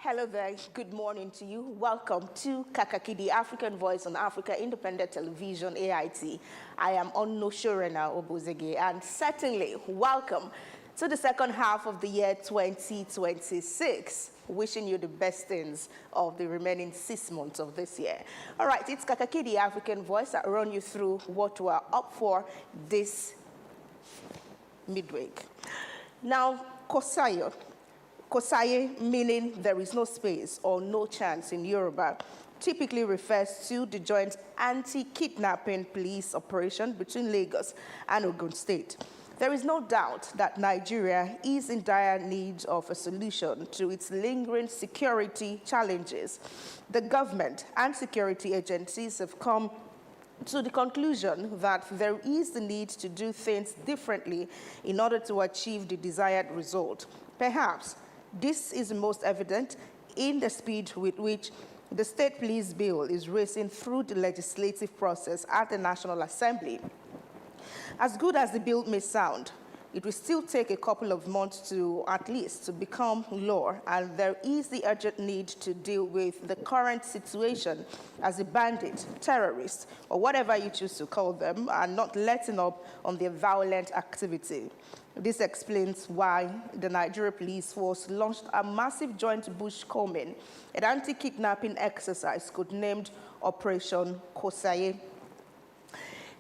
Hello there, good morning to you. Welcome to Kakaaki, the African Voice on Africa Independent Television, AIT. I am Onno Shorena Obozege, and certainly welcome to the second half of the year 2026. Wishing you the best things of the remaining 6 months of this year. All right, it's Kakaaki, the African Voice, that run you through what we're up for this midweek. Now, Kosaye, meaning there is no space or no chance in Yoruba, typically refers to the joint anti-kidnapping police operation between Lagos and Ogun State. There is no doubt that Nigeria is in dire need of a solution to its lingering security challenges. The government and security agencies have come to the conclusion that there is the need to do things differently in order to achieve the desired result. Perhaps this is most evident in the speed with which the State Police Bill is racing through the legislative process at the National Assembly. As good as the bill may sound, it will still take a couple of months to at least to become law, and there is the urgent need to deal with the current situation as a bandit, terrorist, or whatever you choose to call them, are not letting up on their violent activity. This explains why the Nigeria Police Force launched a massive joint bush combing, an anti-kidnapping exercise codenamed Operation Kosaye.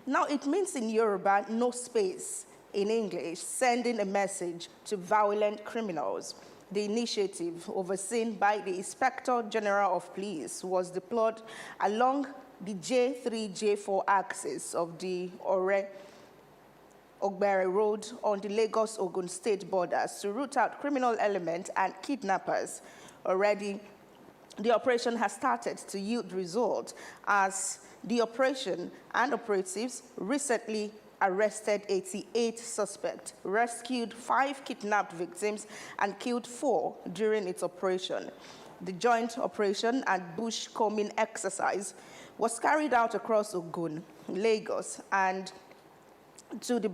Now, it means in Yoruba, no space. In English, sending a message to violent criminals. The initiative, overseen by the Inspector General of Police, was deployed along the J3, J4 axis of the Ogbere Road on the Lagos-Ogun State borders to root out criminal elements and kidnappers. Already, the operation has started to yield results as the operation and operatives recently arrested 88 suspects, rescued 5 kidnapped victims, and killed 4 during its operation. The joint operation and bush combing exercise was carried out across Ogun, Lagos, and to the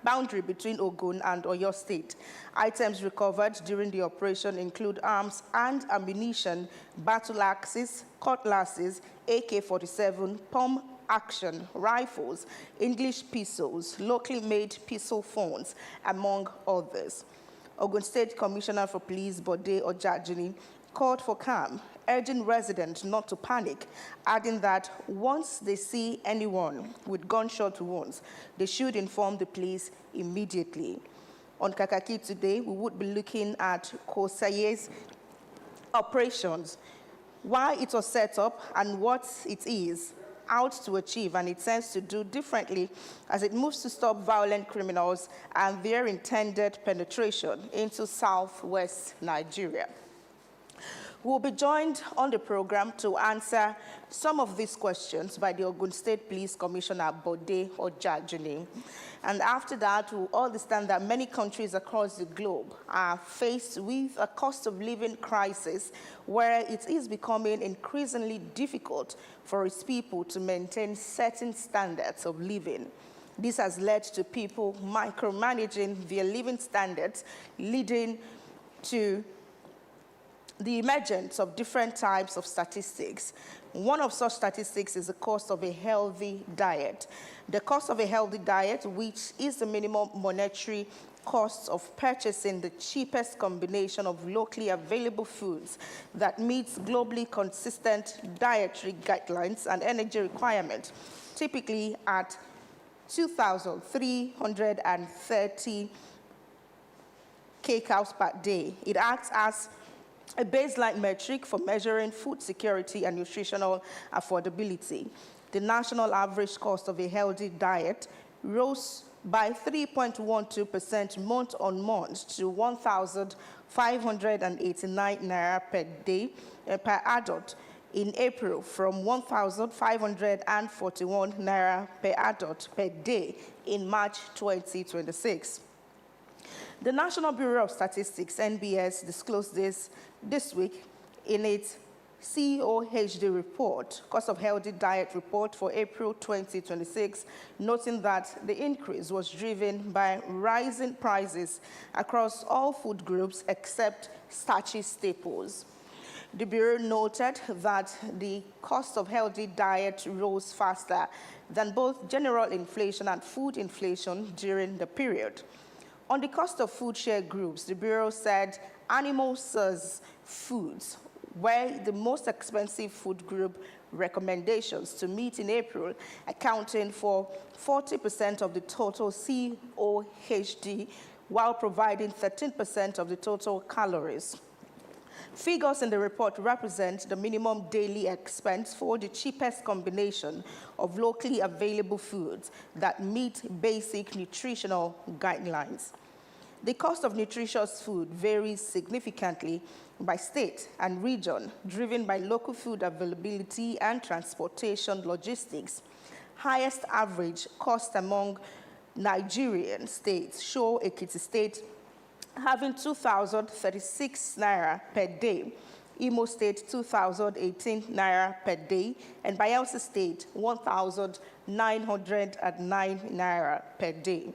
boundary between Ogun and Oyo State. Items recovered during the operation include arms and ammunition, battle axes, cutlasses, AK-47, pump action rifles, English pistols, locally made pistol phones, among others. Ogun State Commissioner for Police Bode Ojajini called for calm, urging residents not to panic, adding that once they see anyone with gunshot wounds, they should inform the police immediately. On Kakaaki today, we would be looking at Kosaye's operations, why it was set up and what it is out to achieve and it tends to do differently as it moves to stop violent criminals and their intended penetration into southwest Nigeria. We'll be joined on the program to answer some of these questions by the Ogun State Police Commissioner Bode Ojajini. And after that, we'll understand that many countries across the globe are faced with a cost of living crisis where it is becoming increasingly difficult for its people to maintain certain standards of living. This has led to people micromanaging their living standards, leading to the emergence of different types of statistics. One of such statistics is the cost of a healthy diet. The cost of a healthy diet, which is the minimum monetary cost of purchasing the cheapest combination of locally available foods that meets globally consistent dietary guidelines and energy requirements, typically at 2,330 kcal per day. It acts as a baseline metric for measuring food security and nutritional affordability. The national average cost of a healthy diet rose by 3.12% month on month to 1,589 naira per day per adult in April from 1,541 naira per adult per day in March 2026. The National Bureau of Statistics, NBS, disclosed this week in its COHD report, Cost of Healthy Diet report for April 2026, noting that the increase was driven by rising prices across all food groups except starchy staples. The Bureau noted that the cost of healthy diet rose faster than both general inflation and food inflation during the period. On the cost of food share groups, the Bureau said animal source foods were the most expensive food group recommendations to meet in April, accounting for 40% of the total COHD, while providing 13% of the total calories. Figures in the report represent the minimum daily expense for the cheapest combination of locally available foods that meet basic nutritional guidelines. The cost of nutritious food varies significantly by state and region, driven by local food availability and transportation logistics. Highest average cost among Nigerian states show Ekiti State having 2,036 naira per day, Imo State 2,018 naira per day, and Bayelsa State 1,909 naira per day.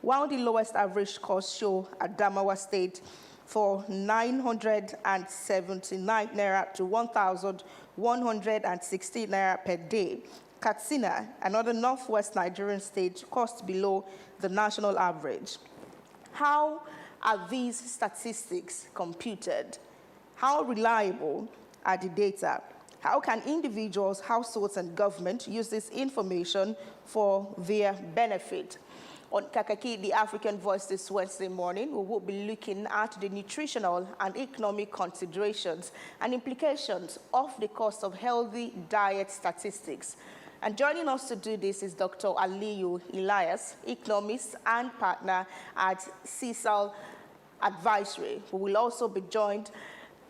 While the lowest average cost show Adamawa State for 979 naira to 1,160 naira per day. Katsina, another northwest Nigerian state, cost below the national average. How are these statistics computed? How reliable are the data? How can individuals, households, and government use this information for their benefit? On Kakaaki, the African Voice, this Wednesday morning, we will be looking at the nutritional and economic considerations and implications of the cost of healthy diet statistics. And joining us to do this is Dr. Aliyu Elias, economist and partner at CSAL Advisory, who will also be joined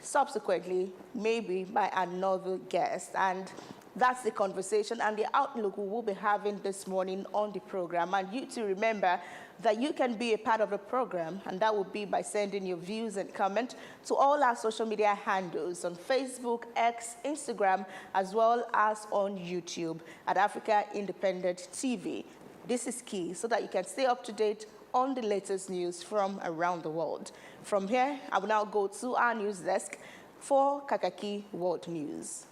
subsequently, maybe by another guest. And that's the conversation and the outlook we will be having this morning on the program. And you to remember that you can be a part of the program, and that would be by sending your views and comment to all our social media handles on Facebook, X, Instagram, as well as on YouTube at Africa Independent TV. This is key so that you can stay up to date on the latest news from around the world. From here, I will now go to our news desk for Kakaaki World News.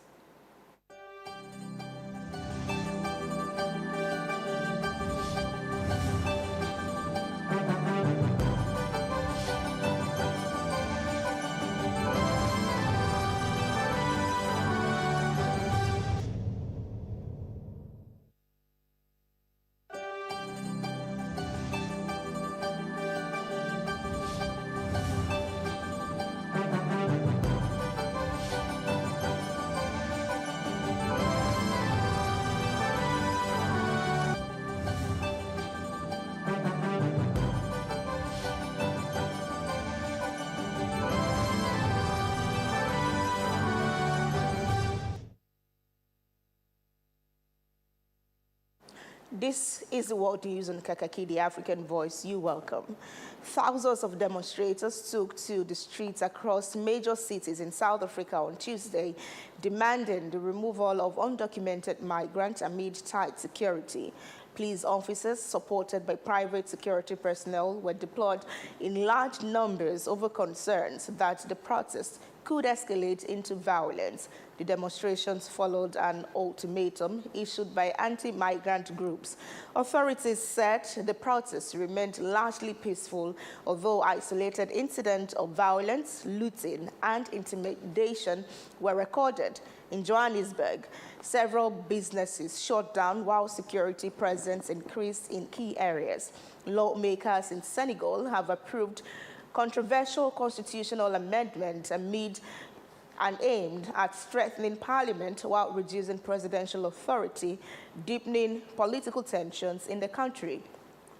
This is the World News on Kakaaki, the African Voice. You welcome. Thousands of demonstrators took to the streets across major cities in South Africa on Tuesday, demanding the removal of undocumented migrants amid tight security. Police officers, supported by private security personnel, were deployed in large numbers over concerns that the protest could escalate into violence. The demonstrations followed an ultimatum issued by anti-migrant groups. Authorities said the protests remained largely peaceful, although isolated incidents of violence, looting, and intimidation were recorded. In Johannesburg, several businesses shut down while security presence increased in key areas. Lawmakers in Senegal have approved controversial constitutional amendment amid and aimed at strengthening parliament while reducing presidential authority, deepening political tensions in the country.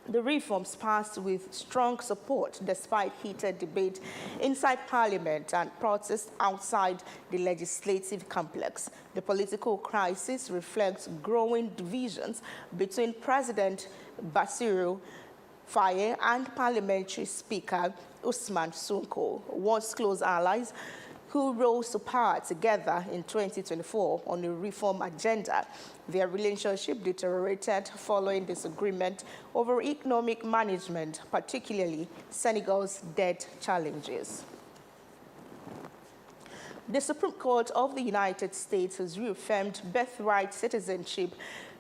The reforms passed with strong support despite heated debate inside parliament and protests outside the legislative complex. The political crisis reflects growing divisions between President Bassirou Faye and Parliamentary Speaker Usman Sonko, once close allies who rose to power together in 2024 on a reform agenda. Their relationship deteriorated following disagreement over economic management, particularly Senegal's debt challenges. The Supreme Court of the United States has reaffirmed birthright citizenship,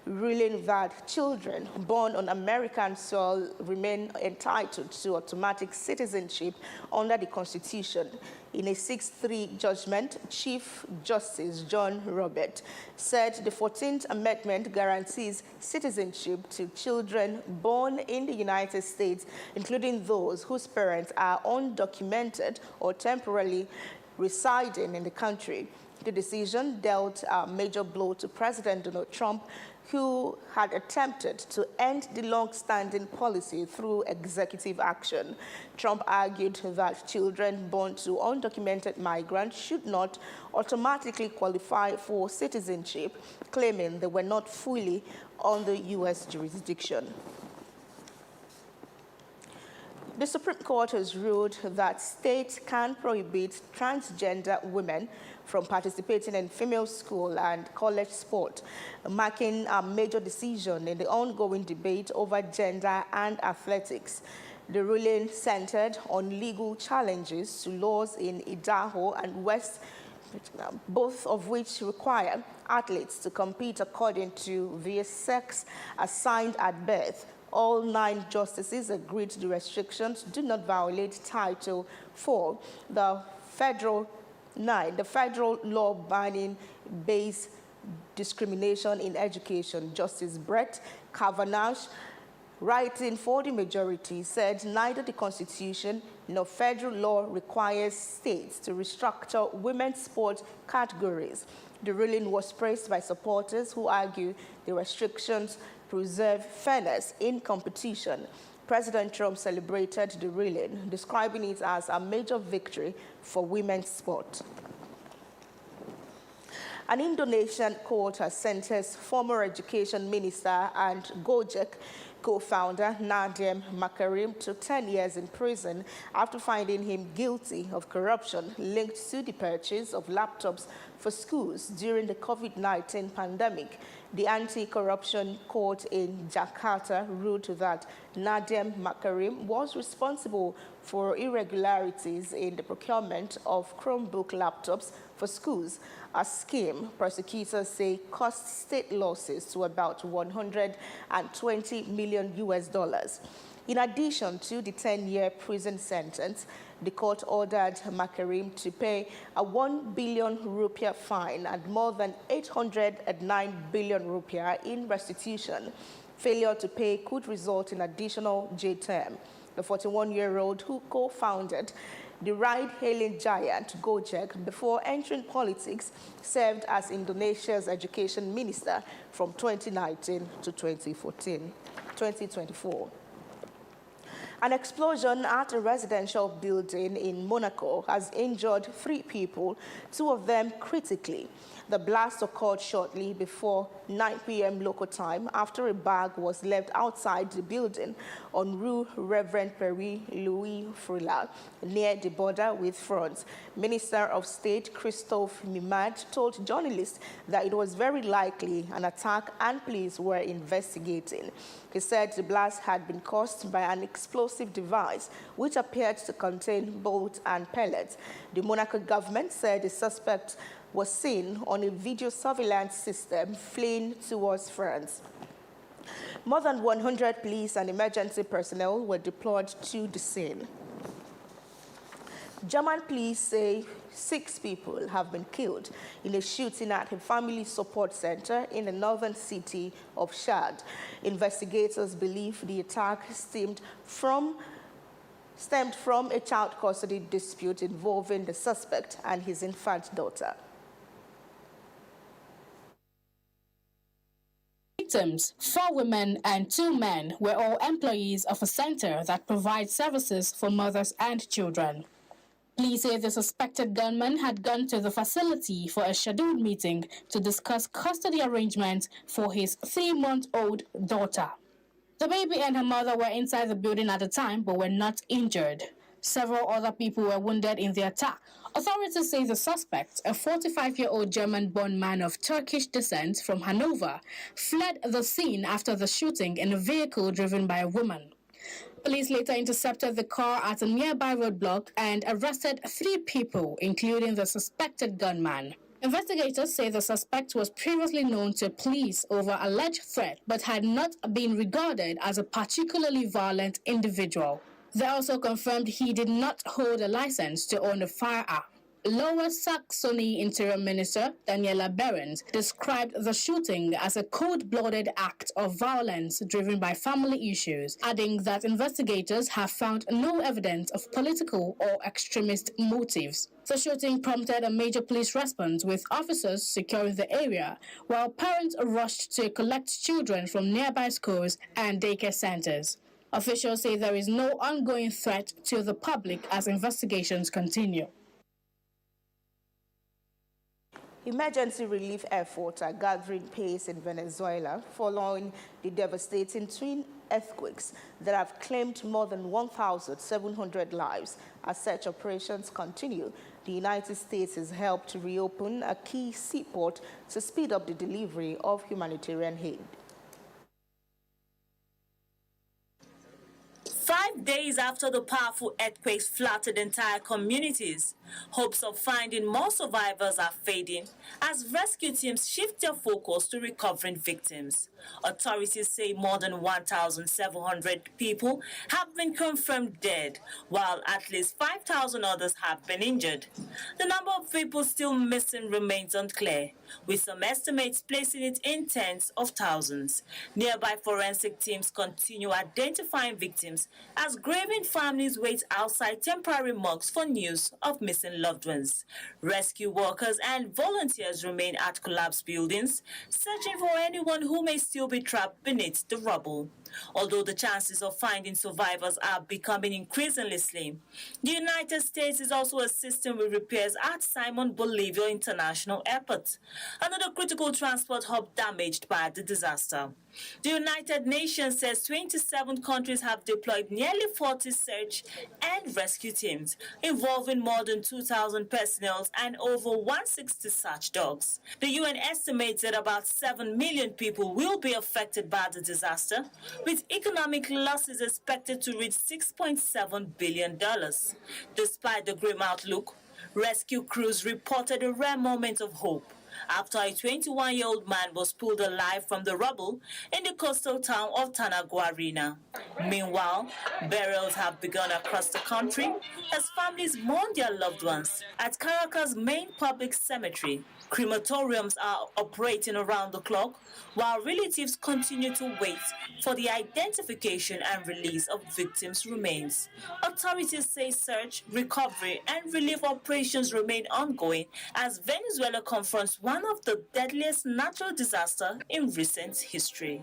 ruling that children born on American soil remain entitled to automatic citizenship under the Constitution. In a 6-3 judgment, Chief Justice John Roberts said the 14th Amendment guarantees citizenship to children born in the United States, including those whose parents are undocumented or temporarily residing in the country. The decision dealt a major blow to President Donald Trump, who had attempted to end the long-standing policy through executive action. Trump argued that children born to undocumented migrants should not automatically qualify for citizenship, claiming they were not fully under U.S. jurisdiction. The Supreme Court has ruled that states can prohibit transgender women from participating in female school and college sport, marking a major decision in the ongoing debate over gender and athletics. The ruling centered on legal challenges to laws in Idaho and West, both of which require athletes to compete according to their sex assigned at birth. All 9 justices agreed the restrictions do not violate Title IV, the federal law banning base discrimination in education. Justice Brett Kavanaugh, writing for the majority, said neither the Constitution nor federal law requires states to restructure women's sport categories. The ruling was praised by supporters who argue the restrictions preserve fairness in competition. President Trump celebrated the ruling, describing it as a major victory for women's sport. An Indonesian court has sentenced former education minister and Gojek co-founder Nadiem Makarim to 10 years in prison after finding him guilty of corruption linked to the purchase of laptops for schools during the COVID-19 pandemic. The anti-corruption court in Jakarta ruled that Nadiem Makarim was responsible for irregularities in the procurement of Chromebook laptops for schools, a scheme prosecutors say cost state losses to about $120 million. In addition to the 10-year prison sentence, the court ordered Makarim to pay a 1 billion rupiah fine and more than 809 billion rupiah in restitution. Failure to pay could result in additional jail term. The 41-year-old who co-founded the ride-hailing giant Gojek before entering politics served as Indonesia's education minister from 2019 to 2024. An explosion at a residential building in Monaco has injured 3 people, 2 of them critically. The blast occurred shortly before 9 p.m. local time after a bag was left outside the building on Rue Reverend Perry Louis Frila, near the border with France. Minister of State Christophe Mimad told journalists that it was very likely an attack and police were investigating. He said the blast had been caused by an explosive device which appeared to contain bolts and pellets. The Monaco government said the suspect was seen on a video surveillance system fleeing towards France. More than 100 police and emergency personnel were deployed to the scene. German police say 6 people have been killed in a shooting at a family support center in the northern city of Chad. Investigators believe the attack stemmed from a child custody dispute involving the suspect and his infant daughter. Victims, 4 women and 2 men, were all employees of a center that provides services for mothers and children. Police say the suspected gunman had gone to the facility for a scheduled meeting to discuss custody arrangements for his 3-month-old daughter. The baby and her mother were inside the building at the time but were not injured. Several other people were wounded in the attack. Authorities say the suspect, a 45-year-old German-born man of Turkish descent from Hanover, fled the scene after the shooting in a vehicle driven by a woman. Police later intercepted the car at a nearby roadblock and arrested 3 people, including the suspected gunman. Investigators say the suspect was previously known to police over alleged threat but had not been regarded as a particularly violent individual. They also confirmed he did not hold a license to own a firearm. Lower Saxony Interior Minister Daniela Behrens described the shooting as a cold-blooded act of violence driven by family issues, adding that investigators have found no evidence of political or extremist motives. The shooting prompted a major police response, with officers securing the area, while parents rushed to collect children from nearby schools and daycare centers. Officials say there is no ongoing threat to the public as investigations continue. Emergency relief efforts are gathering pace in Venezuela following the devastating twin earthquakes that have claimed more than 1,700 lives. As such operations continue, the United States has helped to reopen a key seaport to speed up the delivery of humanitarian aid. 5 days after the powerful earthquakes flattened entire communities, hopes of finding more survivors are fading as rescue teams shift their focus to recovering victims. Authorities say more than 1,700 people have been confirmed dead, while at least 5,000 others have been injured. The number of people still missing remains unclear, with some estimates placing it in tens of thousands. Nearby forensic teams continue identifying victims as grieving families wait outside temporary morgues for news of missing loved ones. Rescue workers and volunteers remain at collapsed buildings, searching for anyone who may still be trapped beneath the rubble. Although the chances of finding survivors are becoming increasingly slim, the United States is also assisting with repairs at Simon Bolívar International Airport, another critical transport hub damaged by the disaster. The United Nations says 27 countries have deployed nearly 40 search and rescue teams, involving more than 2,000 personnel and over 160 search dogs. The UN estimates that about 7 million people will be affected by the disaster, with economic losses expected to reach $6.7 billion. Despite the grim outlook, rescue crews reported a rare moment of hope after a 21-year-old man was pulled alive from the rubble in the coastal town of Tanaguarina. Meanwhile, burials have begun across the country as families mourn their loved ones. At Caracas' main public cemetery, crematoriums are operating around the clock, while relatives continue to wait for the identification and release of victims' remains. Authorities say search, recovery, and relief operations remain ongoing as Venezuela confronts one of the deadliest natural disasters in recent history.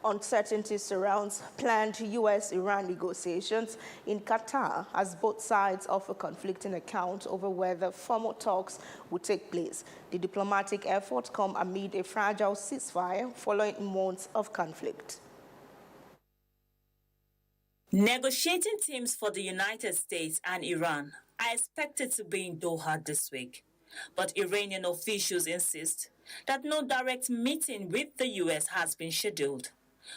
Uncertainty surrounds planned U.S.-Iran negotiations in Qatar as both sides offer conflicting accounts over whether formal talks will take place. The diplomatic efforts come amid a fragile ceasefire following months of conflict. Negotiating teams for the United States and Iran are expected to be in Doha this week, but Iranian officials insist that no direct meeting with the U.S. has been scheduled.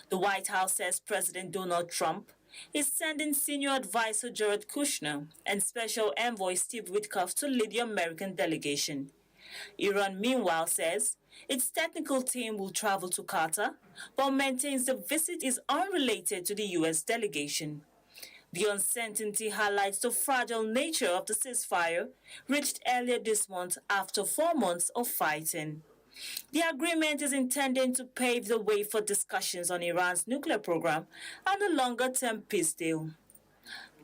The White House says President Donald Trump is sending senior advisor Jared Kushner and Special Envoy Steve Witkoff to lead the American delegation. Iran, meanwhile, says its technical team will travel to Qatar, but maintains the visit is unrelated to the U.S. delegation. The uncertainty highlights the fragile nature of the ceasefire reached earlier this month after 4 months of fighting. The agreement is intended to pave the way for discussions on Iran's nuclear program and a longer-term peace deal.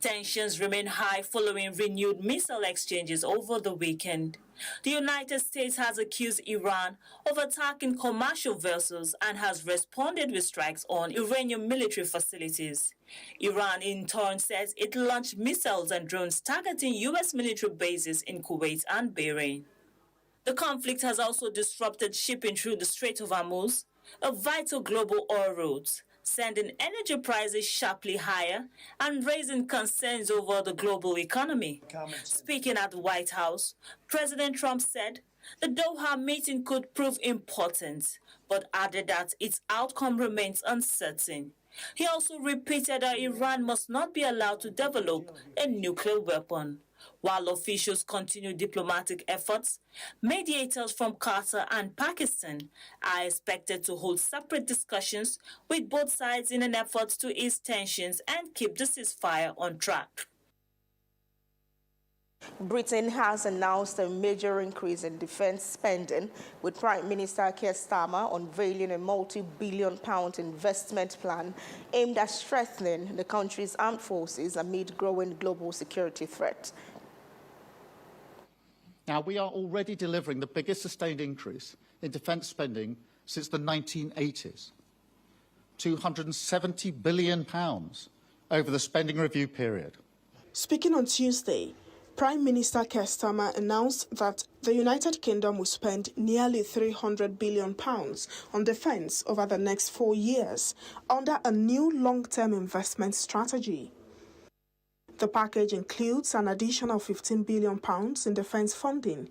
Tensions remain high following renewed missile exchanges over the weekend. The United States has accused Iran of attacking commercial vessels and has responded with strikes on Iranian military facilities. Iran, in turn, says it launched missiles and drones targeting U.S. military bases in Kuwait and Bahrain. The conflict has also disrupted shipping through the Strait of Hormuz, a vital global oil route, sending energy prices sharply higher and raising concerns over the global economy. Speaking at the White House, President Trump said the Doha meeting could prove important, but added that its outcome remains uncertain. He also repeated that Iran must not be allowed to develop a nuclear weapon. While officials continue diplomatic efforts, mediators from Qatar and Pakistan are expected to hold separate discussions with both sides in an effort to ease tensions and keep the ceasefire on track. Britain has announced a major increase in defense spending, with Prime Minister Keir Starmer unveiling a multi-billion-pound investment plan aimed at strengthening the country's armed forces amid growing global security threats. Now, we are already delivering the biggest sustained increase in defence spending since the 1980s, £270 billion over the spending review period. Speaking on Tuesday, Prime Minister Keir Starmer announced that the United Kingdom will spend nearly £300 billion on defence over the next 4 years under a new long-term investment strategy. The package includes an additional £15 billion in defence funding,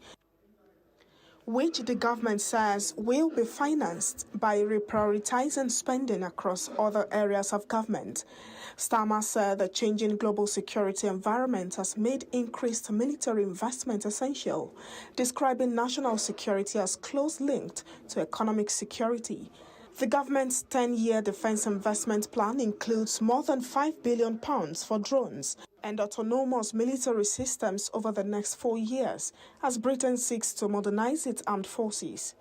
which the government says will be financed by reprioritizing spending across other areas of government. Starmer said the changing global security environment has made increased military investment essential, describing national security as closely linked to economic security. The government's 10-year defence investment plan includes more than £5 billion for drones and autonomous military systems over the next 4 years as Britain seeks to modernize its armed forces.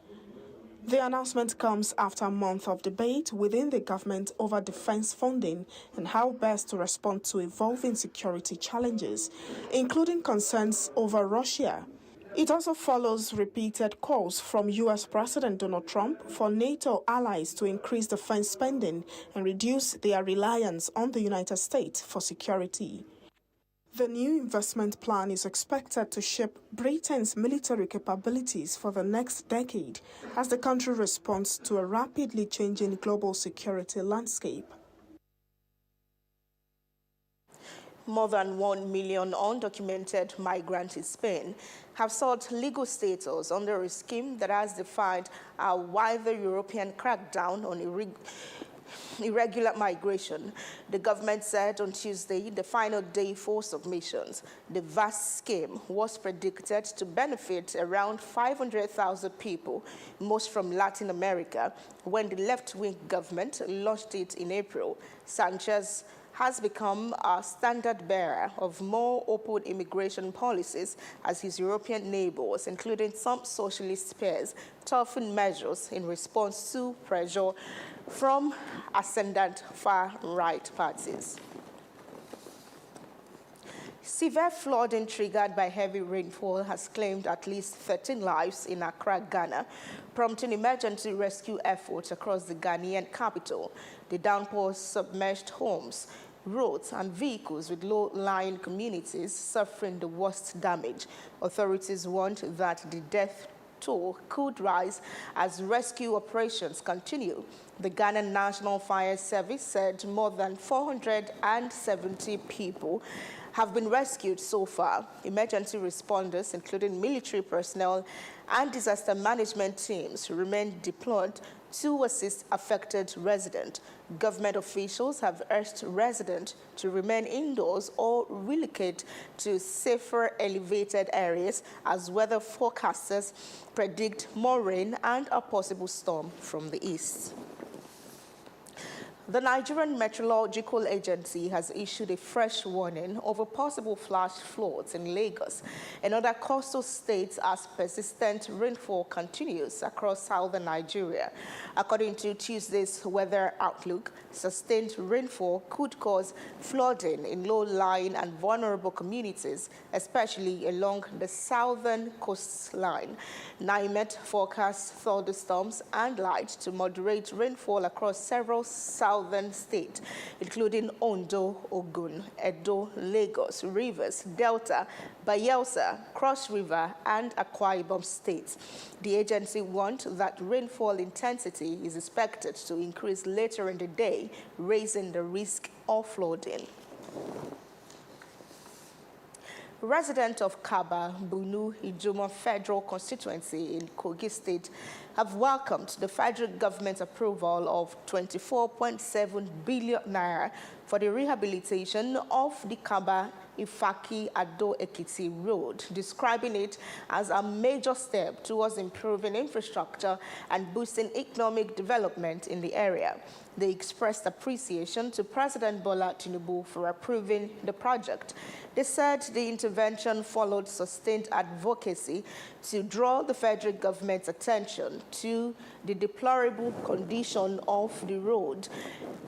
The announcement comes after a month of debate within the government over defence funding and how best to respond to evolving security challenges, including concerns over Russia. It also follows repeated calls from U.S. President Donald Trump for NATO allies to increase defense spending and reduce their reliance on the United States for security. The new investment plan is expected to shape Britain's military capabilities for the next decade as the country responds to a rapidly changing global security landscape. More than 1 million undocumented migrants in Spain have sought legal status under a scheme that has defined a wider European crackdown on irregular migration. The government said on Tuesday, the final day for submissions. The vast scheme was predicted to benefit around 500,000 people, most from Latin America, when the left-wing government launched it in April. Sanchez has become a standard bearer of more open immigration policies as his European neighbors, including some socialist peers, toughen measures in response to pressure from ascendant far-right parties. Severe flooding triggered by heavy rainfall has claimed at least 13 lives in Accra, Ghana, prompting emergency rescue efforts across the Ghanaian capital. The downpour submerged homes, roads and vehicles with low-lying communities suffering the worst damage. Authorities warned that the death toll could rise as rescue operations continue. The Ghana National Fire Service said more than 470 people have been rescued so far. Emergency responders, including military personnel and disaster management teams, remain deployed to assist affected residents. Government officials have urged residents to remain indoors or relocate to safer elevated areas as weather forecasters predict more rain and a possible storm from the east. The Nigerian Meteorological Agency has issued a fresh warning over possible flash floods in Lagos and other coastal states as persistent rainfall continues across southern Nigeria. According to Tuesday's weather outlook, sustained rainfall could cause flooding in low-lying and vulnerable communities, especially along the southern coastline. NIMET forecasts thunderstorms and light to moderate rainfall across several southern states, including Ondo, Ogun, Edo, Lagos, Rivers, Delta, Bayelsa, Cross River, and Akwa Ibom states. The agency warned that rainfall intensity is expected to increase later in the day, raising the risk of flooding. Residents of Kaba, Bunu, Ijuma Federal Constituency in Kogi State have welcomed the federal government's approval of 24.7 billion naira for the rehabilitation of the Kaba Ifaki Ado Ekiti Road, describing it as a major step towards improving infrastructure and boosting economic development in the area. They expressed appreciation to President Bola Tinubu for approving the project. They said the intervention followed sustained advocacy to draw the federal government's attention to the deplorable condition of the road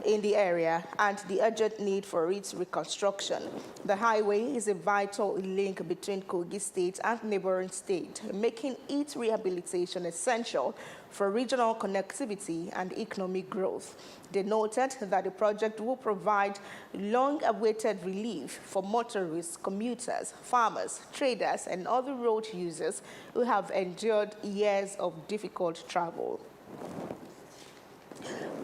in the area and the urgent need for its reconstruction. The highway is a vital link between Kogi State and neighboring state, making its rehabilitation essential for regional connectivity and economic growth. They noted that the project will provide long-awaited relief for motorists, commuters, farmers, traders, and other road users who have endured years of difficult travel.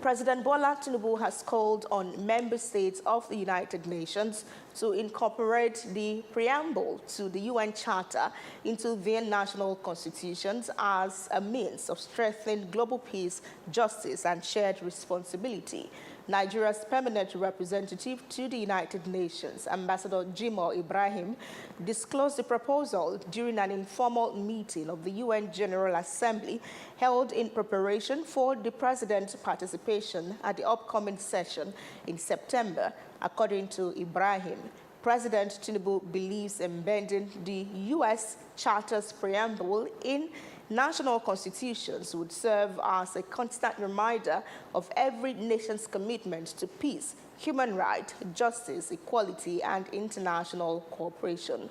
President Bola Tinubu has called on member states of the United Nations to incorporate the preamble to the UN Charter into their national constitutions as a means of strengthening global peace, justice, and shared responsibility. Nigeria's permanent representative to the United Nations, Ambassador Jimoh Ibrahim, disclosed the proposal during an informal meeting of the UN General Assembly held in preparation for the president's participation at the upcoming session in September. According to Ibrahim, President Tinubu believes embedding the U.S. Charter's preamble in national constitutions would serve as a constant reminder of every nation's commitment to peace, human rights, justice, equality, and international cooperation.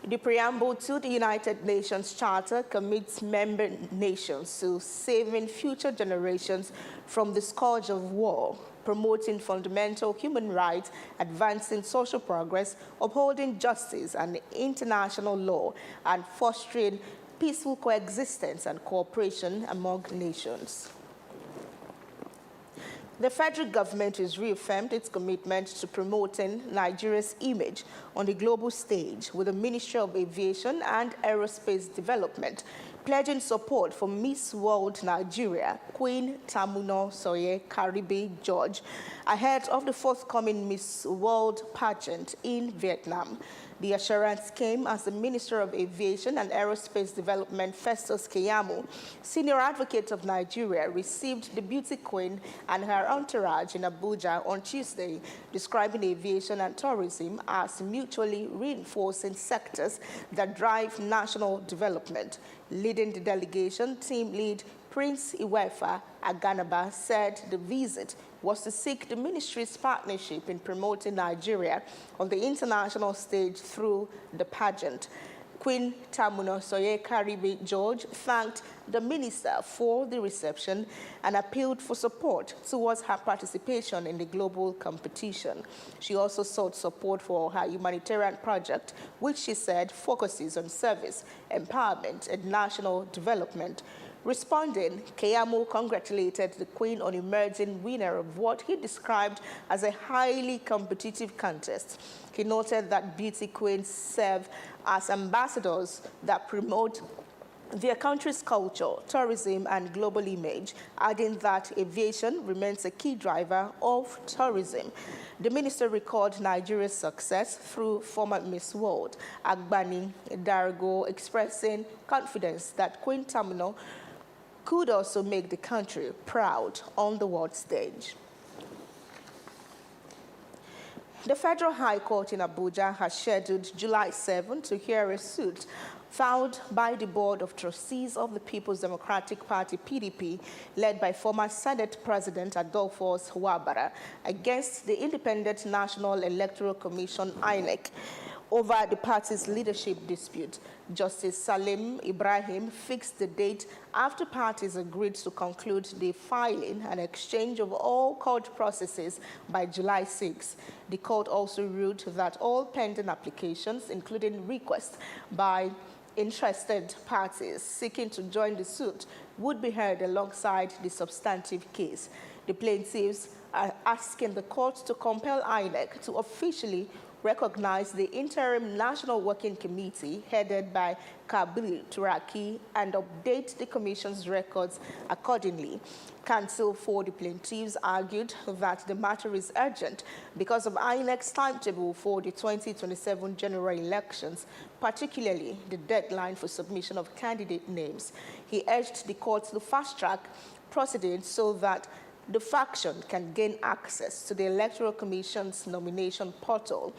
The preamble to the United Nations Charter commits member nations to saving future generations from the scourge of war, promoting fundamental human rights, advancing social progress, upholding justice and international law, and fostering peaceful coexistence and cooperation among nations. The federal government has reaffirmed its commitment to promoting Nigeria's image on the global stage with the Ministry of Aviation and Aerospace Development pledging support for Miss World Nigeria, Queen Tamuno Soye Karibe George, ahead of the forthcoming Miss World pageant in Vietnam. The assurance came as the Minister of Aviation and Aerospace Development, Festus Keyamo, senior advocate of Nigeria, received the beauty queen and her entourage in Abuja on Tuesday, describing aviation and tourism as mutually reinforcing sectors that drive national development. Leading the delegation, team lead Prince Iwefa Aganaba said the visit was to seek the ministry's partnership in promoting Nigeria on the international stage through the pageant. Queen Tamuno Soye Karibe George thanked the minister for the reception and appealed for support towards her participation in the global competition. She also sought support for her humanitarian project, which she said focuses on service, empowerment, and national development. Responding, Keyamo congratulated the Queen on emerging winner of what he described as a highly competitive contest. He noted that beauty queens serve as ambassadors that promote their country's culture, tourism, and global image, adding that aviation remains a key driver of tourism. The minister recalled Nigeria's success through former Miss World, Agbani Dargo, expressing confidence that Queen Tamuno could also make the country proud on the world stage. The Federal High Court in Abuja has scheduled July 7 to hear a suit filed by the Board of Trustees of the People's Democratic Party, PDP, led by former Senate President Adolphus Wabara, against the Independent National Electoral Commission, INEC, over the party's leadership dispute. Justice Salim Ibrahim fixed the date after parties agreed to conclude the filing and exchange of all court processes by July 6. The court also ruled that all pending applications, including requests by interested parties seeking to join the suit, would be heard alongside the substantive case. The plaintiffs are asking the court to compel INEC to officially recognize the interim National Working Committee headed by Kabir Turaki and update the Commission's records accordingly. Counsel for the plaintiffs argued that the matter is urgent because of INEC's timetable for the 2027 general elections, particularly the deadline for submission of candidate names. He urged the court to fast-track proceedings so that the faction can gain access to the Electoral Commission's nomination portal.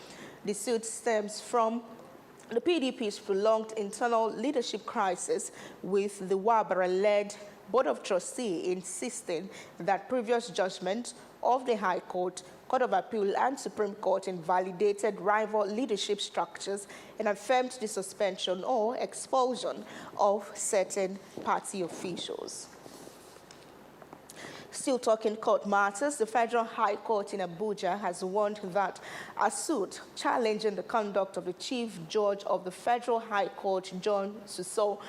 The suit stems from the PDP's prolonged internal leadership crisis, with the Wabara-led Board of Trustees insisting that previous judgments of the High Court, Court of Appeal and Supreme Court invalidated rival leadership structures and affirmed the suspension or expulsion of certain party officials. Still talking court matters, the Federal High Court in Abuja has warned that a suit challenging the conduct of the Chief Judge of the Federal High Court, John Suso,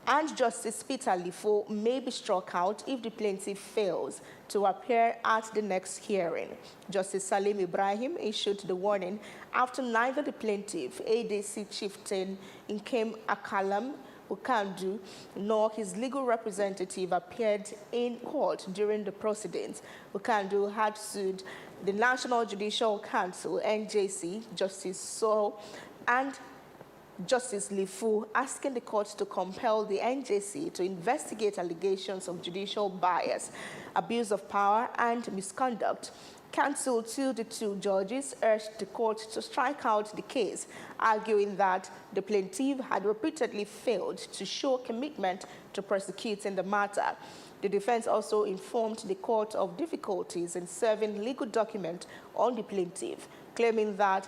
and Justice Peter Lifo may be struck out if the plaintiff fails to appear at the next hearing. Justice Salim Ibrahim issued the warning after neither the plaintiff, ADC chieftain Nkem Akalam Ukandu, nor his legal representative appeared in court during the proceedings. Ukandu had sued the National Judicial Council, NJC, Justice So, and Justice Lifu, asking the court to compel the NJC to investigate allegations of judicial bias, abuse of power, and misconduct. Counsel to the two judges urged the court to strike out the case, arguing that the plaintiff had repeatedly failed to show commitment to prosecuting the matter. The defense also informed the court of difficulties in serving legal documents on the plaintiff, claiming that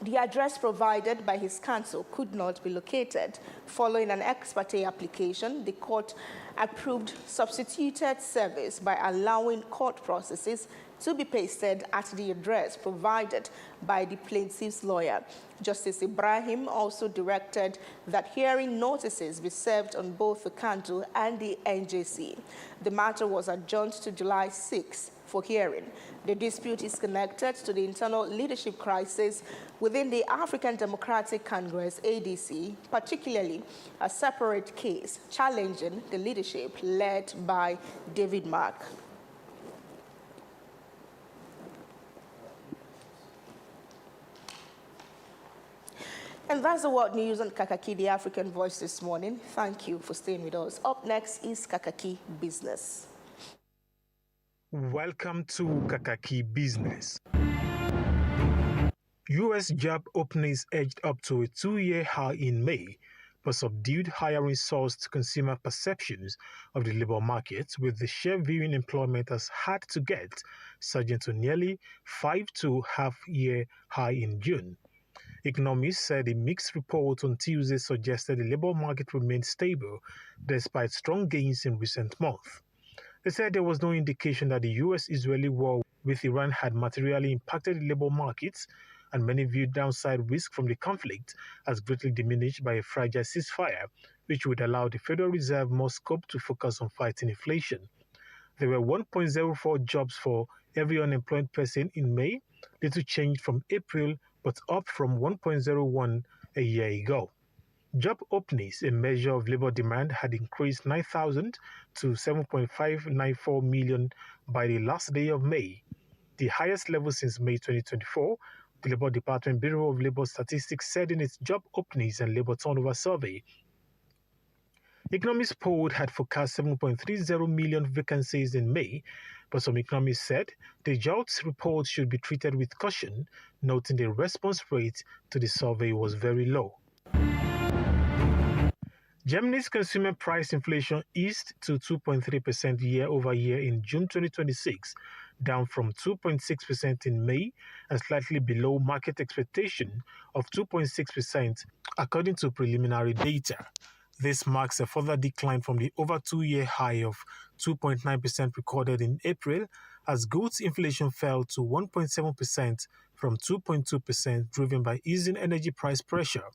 the address provided by his counsel could not be located. Following an ex parte application, the court approved substituted service by allowing court processes to be pasted at the address provided by the plaintiff's lawyer. Justice Ibrahim also directed that hearing notices be served on both the counsel and the NJC. The matter was adjourned to July 6 for hearing. The dispute is connected to the internal leadership crisis within the African Democratic Congress, ADC, particularly a separate case challenging the leadership led by David Mark. And that's the world news on Kakaaki, the African Voice this morning. Thank you for staying with us. Up next is Kakaaki Business. Welcome to Kakaaki Business. U.S. job openings edged up to a 2-year high in May, but subdued hiring soars to consumer perceptions of the labor market, with the share viewing employment as hard to get, surging to nearly 5.5-year high in June. Economists said a mixed report on Tuesday suggested the labor market remained stable despite strong gains in recent months. They said there was no indication that the U.S.-Israeli war with Iran had materially impacted the labor markets, and many viewed downside risk from the conflict as greatly diminished by a fragile ceasefire, which would allow the Federal Reserve more scope to focus on fighting inflation. There were 1.04 jobs for every unemployed person in May, little changed from April, but up from 1.01 a year ago. Job openings, a measure of labor demand, had increased 9,000 to 7.594 million by the last day of May, the highest level since May 2024, the Labor Department Bureau of Labor Statistics said in its job openings and labor turnover survey. Economists polled had forecast 7.30 million vacancies in May, but some economists said the JOLTS report should be treated with caution, noting the response rate to the survey was very low. Germany's consumer price inflation eased to 2.3% year-over-year in June 2026, down from 2.6% in May and slightly below market expectation of 2.6%, according to preliminary data. This marks a further decline from the over 2-year high of 2.9% recorded in April, as goods inflation fell to 1.7% from 2.2%, driven by easing energy price pressure.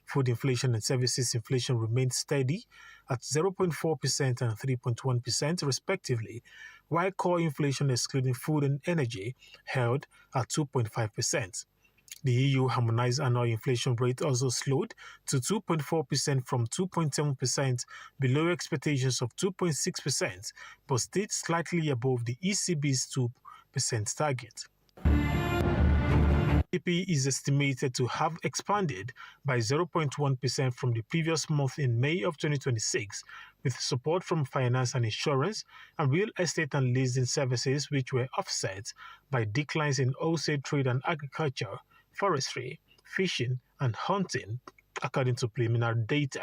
Food inflation and services inflation remained steady at 0.4% and 3.1% respectively, while core inflation excluding food and energy held at 2.5%. The EU harmonized annual inflation rate also slowed to 2.4% from 2.7%, below expectations of 2.6%, but stayed slightly above the ECB's 2% target. GDP is estimated to have expanded by 0.1% from the previous month in May of 2026, with support from finance and insurance and real estate and leasing services, which were offset by declines in wholesale trade and agriculture, forestry, fishing, and hunting, according to preliminary data.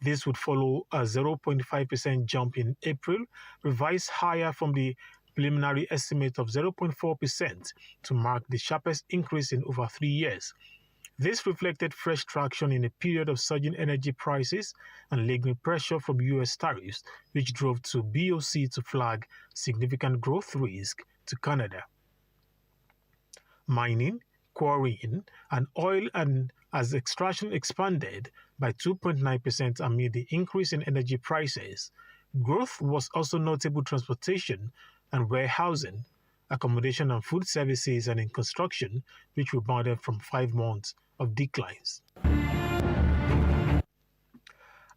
This would follow a 0.5% jump in April, revised higher from the preliminary estimate of 0.4% to mark the sharpest increase in over 3 years. This reflected fresh traction in a period of surging energy prices and lingering pressure from U.S. tariffs, which drove to BOC to flag significant growth risk to Canada. Mining, quarrying, and oil and as extraction expanded by 2.9% amid the increase in energy prices. Growth was also notable transportation and warehousing, accommodation and food services, and in construction, which rebounded from 5 months of declines.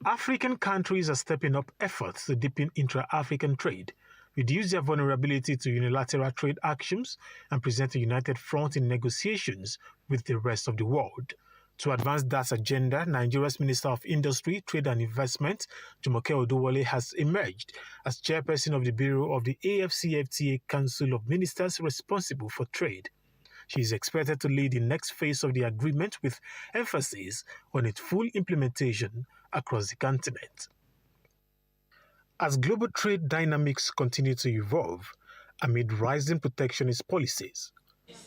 African countries are stepping up efforts to deepen intra-African trade, reduce their vulnerability to unilateral trade actions, and present a united front in negotiations with the rest of the world. To advance that agenda, Nigeria's Minister of Industry, Trade and Investment, Jumoke Odowole, has emerged as chairperson of the Bureau of the AFCFTA Council of Ministers responsible for trade. She is expected to lead the next phase of the agreement with emphasis on its full implementation across the continent. As global trade dynamics continue to evolve amid rising protectionist policies,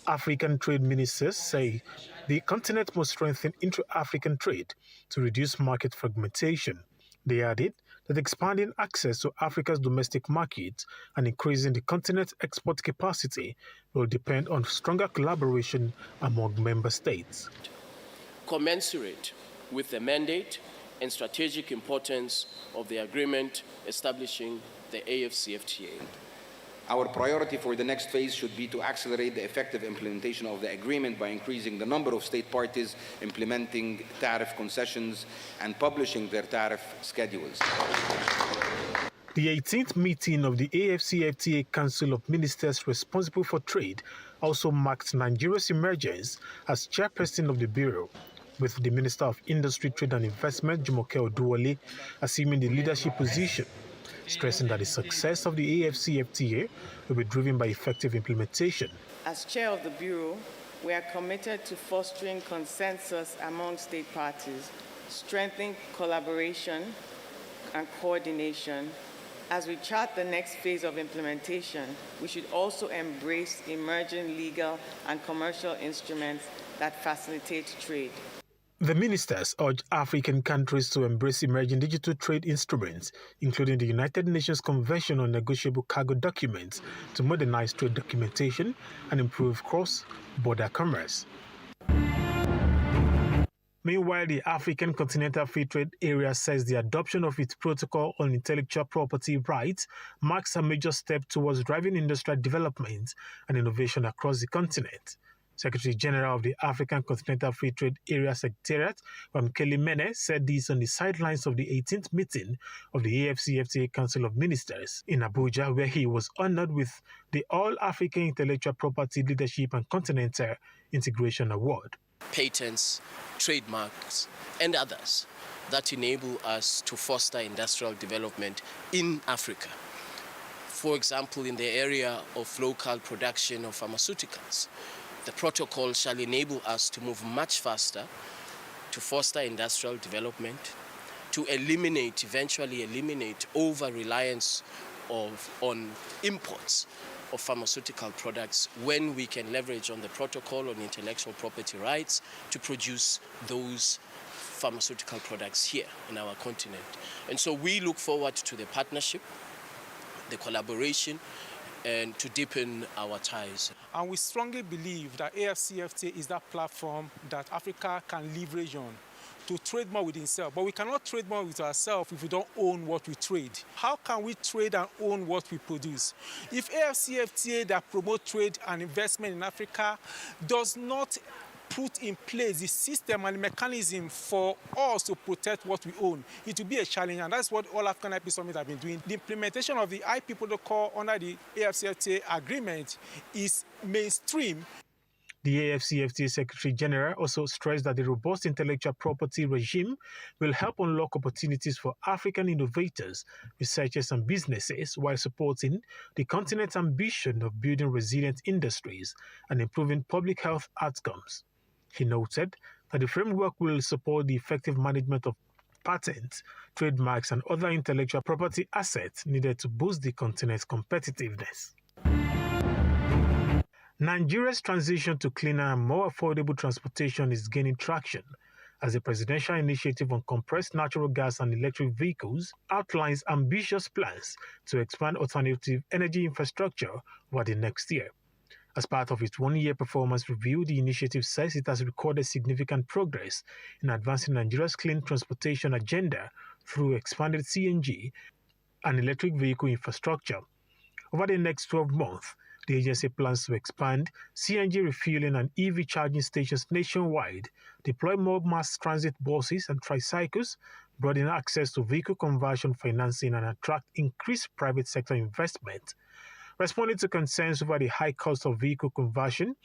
African trade ministers say the continent must strengthen intra-African trade to reduce market fragmentation. They added that expanding access to Africa's domestic market and increasing the continent's export capacity will depend on stronger collaboration among member states. Commensurate with the mandate and strategic importance of the agreement establishing the AFCFTA. Our priority for the next phase should be to accelerate the effective implementation of the agreement by increasing the number of state parties implementing tariff concessions and publishing their tariff schedules. The 18th meeting of the AFCFTA Council of Ministers responsible for trade also marked Nigeria's emergence as chairperson of the Bureau, with the Minister of Industry, Trade and Investment, Jumoke Odowole, assuming the leadership position, stressing that the success of the AFCFTA will be driven by effective implementation. As chair of the Bureau, we are committed to fostering consensus among state parties, strengthening collaboration and coordination. As we chart the next phase of implementation, we should also embrace emerging legal and commercial instruments that facilitate trade. The ministers urged African countries to embrace emerging digital trade instruments, including the United Nations Convention on Negotiable Cargo Documents, to modernize trade documentation and improve cross-border commerce. Meanwhile, the African Continental Free Trade Area says the adoption of its protocol on intellectual property rights marks a major step towards driving industrial development and innovation across the continent. Secretary General of the African Continental Free Trade Area Secretariat, Wamkeli Mene, said this on the sidelines of the 18th meeting of the AFCFTA Council of Ministers in Abuja, where he was honored with the All-African Intellectual Property Leadership and Continental Integration Award. Patents, trademarks, and others that enable us to foster industrial development in Africa. For example, in the area of local production of pharmaceuticals, the protocol shall enable us to move much faster to foster industrial development, to eventually eliminate over-reliance on imports of pharmaceutical products when we can leverage on the protocol on intellectual property rights to produce those pharmaceutical products here in our continent. And so we look forward to the partnership, the collaboration, and to deepen our ties. And we strongly believe that AFCFTA is that platform that Africa can leverage on to trade more with itself. But we cannot trade more with ourselves if we don't own what we trade. How can we trade and own what we produce? If AFCFTA that promote trade and investment in Africa does not put in place the system and the mechanism for us to protect what we own, it will be a challenge, and that's what all African IP Summit have been doing. The implementation of the IP protocol under the AFCFTA agreement is mainstream. The AFCFTA Secretary General also stressed that the robust intellectual property regime will help unlock opportunities for African innovators, researchers, and businesses while supporting the continent's ambition of building resilient industries and improving public health outcomes. He noted that the framework will support the effective management of patents, trademarks, and other intellectual property assets needed to boost the continent's competitiveness. Nigeria's transition to cleaner and more affordable transportation is gaining traction as the Presidential Initiative on Compressed Natural Gas and Electric Vehicles outlines ambitious plans to expand alternative energy infrastructure over the next year. As part of its one-year performance review, the initiative says it has recorded significant progress in advancing Nigeria's clean transportation agenda through expanded CNG and electric vehicle infrastructure. Over the next 12 months, the agency plans to expand CNG refueling and EV charging stations nationwide, deploy more mass transit buses and tricycles, broaden access to vehicle conversion financing, and attract increased private sector investment. Responding to concerns over the high cost of vehicle conversion,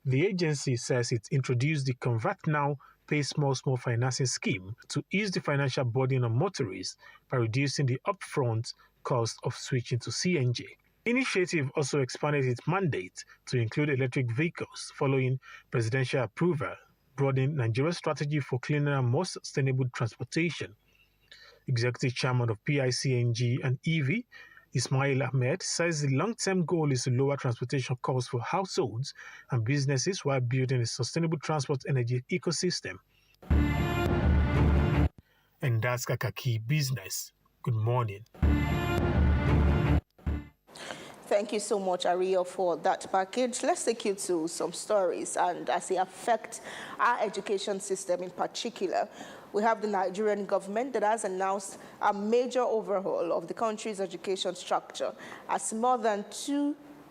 the agency says it introduced the Convert Now, Pay Small financing scheme to ease the financial burden on motorists by reducing the upfront cost of switching to CNG. The initiative also expanded its mandate to include electric vehicles following presidential approval, broadening Nigeria's strategy for cleaner and more sustainable transportation. Executive Chairman of PICNG and EV, Ismail Ahmed, says the long-term goal is to lower transportation costs for households and businesses while building a sustainable transport energy ecosystem. And that's Kakaaki Business. Good morning. Thank you so much, Ario, for that package. Let's take you to some stories and as they affect our education system in particular. We have the Nigerian government that has announced a major overhaul of the country's education structure as more than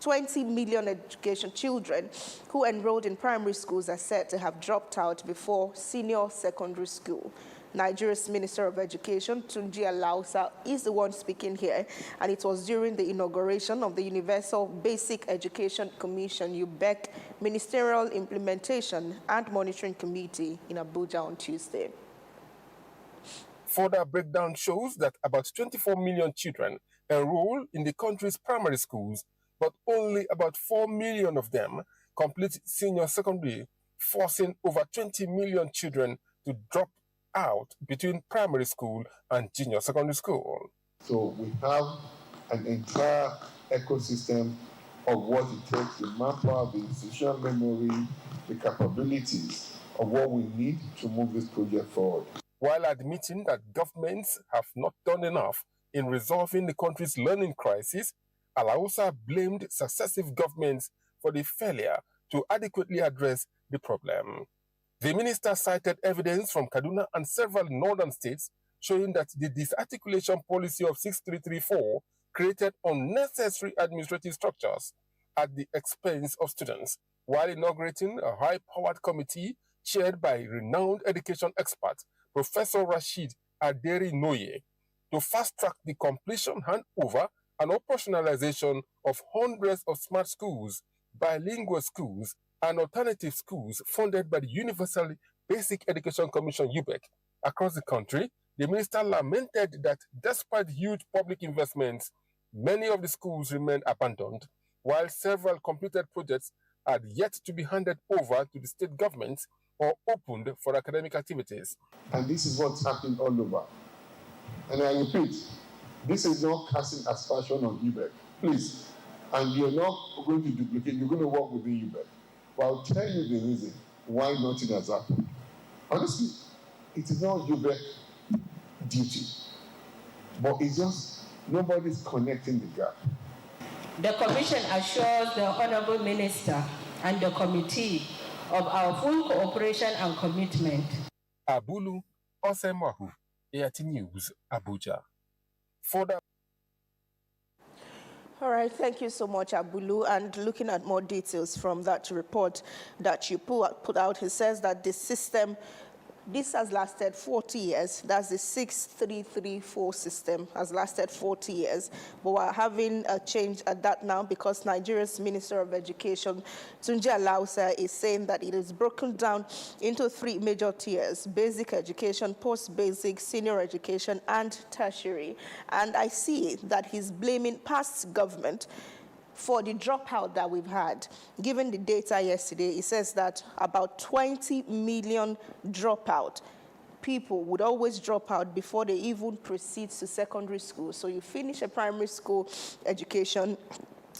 20 million education children who enrolled in primary schools are said to have dropped out before senior secondary school. Nigeria's Minister of Education, Tunji Alausa, is the one speaking here, and it was during the inauguration of the Universal Basic Education Commission, UBEC, Ministerial Implementation and Monitoring Committee in Abuja on Tuesday. Further breakdown shows that about 24 million children enroll in the country's primary schools, but only about 4 million of them complete senior secondary, forcing over 20 million children to drop out between primary school and junior secondary school. So we have an entire ecosystem of what it takes, the manpower, the institutional memory, the capabilities of what we need to move this project forward. While admitting that governments have not done enough in resolving the country's learning crisis, Alausa blamed successive governments for the failure to adequately address the problem. The minister cited evidence from Kaduna and several northern states showing that the disarticulation policy of 6334 created unnecessary administrative structures at the expense of students, while inaugurating a high-powered committee chaired by renowned education expert Professor Rashid Aderi Noye to fast-track the completion, handover, and operationalization of hundreds of smart schools, bilingual schools, and alternative schools funded by the Universal Basic Education Commission, UBEC, across the country. The minister lamented that despite huge public investments, many of the schools remain abandoned, while several completed projects had yet to be handed over to the state governments or opened for academic activities. And this is what's happening all over. And I repeat, this is not casting aspersion on UBEC. Please, and you're not going to duplicate, you're going to work within UBEC. But I'll tell you the reason why nothing has happened. Honestly, it is not UBEC duty, but it's just nobody's connecting the gap. The Commission assures the Honourable Minister and the Committee of our full cooperation and commitment. Abulu Osemahu, AIT News, Abuja. Further. All right, thank you so much, Abulu. And looking at more details from that report that you put out, he says that the system, this has lasted 40 years. That's the 6334 system, has lasted 40 years. But we're having a change at that now because Nigeria's Minister of Education, Tunji Alausa, is saying that it is broken down into 3 major tiers: basic education, post-basic, senior education, and tertiary. And I see that he's blaming past government for the dropout that we've had. Given the data yesterday, it says that about 20 million dropout. People would always drop out before they even proceed to secondary school. So you finish a primary school education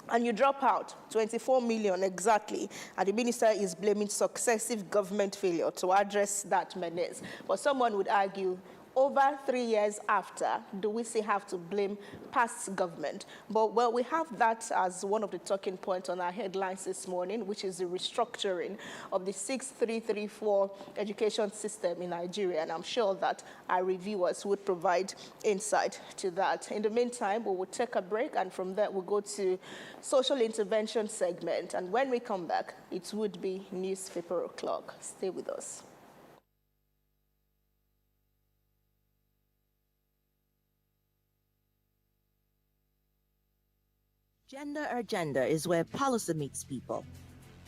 and you drop out, 24 million exactly. And the minister is blaming successive government failure to address that menace. But someone would argue, over 3 years after, do we still have to blame past government? But, well, we have that as one of the talking points on our headlines this morning, which is the restructuring of the 6334 education system in Nigeria. And I'm sure that our reviewers would provide insight to that. In the meantime, we will take a break, and from there, we'll go to social intervention segment. And when we come back, it would be newspaper o'clock. Stay with us. Gender Agenda is where policy meets people.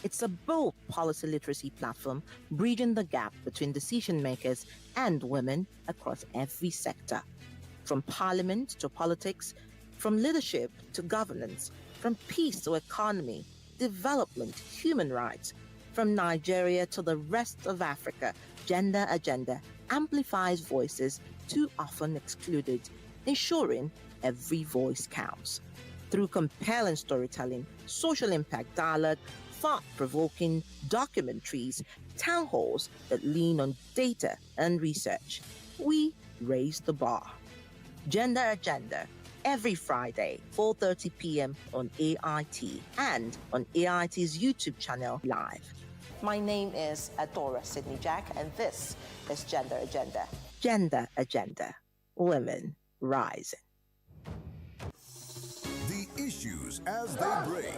It's a bold policy literacy platform bridging the gap between decision makers and women across every sector. From parliament to politics, from leadership to governance, from peace to economy, development, human rights, from Nigeria to the rest of Africa, Gender Agenda amplifies voices too often excluded, ensuring every voice counts. Through compelling storytelling, social impact dialogue, thought-provoking documentaries, town halls that lean on data and research, we raise the bar. Gender Agenda, every Friday, 4:30 p.m. on AIT and on AIT's YouTube channel live. My name is Adora Sidney Jack, and this is Gender Agenda. Gender Agenda, women rising. Issues as they break,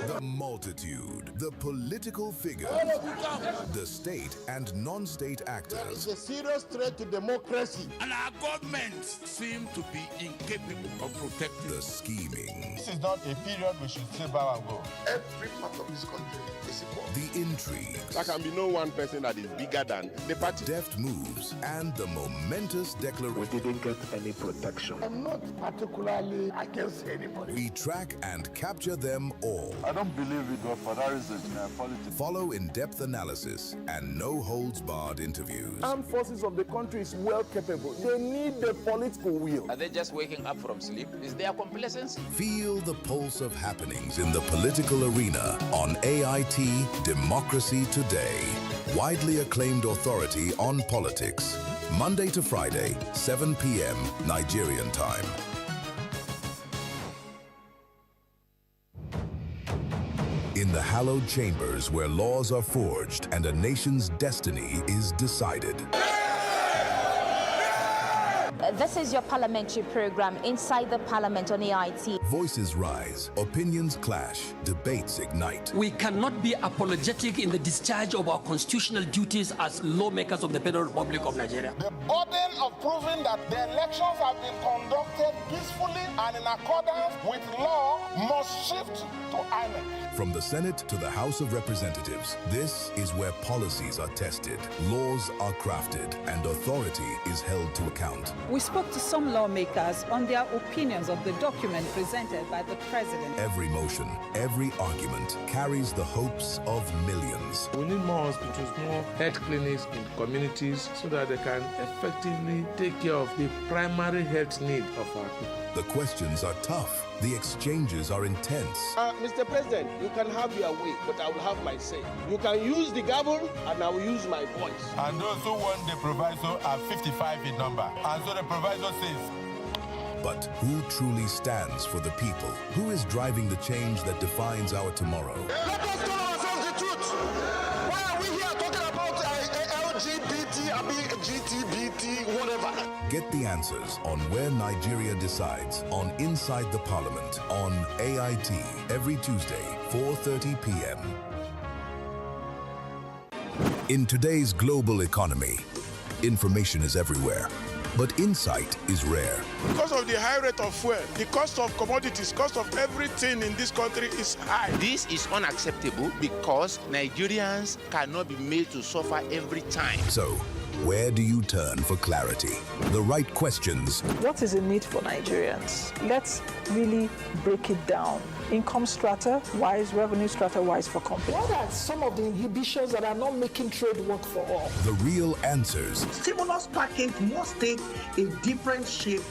the multitude, the political figures, the state and non-state actors. It's a serious threat to democracy. And our governments seem to be incapable of protecting. The scheming. This is not a period we should say bow and go. Every part of this country is equal. The intrigues. There can be no one person that is bigger than the party. Deft moves and the momentous declaration. We didn't get any protection. I'm not particularly against anybody. We track and capture them all. I don't believe we go for that reason in politics. Follow in-depth analysis and no-holds-barred interviews. Armed forces of the country is well capable. They need the political will. Are they just waking up from sleep? Is there complacency? Feel the pulse of happenings in the political arena on AIT Democracy Today. Widely acclaimed authority on politics. Monday to Friday, 7 p.m. Nigerian time. In the hallowed chambers where laws are forged and a nation's destiny is decided. This is your parliamentary program, Inside the Parliament on AIT. Voices rise, opinions clash, debates ignite. We cannot be apologetic in the discharge of our constitutional duties as lawmakers of the Federal Republic of Nigeria. The burden of proving that the elections have been conducted peacefully and in accordance with law must shift to INEC. From the Senate to the House of Representatives, this is where policies are tested, laws are crafted, and authority is held to account. We spoke to some lawmakers on their opinions of the document presented by the President. Every motion, every argument carries the hopes of millions. We need more hospitals, more health clinics in communities so that they can effectively take care of the primary health need of our people. The questions are tough. The exchanges are intense. Mr. President, you can have your way, but I will have my say. You can use the gavel, and I will use my voice. And those who want the proviso are 55 in number. And so the proviso says. But who truly stands for the people? Who is driving the change that defines our tomorrow? Let us tell ourselves the truth. Why are we here talking about LGBT, GTBT, whatever? Get the answers on Where Nigeria Decides on Inside the Parliament on AIT every Tuesday, 4:30 p.m. In today's global economy, information is everywhere, but insight is rare. Because of the high rate of fuel, the cost of commodities, cost of everything in this country is high. This is unacceptable because Nigerians cannot be made to suffer every time. So, where do you turn for clarity? The right questions. What is in need for Nigerians? Let's really break it down. Income strata-wise, revenue strata-wise for companies. What are some of the inhibitions that are not making trade work for all? The real answers. Stimulus package must take a different shape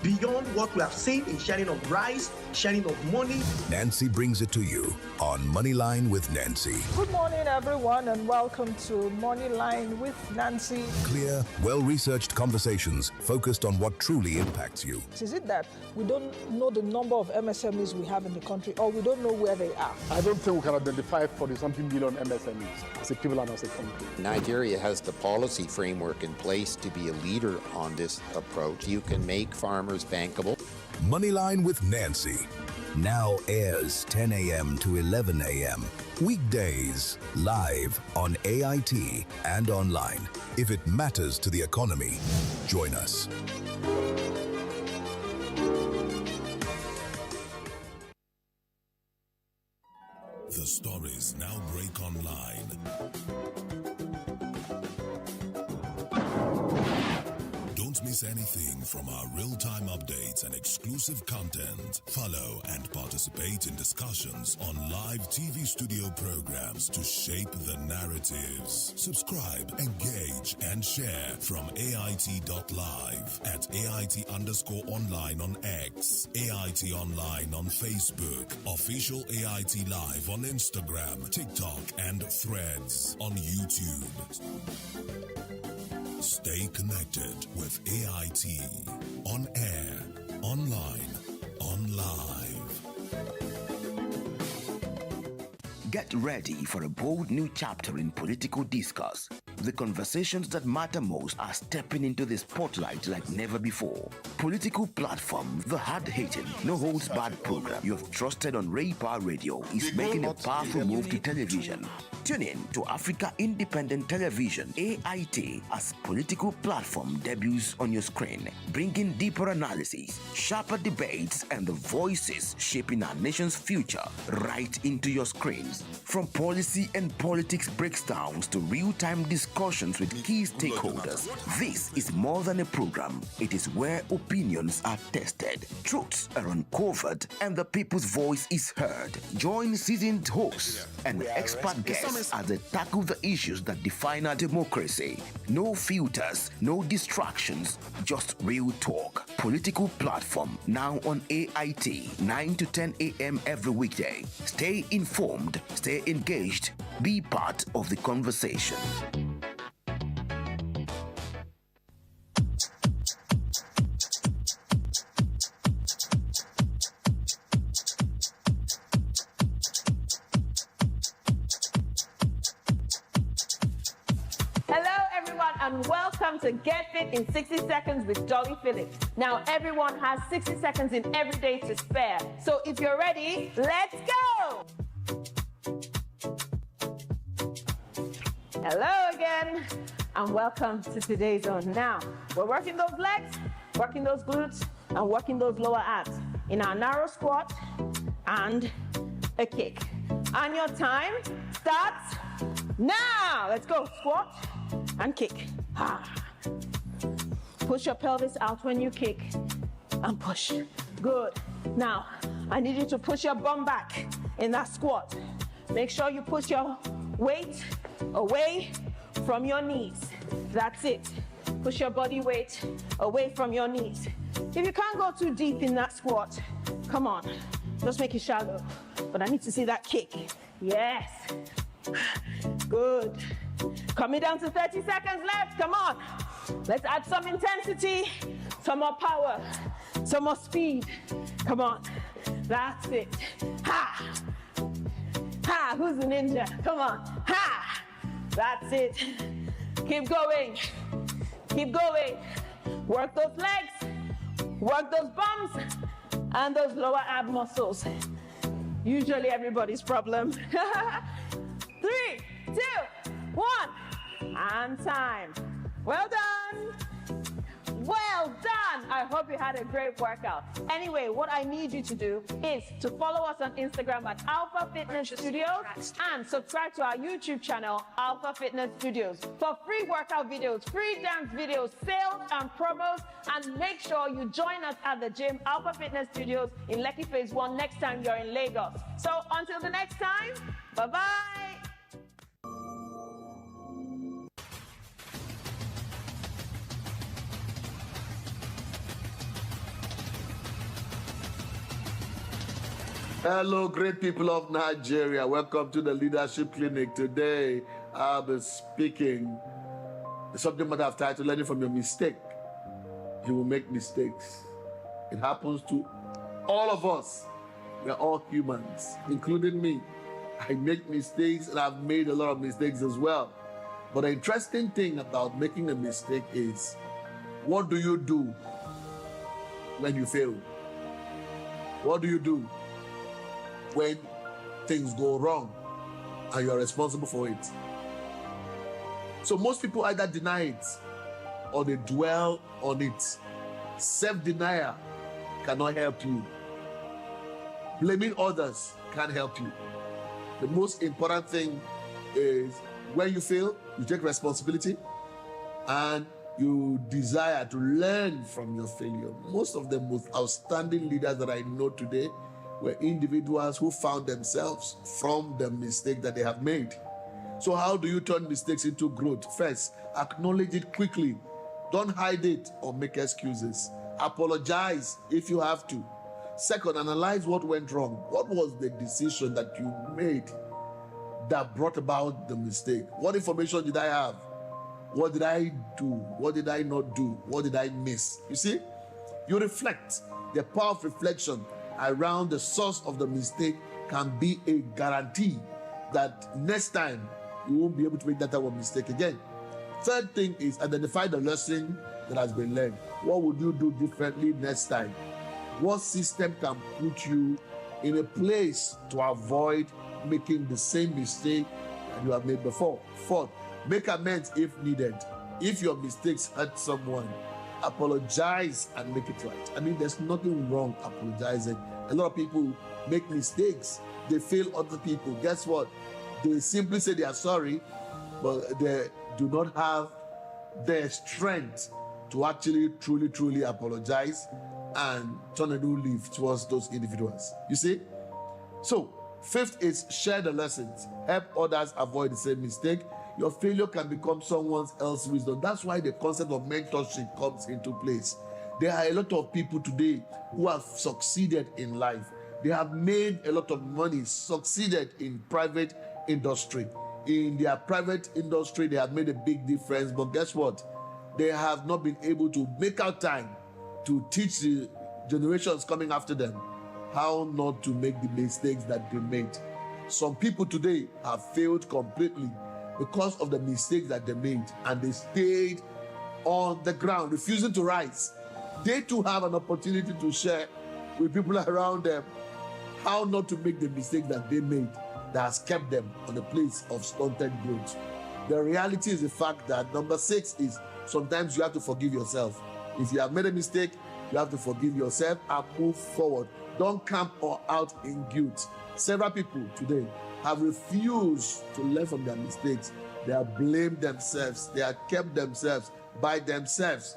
beyond what we have seen in sharing of rice, sharing of money. Nancy brings it to you on Moneyline with Nancy. Good morning, everyone, and welcome to Moneyline with Nancy. Clear, well-researched conversations focused on what truly impacts you. Is it that we don't know the number of MSMEs we have in the country, or we don't know where they are? I don't think we can identify 40-something million MSMEs as a people and as a country. Nigeria has the policy framework in place to be a leader on this approach. You can make farmers bankable. Moneyline with Nancy now airs 10 a.m. to 11 a.m. Weekdays, live on AIT and online. If it matters to the economy, join us. The stories now break online. Don't miss anything from our real-time updates and exclusive content. Follow and participate in discussions on live TV studio programs to shape the narratives. Subscribe, engage, and share from AIT.live at AIT_online on X, AIT Online on Facebook, Official AIT Live on Instagram, TikTok, and Threads on YouTube. Stay connected with AIT. On air, online, on live. Get ready for a bold new chapter in political discourse. The conversations that matter most are stepping into the spotlight like never before. Political platform, the hard-hitting, no-holds-barred program you have trusted on Ray Power Radio is making a powerful move to television. Tune in to Africa Independent Television, AIT, as political platform debuts on your screen, bringing deeper analysis, sharper debates, and the voices shaping our nation's future right into your screens. From policy and politics breakdowns to real-time discussions with key stakeholders, this is more than a program. It is where opinions are tested, truths are uncovered, and the people's voice is heard. Join seasoned hosts and expert guests as they tackle the issues that define our democracy. No filters, no distractions, just real talk. Political platform now on AIT, 9 to 10 a.m. every weekday. Stay informed, stay engaged, be part of the conversation. And welcome to Get Fit in 60 Seconds with Dolly Phillips. Now, everyone has 60 seconds in every day to spare. So if you're ready, let's go! Hello again, and welcome to today's zone. Now, we're working those legs, working those glutes, and working those lower abs in our narrow squat and a kick. And your time starts now. Let's go. Squat and kick. Push your pelvis out when you kick and push. Good. Now, I need you to push your bum back in that squat. Make sure you push your weight away from your knees. That's it. Push your body weight away from your knees. If you can't go too deep in that squat, come on, just make it shallow. But I need to see that kick. Yes. Good. Coming down to 30 seconds left. Come on. Let's add some intensity, some more power, some more speed. Come on. That's it. Ha! Ha! Who's the ninja? Come on. Ha! That's it. Keep going. Keep going. Work those legs. Work those bums and those lower ab muscles. Usually everybody's problem. 3, 2, 1, and time. Well done. Well done. I hope you had a great workout. Anyway, what I need you to do is to follow us on Instagram at Alpha Fitness Studios and subscribe to our YouTube channel, Alpha Fitness Studios, for free workout videos, free dance videos, sales and promos, and make sure you join us at the gym, Alpha Fitness Studios in Lekki Phase 1 next time you're in Lagos. So until the next time, bye-bye. Hello, great people of Nigeria. Welcome to the Leadership Clinic. Today, I'll be speaking the subject matter I've titled Learning from Your Mistake. You will make mistakes. It happens to all of us. We're all humans, including me. I make mistakes, and I've made a lot of mistakes as well. But the interesting thing about making a mistake is, what do you do when you fail? What do you do when things go wrong and you're responsible for it? So most people either deny it or they dwell on it. Self-denial cannot help you. Blaming others can't help you. The most important thing is when you fail, you take responsibility and you desire to learn from your failure. Most of the most outstanding leaders that I know today were individuals who found themselves from the mistake that they have made. So how do you turn mistakes into growth? First, acknowledge it quickly. Don't hide it or make excuses. Apologize if you have to. Second, analyze what went wrong. What was the decision that you made that brought about the mistake? What information did I have? What did I do? What did I not do? What did I miss? You see, you reflect. The power of reflection around the source of the mistake can be a guarantee that next time you won't be able to make that type of mistake again. Third thing is identify the lesson that has been learned. What would you do differently next time? What system can put you in a place to avoid making the same mistake that you have made before? Fourth, make amends if needed. If your mistakes hurt someone, apologize and make it right. I mean, there's nothing wrong apologizing. A lot of people make mistakes. They fail other people. Guess what? They simply say they are sorry, but they do not have the strength to actually truly apologize and turn a new leaf towards those individuals. You see? So, fifth is share the lessons. Help others avoid the same mistake. Your failure can become someone else's wisdom. That's why the concept of mentorship comes into place. There are a lot of people today who have succeeded in life. They have made a lot of money, succeeded in private industry. In their private industry, they have made a big difference. But guess what? They have not been able to make out time to teach the generations coming after them how not to make the mistakes that they made. Some people today have failed completely because of the mistakes that they made, and they stayed on the ground, refusing to rise. They too have an opportunity to share with people around them how not to make the mistakes that they made that has kept them on the place of stunted growth. The reality is the fact that number 6 is sometimes you have to forgive yourself. If you have made a mistake, you have to forgive yourself and move forward. Don't camp or out in guilt. Several people today have refused to learn from their mistakes. They have blamed themselves. They have kept themselves by themselves.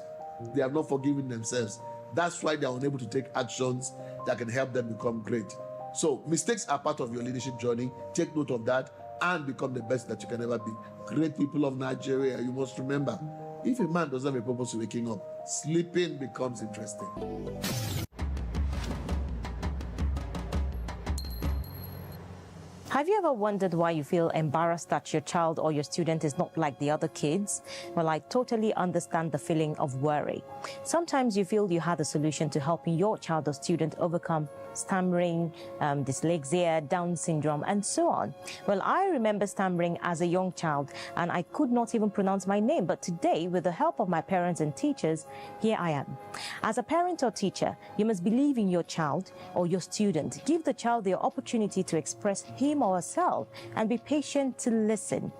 They have not forgiven themselves. That's why they are unable to take actions that can help them become great. So mistakes are part of your leadership journey. Take note of that and become the best that you can ever be. Great people of Nigeria, you must remember, If a man doesn't have a purpose to waking up, sleeping becomes interesting. Have you ever wondered why you feel embarrassed that your child or your student is not like the other kids? Well, I totally understand the feeling of worry. Sometimes you feel you had a solution to helping your child or student overcome stammering, dyslexia, Down syndrome, and so on. Well, I remember stammering as a young child, and I could not even pronounce my name. But today, with the help of my parents and teachers, here I am. As a parent or teacher, you must believe in your child or your student. Give the child the opportunity to express him or herself and be patient to listen.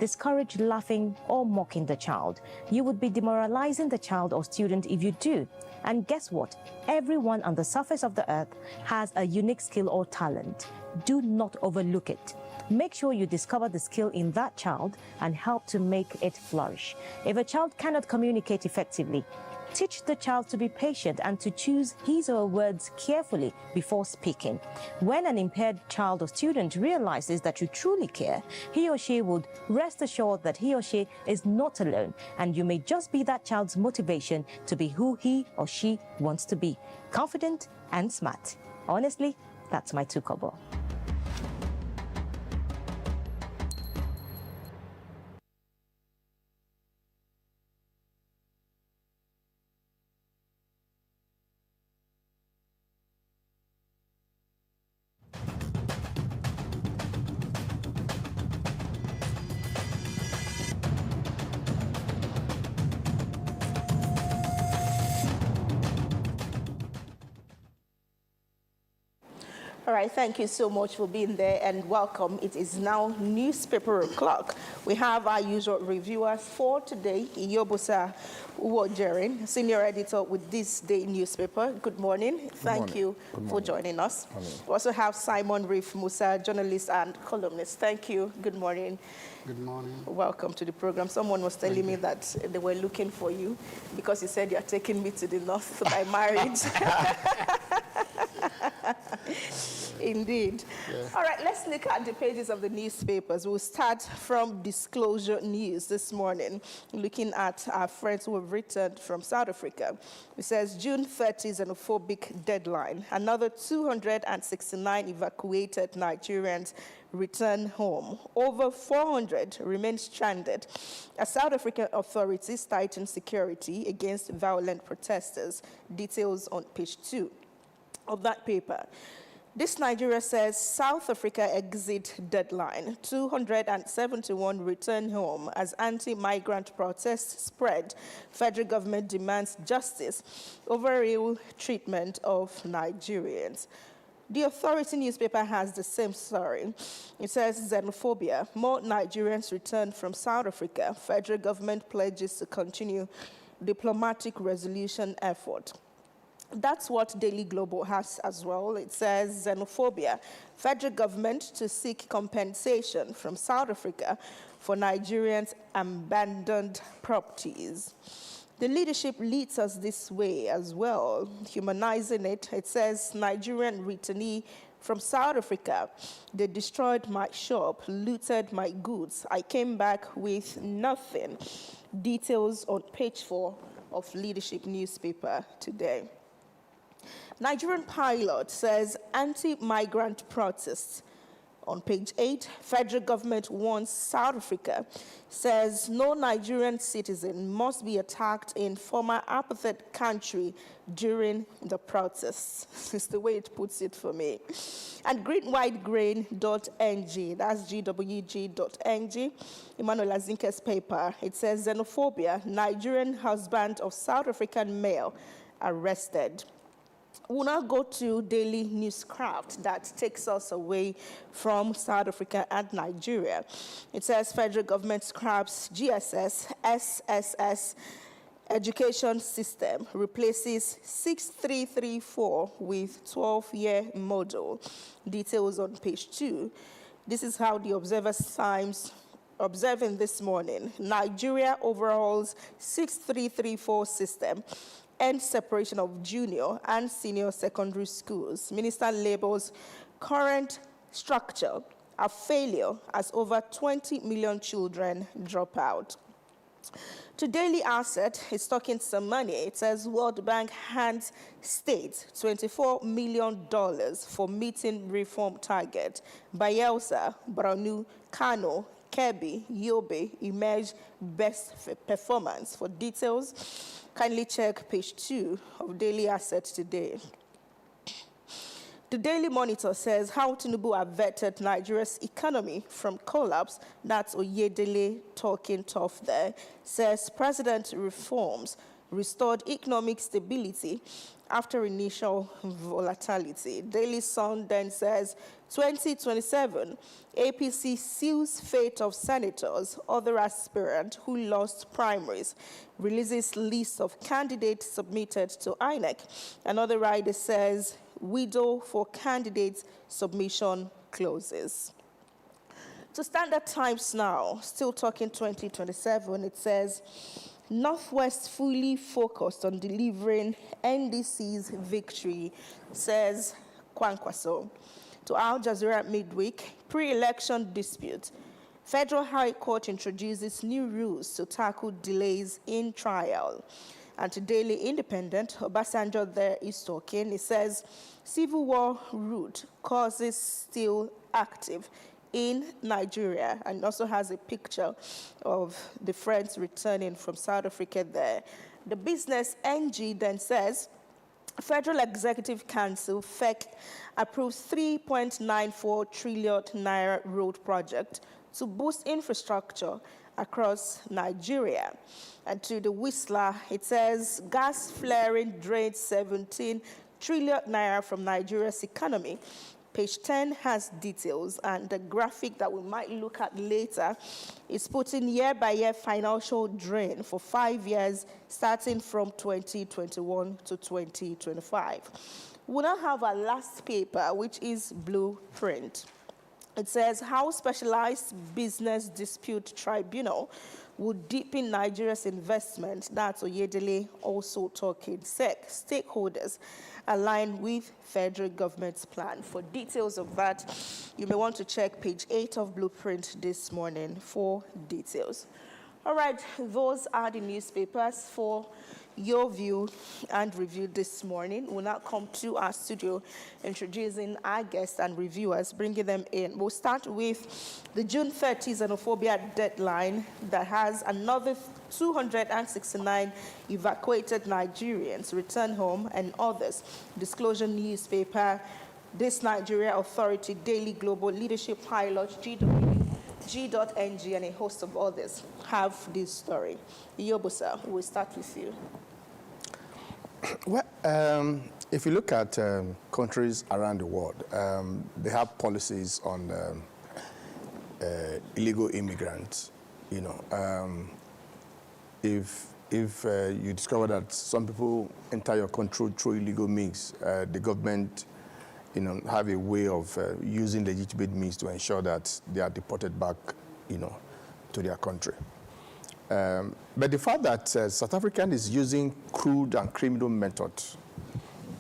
Discourage laughing or mocking the child. You would be demoralizing the child or student if you do. And guess what? Everyone on the surface of the earth has a unique skill or talent. Do not overlook it. Make sure you discover the skill in that child and help to make it flourish. If a child cannot communicate effectively, teach the child to be patient and to choose his or her words carefully before speaking. When an impaired child or student realizes that you truly care, he or she would rest assured that he or she is not alone, and you may just be that child's motivation to be who he or she wants to be, confident and smart. Honestly, that's my 2 kobo. All right, thank you so much for being there and welcome. It is now newspaper o'clock. We have our usual reviewers for today. Iyobusa Uwojerin, senior editor with This Day newspaper. Good morning. Thank you for joining us. We also have Simon Reef Musa, journalist and columnist. Thank you. Good morning. Good morning. Welcome to the program. Someone was telling me that they were looking for you because you said you're taking me to the north by marriage. Indeed. Yeah. All right, let's look at the pages of the newspapers. We'll start from Disclosure News this morning, looking at our friends who have returned from South Africa. It says June 30 xenophobic deadline. Another 269 evacuated Nigerians return home. Over 400 remain stranded as South African authorities tighten security against violent protesters. Details on page 2 of that paper. This Nigeria says South Africa exit deadline. 271 return home as anti-migrant protests spread. Federal government demands justice over ill treatment of Nigerians. The Authority newspaper has the same story. It says xenophobia. More Nigerians return from South Africa. Federal government pledges to continue diplomatic resolution effort. That's what Daily Global has as well. It says xenophobia. Federal government to seek compensation from South Africa for Nigerians' abandoned properties. The leadership leads us this way as well, humanizing it. It says Nigerian returnee from South Africa. They destroyed my shop, looted my goods. I came back with nothing. Details on page 4 of Leadership newspaper today. Nigerian pilot says anti-migrant protests. On page 8, federal government warns South Africa, says no Nigerian citizen must be attacked in former apartheid country during the protests. It's the way it puts it for me. And greenwhitegrain.ng, that's gwg.ng, Emmanuel Azinke's paper, it says xenophobia, Nigerian husband of South African male arrested. We'll now go to Daily Newscraft that takes us away from South Africa and Nigeria. It says federal government scraps GSS, SSS education system, replaces 6334 with 12-year model. Details on page 2. This is how the Observer Times observing this morning. Nigeria overhauls 6334 system and separation of junior and senior secondary schools. Minister labels current structure a failure as over 20 million children drop out. To Daily Asset, it's talking some money. It says World Bank hands states $24 million for meeting reform target. Bayelsa, Borno, Kano, Kebbi, Yobe emerge best performance. For details, kindly check page 2 of Daily Asset today. The Daily Monitor says how Tinubu averted Nigeria's economy from collapse. That's Oyedele talking tough there. Says president reforms restored economic stability after initial volatility. Daily Sun then says 2027, APC seals fate of senators, other aspirant who lost primaries, releases list of candidates submitted to INEC. Another rider says widow for candidates submission closes. To Standard Times now, still talking 2027, it says Northwest fully focused on delivering NDC's victory, says Kwankwaso. To Al Jazeera midweek, pre-election dispute. Federal High Court introduces new rules to tackle delays in trial. And to Daily Independent, Obasanjo there is talking. It says, civil war route causes still active in Nigeria, and also has a picture of the friends returning from South Africa there. The Business NG then says, Federal Executive Council, FEC, approves 3.94 trillion naira road project to boost infrastructure across Nigeria. And to the Whistler, it says gas flaring drains 17 trillion naira from Nigeria's economy. Page 10 has details, and the graphic that we might look at later is putting year-by-year financial drain for 5 years, starting from 2021 to 2025. We now have our last paper, which is Blueprint. It says how Specialized Business Dispute Tribunal would deepen Nigeria's investment. That's Oyedele also talking. Stakeholders align with federal government's plan. For details of that, you may want to check page 8 of Blueprint this morning for details. All right, those are the newspapers for your view and review this morning. We'll now come to our studio, introducing our guests and reviewers, bringing them in. We'll start with the June 30 xenophobia deadline that has another 269 evacuated Nigerians return home and others. Disclosure newspaper, This Nigeria Authority, Daily Global Leadership Pilot, G.NG, and a host of others have this story. Yobosa, we'll start with you. Well, if you look at countries around the world, they have policies on illegal immigrants. You know, if you discover that some people enter your country through illegal means, the government, you know, have a way of using legitimate means to ensure that they are deported back, you know, to their country. But the fact that South Africa is using crude and criminal methods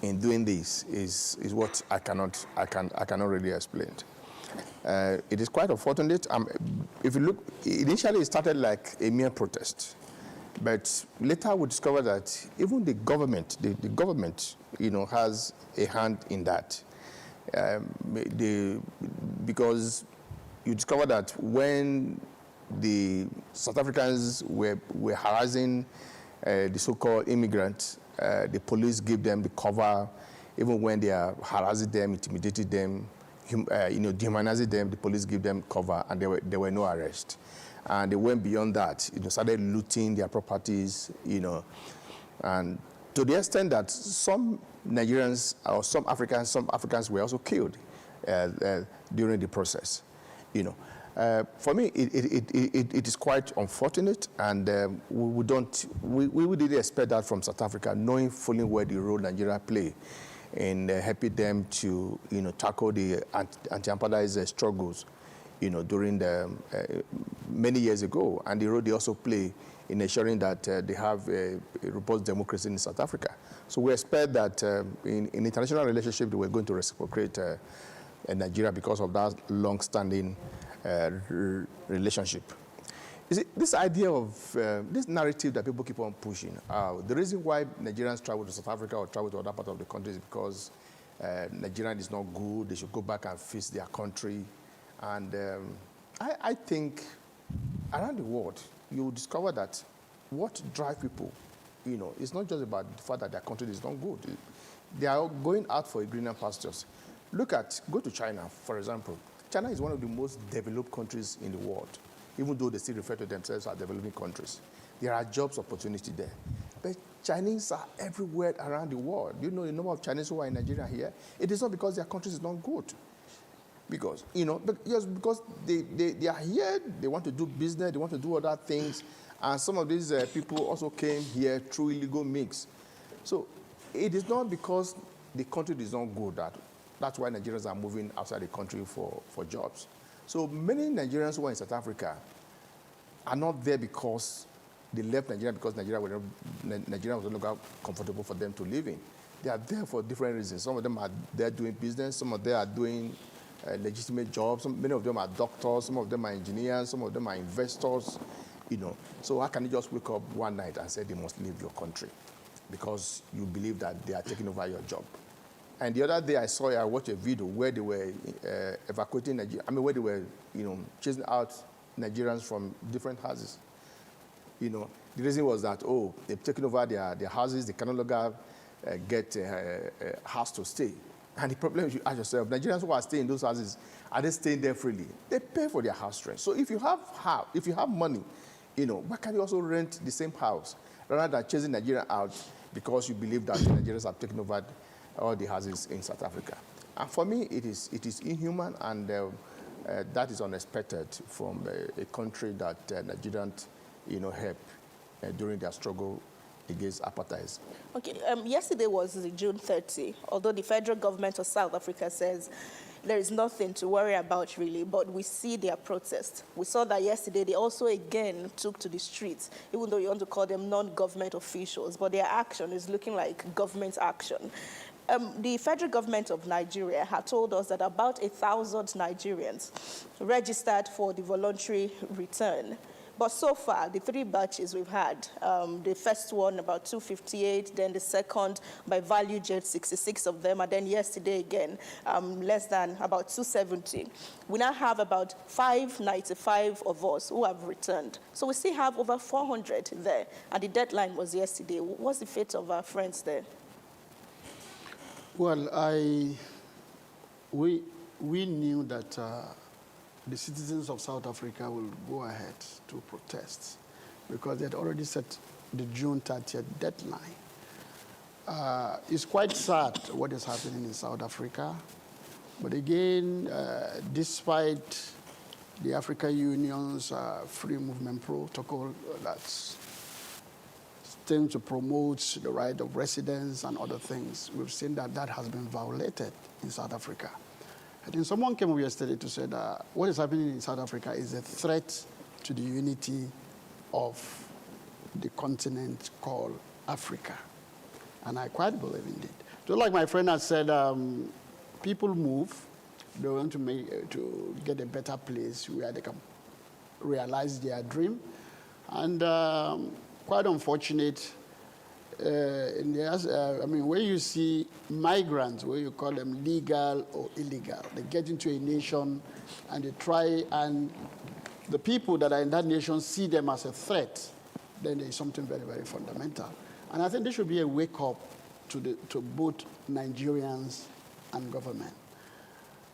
in doing this is what I cannot really explain. It is quite unfortunate. If you look, initially it started like a mere protest, but later we discovered that even the government, you know, has a hand in that. Because you discover that when the South Africans were harassing the so-called immigrants, the police gave them the cover, even when they are harassing them, intimidating them, you know, dehumanizing them, the police gave them cover, and there were no arrests. And they went beyond that, you know, started looting their properties, you know, and to the extent that some Nigerians or some Africans were also killed during the process, you know. For me, it is quite unfortunate, and we didn't expect that from South Africa, knowing fully well the role Nigeria play in helping them to, you know, tackle the anti-apartheid struggles, you know, during the many years ago, and the role they also play in ensuring that they have a robust democracy in South Africa. So we expect that in international relationship, they were going to reciprocate Nigeria because of that long-standing relationship. You see, this idea of this narrative that people keep on pushing, the reason why Nigerians travel to South Africa or travel to other parts of the country is because Nigeria is not good, they should go back and face their country. And I think around the world, you will discover that what drives people, it's not just about the fact that their country is not good. They are going out for greener pastures. Go to China, for example. China is one of the most developed countries in the world, even though they still refer to themselves as developing countries. There are jobs opportunity there. But Chinese are everywhere around the world. You know the number of Chinese who are in Nigeria here? It is not because their country is not good. Because, because they are here, they want to do business, they want to do other things. And some of these people also came here through illegal mix. So it is not because the country is not good that's why Nigerians are moving outside the country for jobs. So many Nigerians who are in South Africa are not there because they left Nigeria because Nigeria was no longer comfortable for them to live in. They are there for different reasons. Some of them are there doing business. Some of them are doing legitimate jobs. Many of them are doctors. Some of them are engineers. Some of them are investors. So how can you just wake up one night and say they must leave your country because you believe that they are taking over your job? And the other day I watched a video where they were evacuating Nigeria. Where they were, chasing out Nigerians from different houses. The reason was that, they've taken over their houses. They can no longer get a house to stay. And the problem is, you ask yourself, Nigerians who are staying in those houses, are they staying there freely? They pay for their house rent. So if you have money, why can't you also rent the same house rather than chasing Nigeria out because you believe that the Nigerians have taken over all the houses in South Africa? And for me, it is inhuman, and that is unexpected from a country that Nigerians, help during their struggle against apartheid. Okay, yesterday was June 30, although the federal government of South Africa says there is nothing to worry about really, but we see their protest. We saw that yesterday they also again took to the streets, even though you want to call them non-government officials, but their action is looking like government action. The federal government of Nigeria had told us that about 1,000 Nigerians registered for the voluntary return. But so far, the 3 batches we've had, the first one about 258, then the second by value jet 66 of them, and then yesterday again, less than about 270. We now have about 595 of us who have returned. So we still have over 400 there, and the deadline was yesterday. What's the fate of our friends there? Well, we knew that the citizens of South Africa will go ahead to protest because they had already set the June 30th deadline. It's quite sad what is happening in South Africa. But again, despite the African Union's free movement protocol that's to promote the right of residents and other things, we've seen that has been violated in South Africa. I think someone came up yesterday to say that what is happening in South Africa is a threat to the unity of the continent called Africa. And I quite believe in it. So like my friend has said, people move. They want to get a better place where they can realize their dream. And quite unfortunate, when you see migrants, where you call them legal or illegal, they get into a nation and they try, and the people that are in that nation see them as a threat, then there is something very, very fundamental. And I think there should be a wake-up to both Nigerians and government.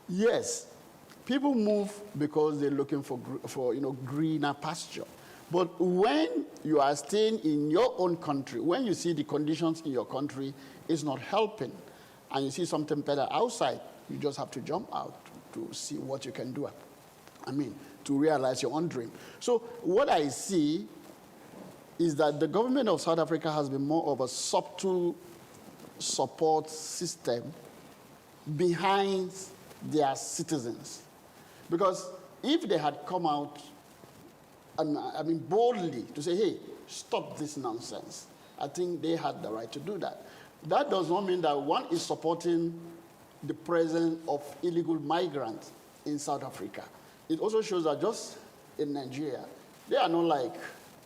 Yes, people move because they're looking for greener pasture. But when you are staying in your own country, when you see the conditions in your country is not helping, and you see something better outside, you just have to jump out to see what you can do. To realize your own dream. So what I see is that the government of South Africa has been more of a subtle support system behind their citizens. Because if they had come out boldly to say, hey, stop this nonsense, I think they had the right to do that. That does not mean that one is supporting the presence of illegal migrants in South Africa. It also shows that just in Nigeria, They are not like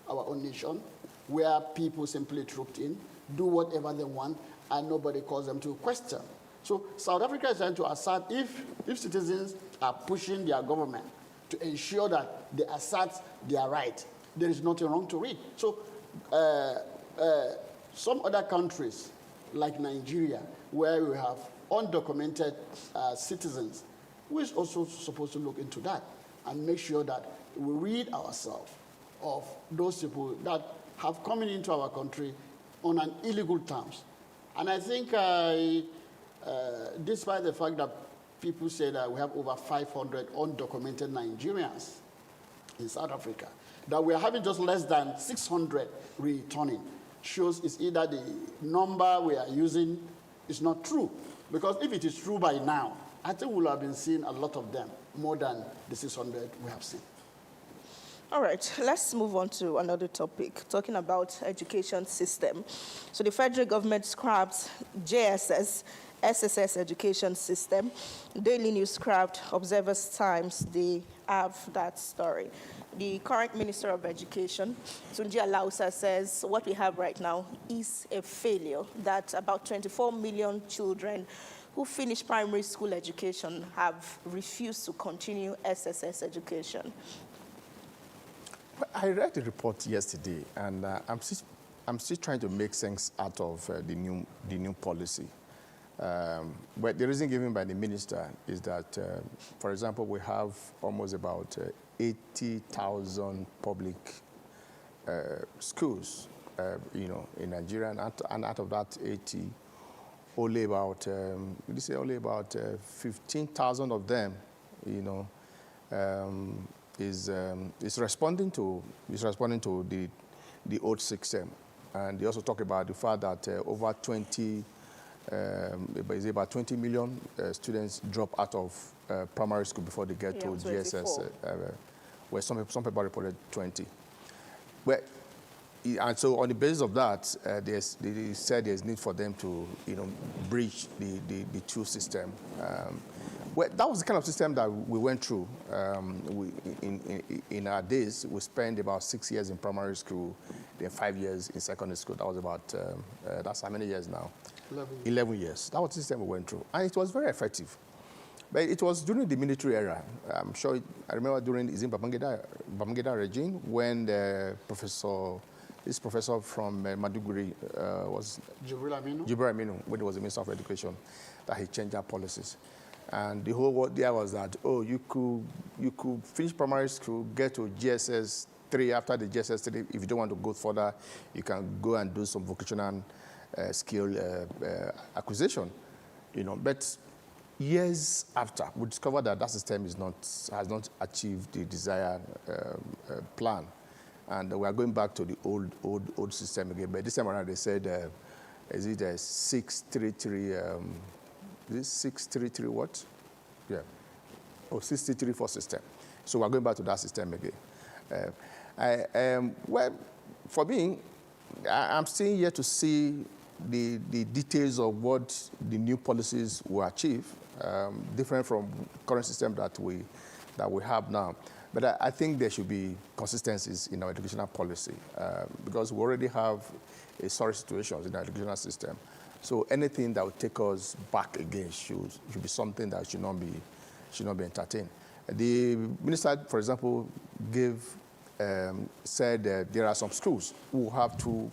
our own nation, where people simply trooped in, do whatever they want, and nobody calls them to question. So South Africa is trying to assert if citizens are pushing their government to ensure that they assert their right, there is nothing wrong to it. So some other countries, like Nigeria, where we have undocumented citizens, we're also supposed to look into that and make sure that we rid ourselves of those people that have come into our country on an illegal terms. And I think despite the fact that people say that we have over 500 undocumented Nigerians in South Africa, that we are having just less than 600 returning, shows it's either the number we are using is not true. Because if it is true by now, I think we'll have been seeing a lot of them, more than the 600 we have seen. All right, let's move on to another topic, talking about education system. So the federal government scrapped JSS, SSS education system. Daily News scrapped, Observer's Times, they have that story. The current Minister of Education, Tunji Alausa, says what we have right now is a failure, that about 24 million children who finish primary school education have refused to continue SSS education. I read the report yesterday, and I'm still trying to make sense out of the new policy. But the reason given by the minister is that, for example, we have almost about 80,000 public schools, in Nigeria, and out of that 80, only about 15,000 of them, is responding to the old system. And they also talk about the fact that over 20 million students drop out of primary school before they get to GSS, where some people reported 20. And so on the basis of that, they said there's need for them to bridge the two system. That was the kind of system that we went through. In our days, we spent about 6 years in primary school, then 5 years in secondary school. That was about, that's how many years now? 11 years. That was the system we went through. And it was very effective. But it was during the military era. I'm sure, I remember during the Babangida regime, when this professor from Maduguri was Jibril Aminu, when he was the Minister of Education, that he changed our policies. And the whole idea was that, you could finish primary school, get to GSS 3. After the GSS 3, if you don't want to go further, you can go and do some vocational skill acquisition. But years after, we discovered that system has not achieved the desired plan. And we are going back to the old system again. But this time around, they said, is it a 633? This 633 what? Yeah. 6334 system. So we're going back to that system again. Well, for me, I'm still yet to see the details of what the new policies will achieve, different from current system that we have now. But I think there should be consistencies in our educational policy because we already have a sorry situations in our educational system. So anything that would take us back again should be something that should not be entertained. The minister, for example, said there are some schools who have 2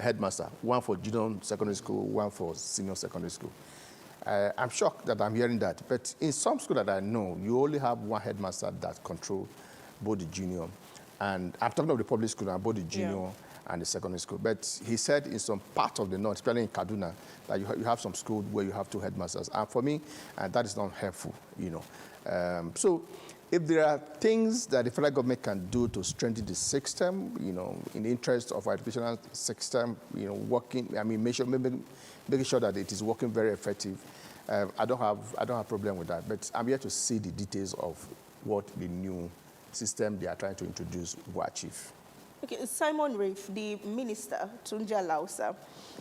headmasters, one for junior secondary school, one for senior secondary school. I'm shocked that I'm hearing that. But in some schools that I know, you only have 1 headmaster that controls both the junior, and I'm talking of the public school and both the junior and the secondary school. But he said in some part of the north, especially in Kaduna, that you have some schools where you have 2 headmasters. And for me, that is not helpful, So if there are things that the federal government can do to strengthen the system, in the interest of our educational system, making sure that it is working very effective, I don't have a problem with that. But I'm here to see the details of what the new system they are trying to introduce will achieve. Okay, Simon Rafe, the minister, Tunji Alausa,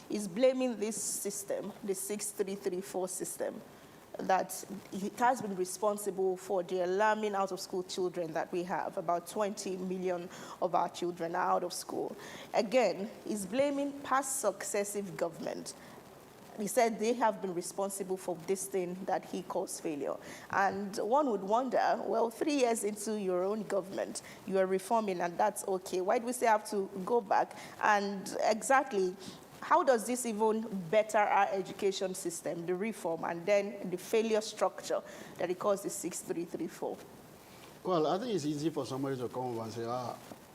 is blaming this system, the 6334 system, that it has been responsible for the alarming out-of-school children that we have. About 20 million of our children are out of school. Again, he's blaming past successive government. He said they have been responsible for this thing that he calls failure. And one would wonder, well, 3 years into your own government, you are reforming, and that's okay. Why do we still have to go back? And exactly, how does this even better our education system, the reform, and then the failure structure that he calls the 6334? Well, I think it's easy for somebody to come over and say,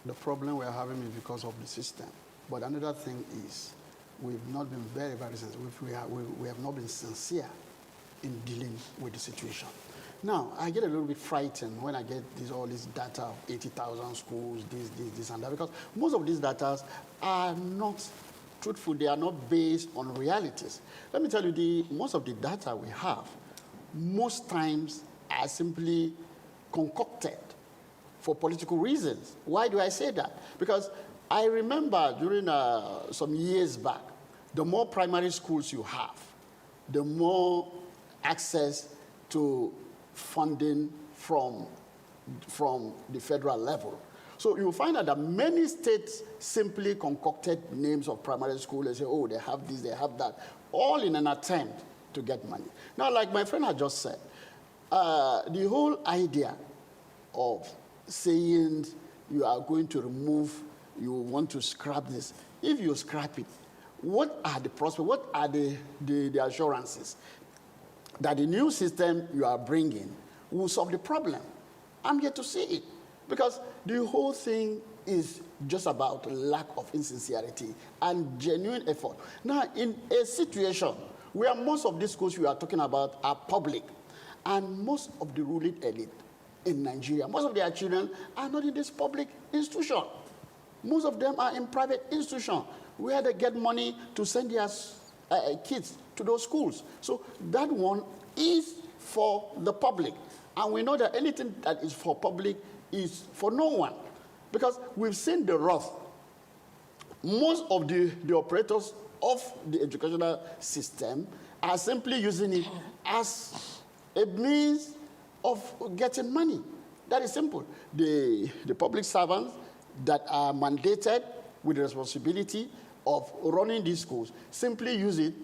the problem we're having is because of the system. But another thing is, we've not been very, very sensitive. We have not been sincere in dealing with the situation. Now, I get a little bit frightened when I get all this data of 80,000 schools, this, and that, because most of these data are not truthful. They are not based on realities. Let me tell you, most of the data we have, most times are simply concocted for political reasons. Why do I say that? Because I remember during some years back, the more primary schools you have, the more access to funding from the federal level. So you'll find out that many states simply concocted names of primary schools and say, oh, they have this, they have that, all in an attempt to get money. Now, like my friend had just said, the whole idea of saying you are going to remove, you want to scrap this, if you scrap it, what are the prospects, what are the assurances that the new system you are bringing will solve the problem? I'm yet to see it. Because the whole thing is just about lack of insincerity and genuine effort. Now, in a situation where most of these schools we are talking about are public, and most of the ruling elite in Nigeria, most of their children are not in this public institution. Most of them are in private institutions where they get money to send their kids to those schools. So that one is for the public. And we know that anything that is for public is for no one. Because we've seen the wrath. Most of the operators of the educational system are simply using it as a means of getting money. That is simple. The public servants that are mandated with the responsibility of running these schools simply use it,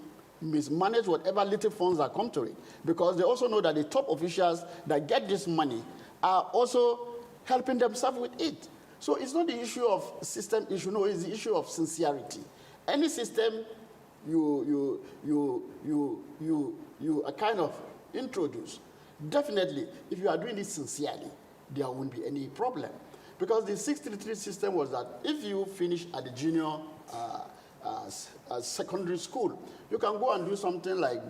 mismanage whatever little funds that come to it, because they also know that the top officials that get this money are also helping themselves with it. So it's not the issue of system issue, no, it's the issue of sincerity. Any system you kind of introduce, definitely, if you are doing it sincerely, there won't be any problem. Because the 633 system was that if you finish at the junior secondary school, you can go and do something like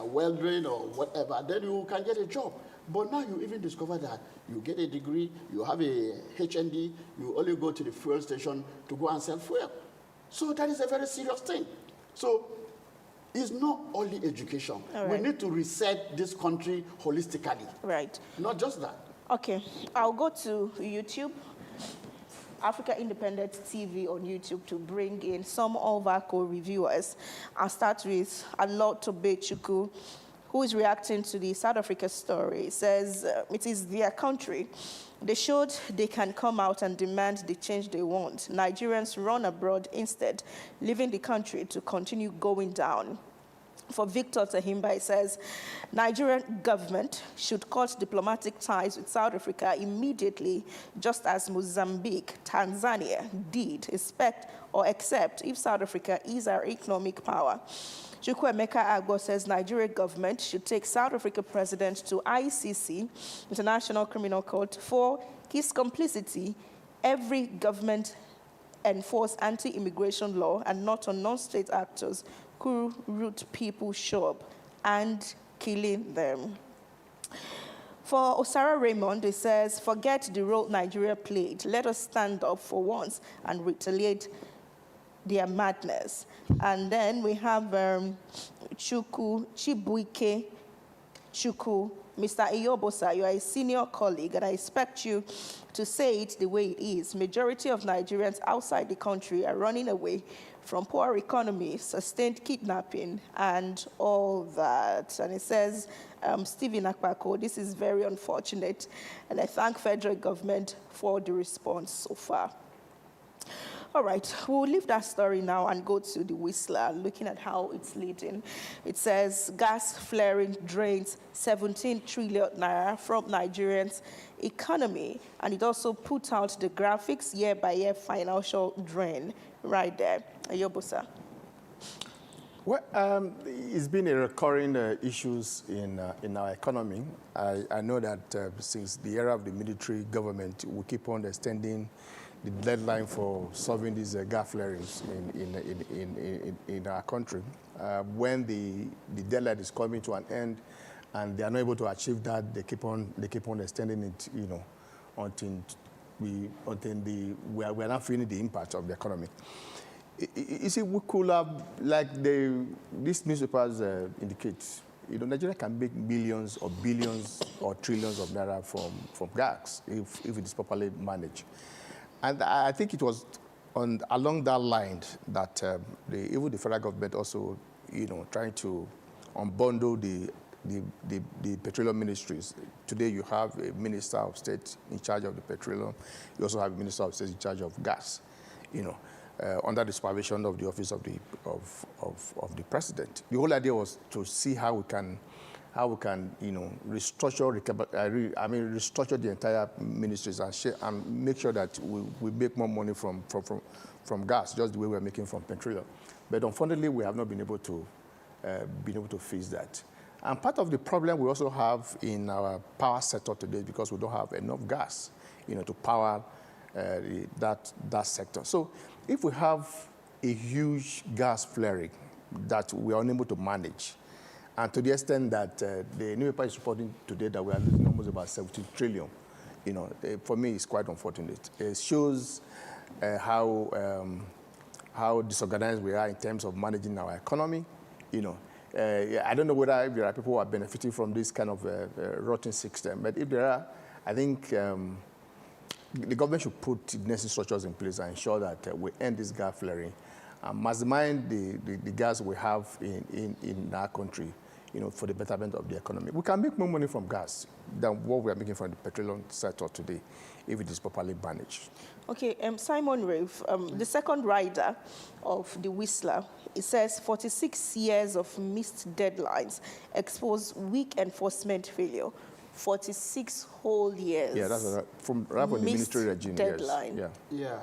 welding or whatever, then you can get a job. But now you even discover that you get a degree, you have a HND, you only go to the fuel station to go and sell fuel. So that is a very serious thing. So it's not only education. Right. We need to reset this country holistically. Right. Not just that. Okay. I'll go to YouTube, Africa Independent TV on YouTube, to bring in some of our co-reviewers. I'll start with Alotobe Chukwu, who is reacting to the South Africa story. It says it is their country. They showed they can come out and demand the change they want. Nigerians run abroad instead, leaving the country to continue going down. For Victor Tahimba, it says, Nigerian government should cut diplomatic ties with South Africa immediately, just as Mozambique, Tanzania did, except if South Africa is our economic power. Chukwuemeka Agbo says Nigerian government should take South Africa president to ICC, International Criminal Court, for his complicity. Every government enforce anti-immigration law and not on non-state actors who root people shop and killing them. For Osara Raymond, it says, forget the role Nigeria played. Let us stand up for once and retaliate their madness. And then we have Chibuike Chukwu. Mr. Iyobosa, you are a senior colleague, and I expect you to say it the way it is. Majority of Nigerians outside the country are running away from poor economy, sustained kidnapping, and all that. And it says, Stephen Akpako, this is very unfortunate, and I thank federal government for the response so far. All right, we'll leave that story now and go to the Whistler, looking at how it's leading. It says gas flaring drains 17 trillion naira from Nigerians' economy. And it also put out the graphics year-by-year financial drain right there. Ayobusa. Well, it's been a recurring issues in our economy. I know that since the era of the military government, we keep on extending the deadline for solving these gas flarings in our country. When the deadline is coming to an end, and they are not able to achieve that, they keep on extending it, until we are not feeling the impact of the economy. You see, we could have, like these newspapers indicate, Nigeria can make millions or billions or trillions of naira from gas if it is properly managed. And I think it was along that line that even the federal government also, trying to unbundle the petroleum ministries. Today you have a minister of state in charge of the petroleum. You also have a minister of state in charge of gas, under the supervision of the office of the president. The whole idea was to see how we can restructure the entire ministries and make sure that we make more money from gas, just the way we're making from petroleum. But unfortunately, we have not been able to fix that. And part of the problem we also have in our power sector today, because we don't have enough gas, to power that sector. So if we have a huge gas flaring that we are unable to manage, and to the extent that the newspaper is reporting today that we are losing almost about 17 trillion, for me it's quite unfortunate. It shows how disorganized we are in terms of managing our economy. I don't know whether if there are people who are benefiting from this kind of rotten system, but if there are, I think the government should put necessary structures in place and ensure that we end this gas flaring and maximize the gas we have in our country, for the betterment of the economy. We can make more money from gas than what we are making from the petroleum sector today if it is properly managed. Okay, Simon Rafe, the second rider of the Whistler, it says 46 years of missed deadlines expose weak enforcement failure. 46 whole years. Yeah, that's from the military regime. Deadline. Yes. Yeah.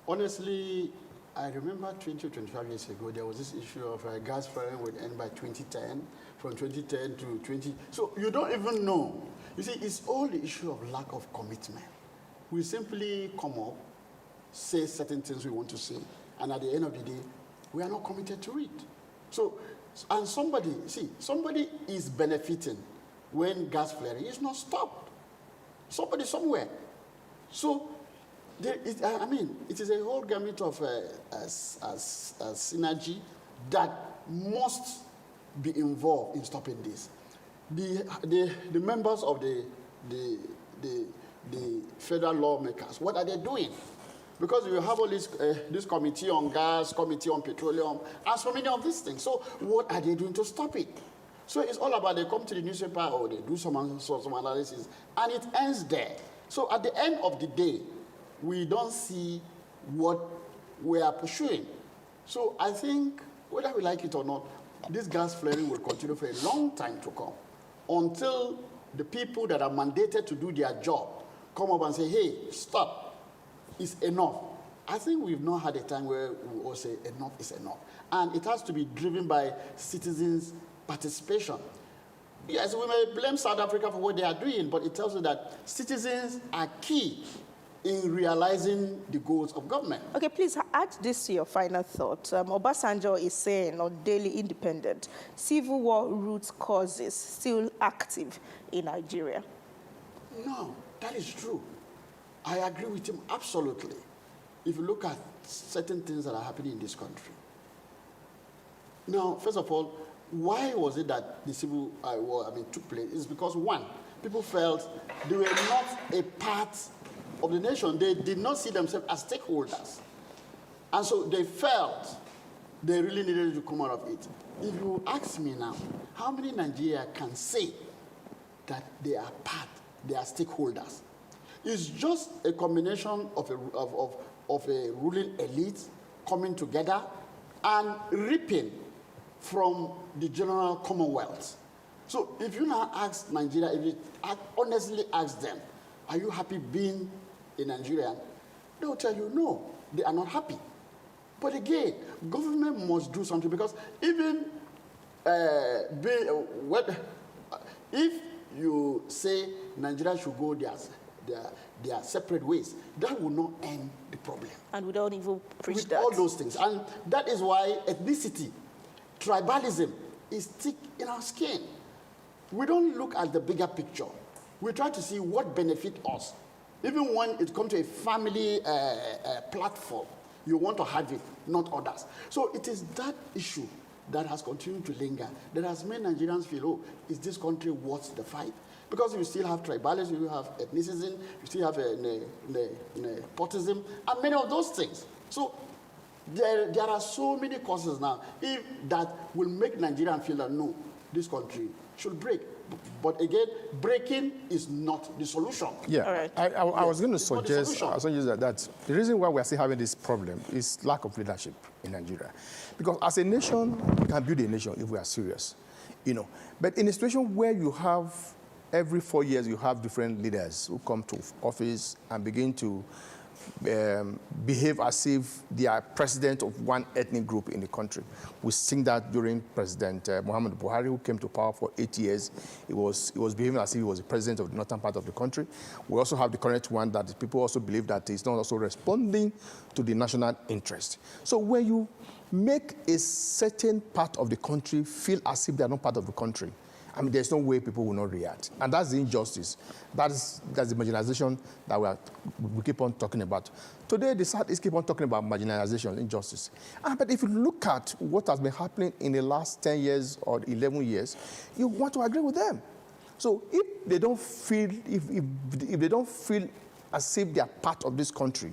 Honestly, I remember 20 or 25 years ago, there was this issue of gas flaring would end by 2010, from 2010 to 20. So you don't even know. You see, it's all the issue of lack of commitment. We simply come up, say certain things we want to say, and at the end of the day, we are not committed to it. So, and somebody is benefiting when gas flaring is not stopped. Somebody somewhere. So, it is a whole gamut of synergy that must be involved in stopping this. The members of the federal lawmakers, what are they doing? Because you have all this committee on gas, committee on petroleum, and so many of these things. So what are they doing to stop it? So it's all about they come to the newspaper or they do some analysis, and it ends there. So at the end of the day, we don't see what we are pursuing. So I think, whether we like it or not, this gas flaring will continue for a long time to come until the people that are mandated to do their job come up and say, hey, stop, it's enough. I think we've not had a time where we all say enough is enough. And it has to be driven by citizens' participation. Yes, we may blame South Africa for what they are doing, but it tells you that citizens are key in realizing the goals of government. Okay, please add this to your final thought. Obasanjo is saying on Daily Independent, civil war root causes still active in Nigeria. No, that is true. I agree with him absolutely. If you look at certain things that are happening in this country. Now, first of all, why was it that the civil war took place? It's because, one, people felt they were not a part of the nation. They did not see themselves as stakeholders. And so they felt they really needed to come out of it. If you ask me now, how many Nigerians can say that they are stakeholders? It's just a combination of a ruling elite coming together and reaping from the general commonwealth. So if you now ask Nigeria, if you honestly ask them, are you happy being a Nigerian? They will tell you no, they are not happy. But again, government must do something, because even if you say Nigeria should go their separate ways, that will not end the problem. And we don't even preach with that. all those things. And that is why ethnicity, tribalism is thick in our skin. We don't look at the bigger picture. We try to see what benefits us. Even when it comes to a family platform, you want to have it, not others. So it is that issue that has continued to linger, that has made Nigerians feel, oh, is this country worth the fight? Because you still have tribalism, you have ethnicism, you still have nepotism, and many of those things. So there are so many causes now that will make Nigerians feel that, no, this country should break. But again, breaking is not the solution. Yeah, all right. I was going to suggest that the reason why we are still having this problem is lack of leadership in Nigeria. Because as a nation, we can build a nation if we are serious, But in a situation where you have, every 4 years, you have different leaders who come to office and begin to behave as if they are president of one ethnic group in the country. We've seen that during President Muhammad Buhari, who came to power for 8 years. He was behaving as if he was the president of the northern part of the country. We also have the current one that people also believe that he's not also responding to the national interest. So when you make a certain part of the country feel as if they are not part of the country, I mean, there's no way people will not react. And that's the injustice. That's the marginalization that we keep on talking about. Today, the Southeast keep on talking about marginalization, injustice. But if you look at what has been happening in the last 10 years or 11 years, you want to agree with them. So if they don't feel, if they don't feel as if they are part of this country,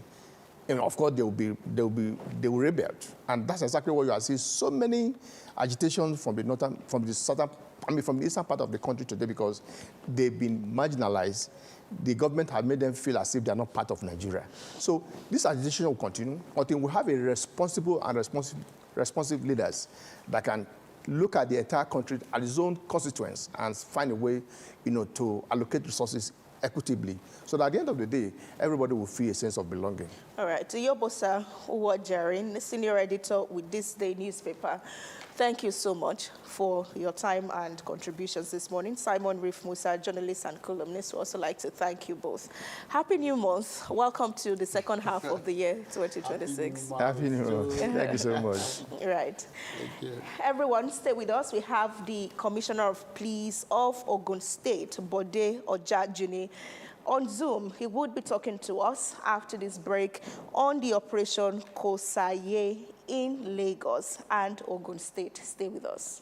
of course, they will rebel. And that's exactly what you are seeing. So many agitations from the eastern part of the country today, because they've been marginalized. The government has made them feel as if they are not part of Nigeria. So this agitation will continue until we have a responsible and responsive leaders that can look at the entire country at its own constituents and find a way, to allocate resources equitably, so that at the end of the day, everybody will feel a sense of belonging. All right. To Yobosa Uwajarin, senior editor with This Day newspaper, thank you so much for your time and contributions this morning. Simon Reef Musa, journalist and columnist, would also like to thank you both. Happy New Month. Welcome to the second half of the year 2026. Happy New Month. Thank you so much. Right. Thank you. Everyone, stay with us. We have the Commissioner of Police of Ogun State, Bode Ojajuni, on Zoom. He would be talking to us after this break on the Operation Kosaye in Lagos and Ogun State. Stay with us.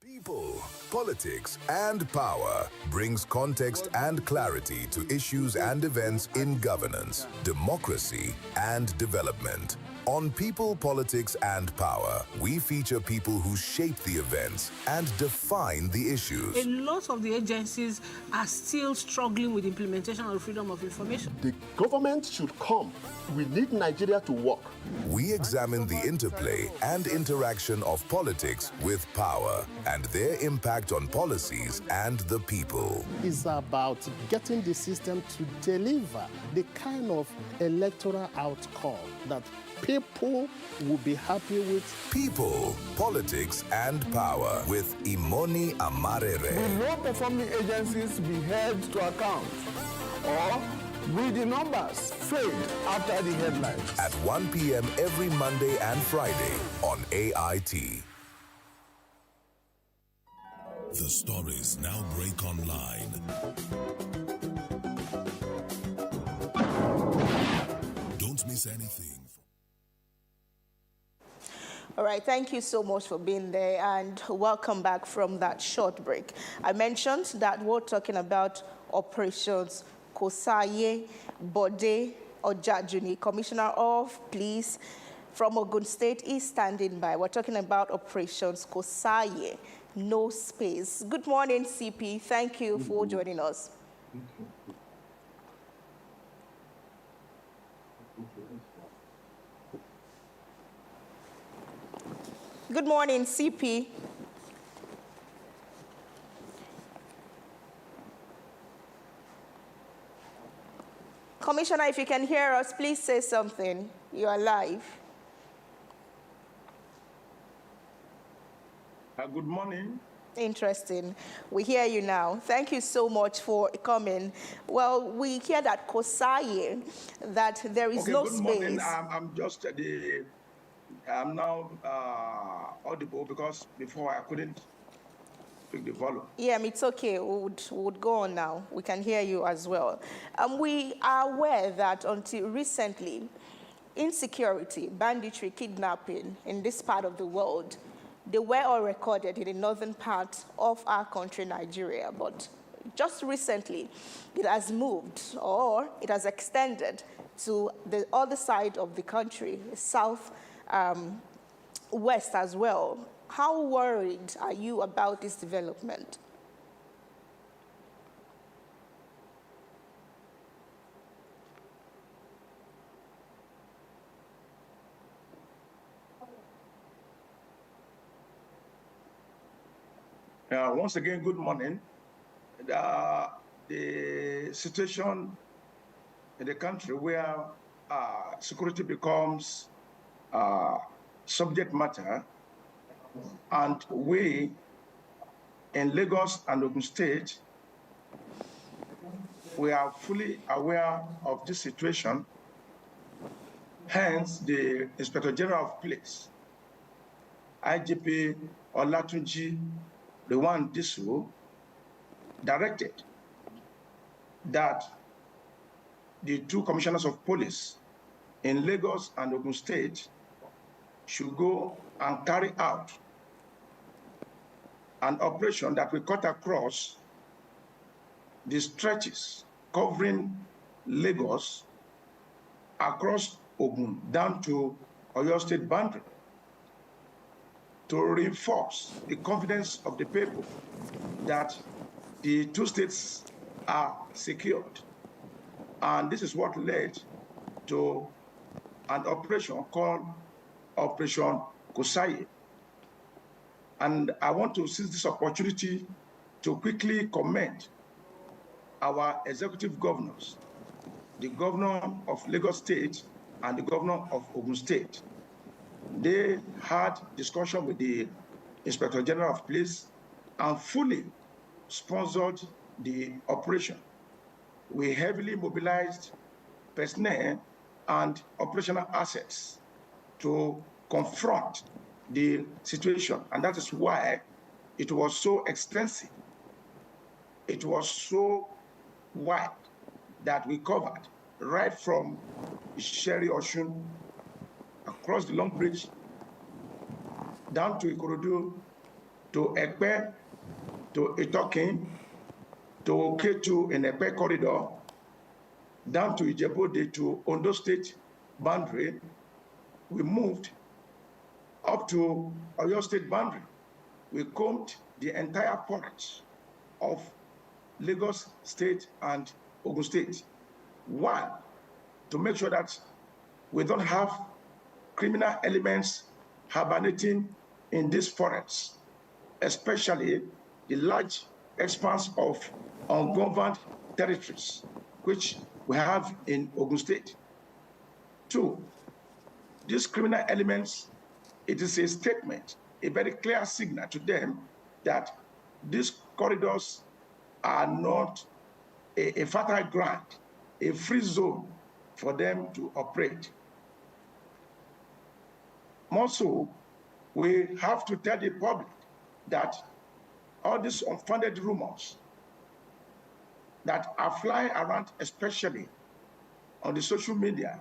People, politics, and power brings context and clarity to issues and events in governance, democracy, and development. On People, Politics, and Power, we feature people who shape the events and define the issues. A lot of the agencies are still struggling with implementation of freedom of information. The government should come. We need Nigeria to work. We examine the interplay and interaction of politics with power and their impact on policies and the people. It's about getting the system to deliver the kind of electoral outcome that people will be happy with. People, Politics, and Power with Imoni Amarere. Will low-performing agencies be held to account? Or will the numbers fade after the headlines? At 1 p.m. every Monday and Friday on AIT. The stories now break online. Don't miss anything. All right, thank you so much for being there, and welcome back from that short break. I mentioned that we're talking about operations Kosaye Bode Ojajuni, Commissioner of Police from Ogun State is standing by. We're talking about Operations Kosaye, no space. Good morning, CP. Thank you for joining us. Good morning, CP. Commissioner, if you can hear us, please say something. You are live. Good morning. Interesting. We hear you now. Thank you so much for coming. Well, we hear that Kosaye, that there is no good space. Morning. I'm now audible because before I couldn't pick the volume. Yeah, it's okay. We would go on now. We can hear you as well. We are aware that until recently, insecurity, banditry, kidnapping in this part of the world, they were all recorded in the northern part of our country, Nigeria. But just recently, it has moved or it has extended to the other side of the country, south, west as well. How worried are you about this development? Once again, good morning. The situation in the country where security becomes subject matter, and we in Lagos and Ogun State, we are fully aware of this situation. Hence, the Inspector General of Police, IGP Olatunji Rewan Disu, directed that the two commissioners of police in Lagos and Ogun State should go and carry out an operation that will cut across the stretches covering Lagos, across Ogun, down to Oyo State boundary, to reinforce the confidence of the people that the two states are secured. And this is what led to an operation called Operation Kosaye. And I want to seize this opportunity to quickly commend our executive governors, the governor of Lagos State and the governor of Ogun State. They had discussion with the Inspector General of Police and fully sponsored the operation. We heavily mobilized personnel and operational assets to confront the situation, and that is why it was so extensive. It was so wide that we covered right from Sherry Oshun, across the Long Bridge, down to Ikorodu, to Ekpe, to Itokin, to Ketu in Ekpe corridor, down to Ijebode, to Ondo State boundary. We moved up to Oyo State boundary. We combed the entire part of Lagos State and Ogun State. One, to make sure that we don't have criminal elements hibernating in these forests, especially the large expanse of ungoverned territories, which we have in Ogun State. Two, these criminal elements, it is a statement, a very clear signal to them that these corridors are not a fertile ground, a free zone for them to operate. More so, we have to tell the public that all these unfounded rumors that are flying around, especially on the social media,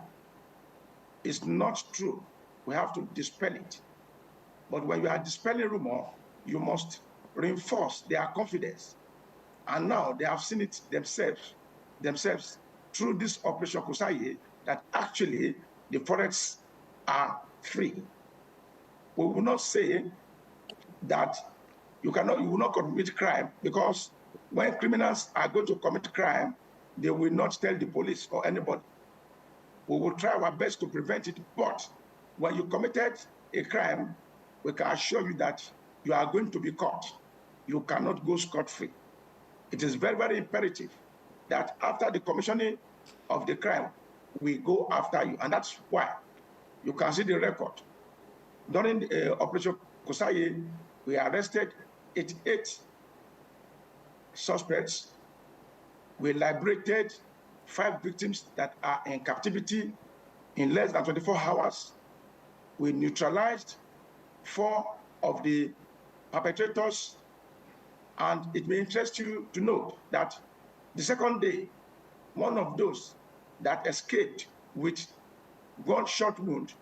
is not true. We have to dispel it. But when you are dispelling rumor, you must reinforce their confidence. And now they have seen it themselves through this Operation Kosaye, that actually the forests are scot-free. We will not say that you will not commit crime, because when criminals are going to commit crime, they will not tell the police or anybody. We will try our best to prevent it, but when you committed a crime, we can assure you that you are going to be caught. You cannot go scot-free. It is very, very imperative that after the commissioning of the crime, we go after you. And that's why you can see the record. During Operation Kosaye, we arrested 88 suspects. We liberated 5 victims that are in captivity in less than 24 hours. We neutralized 4 of the perpetrators. And it may interest you to know that the second day, one of those that escaped with gunshot wound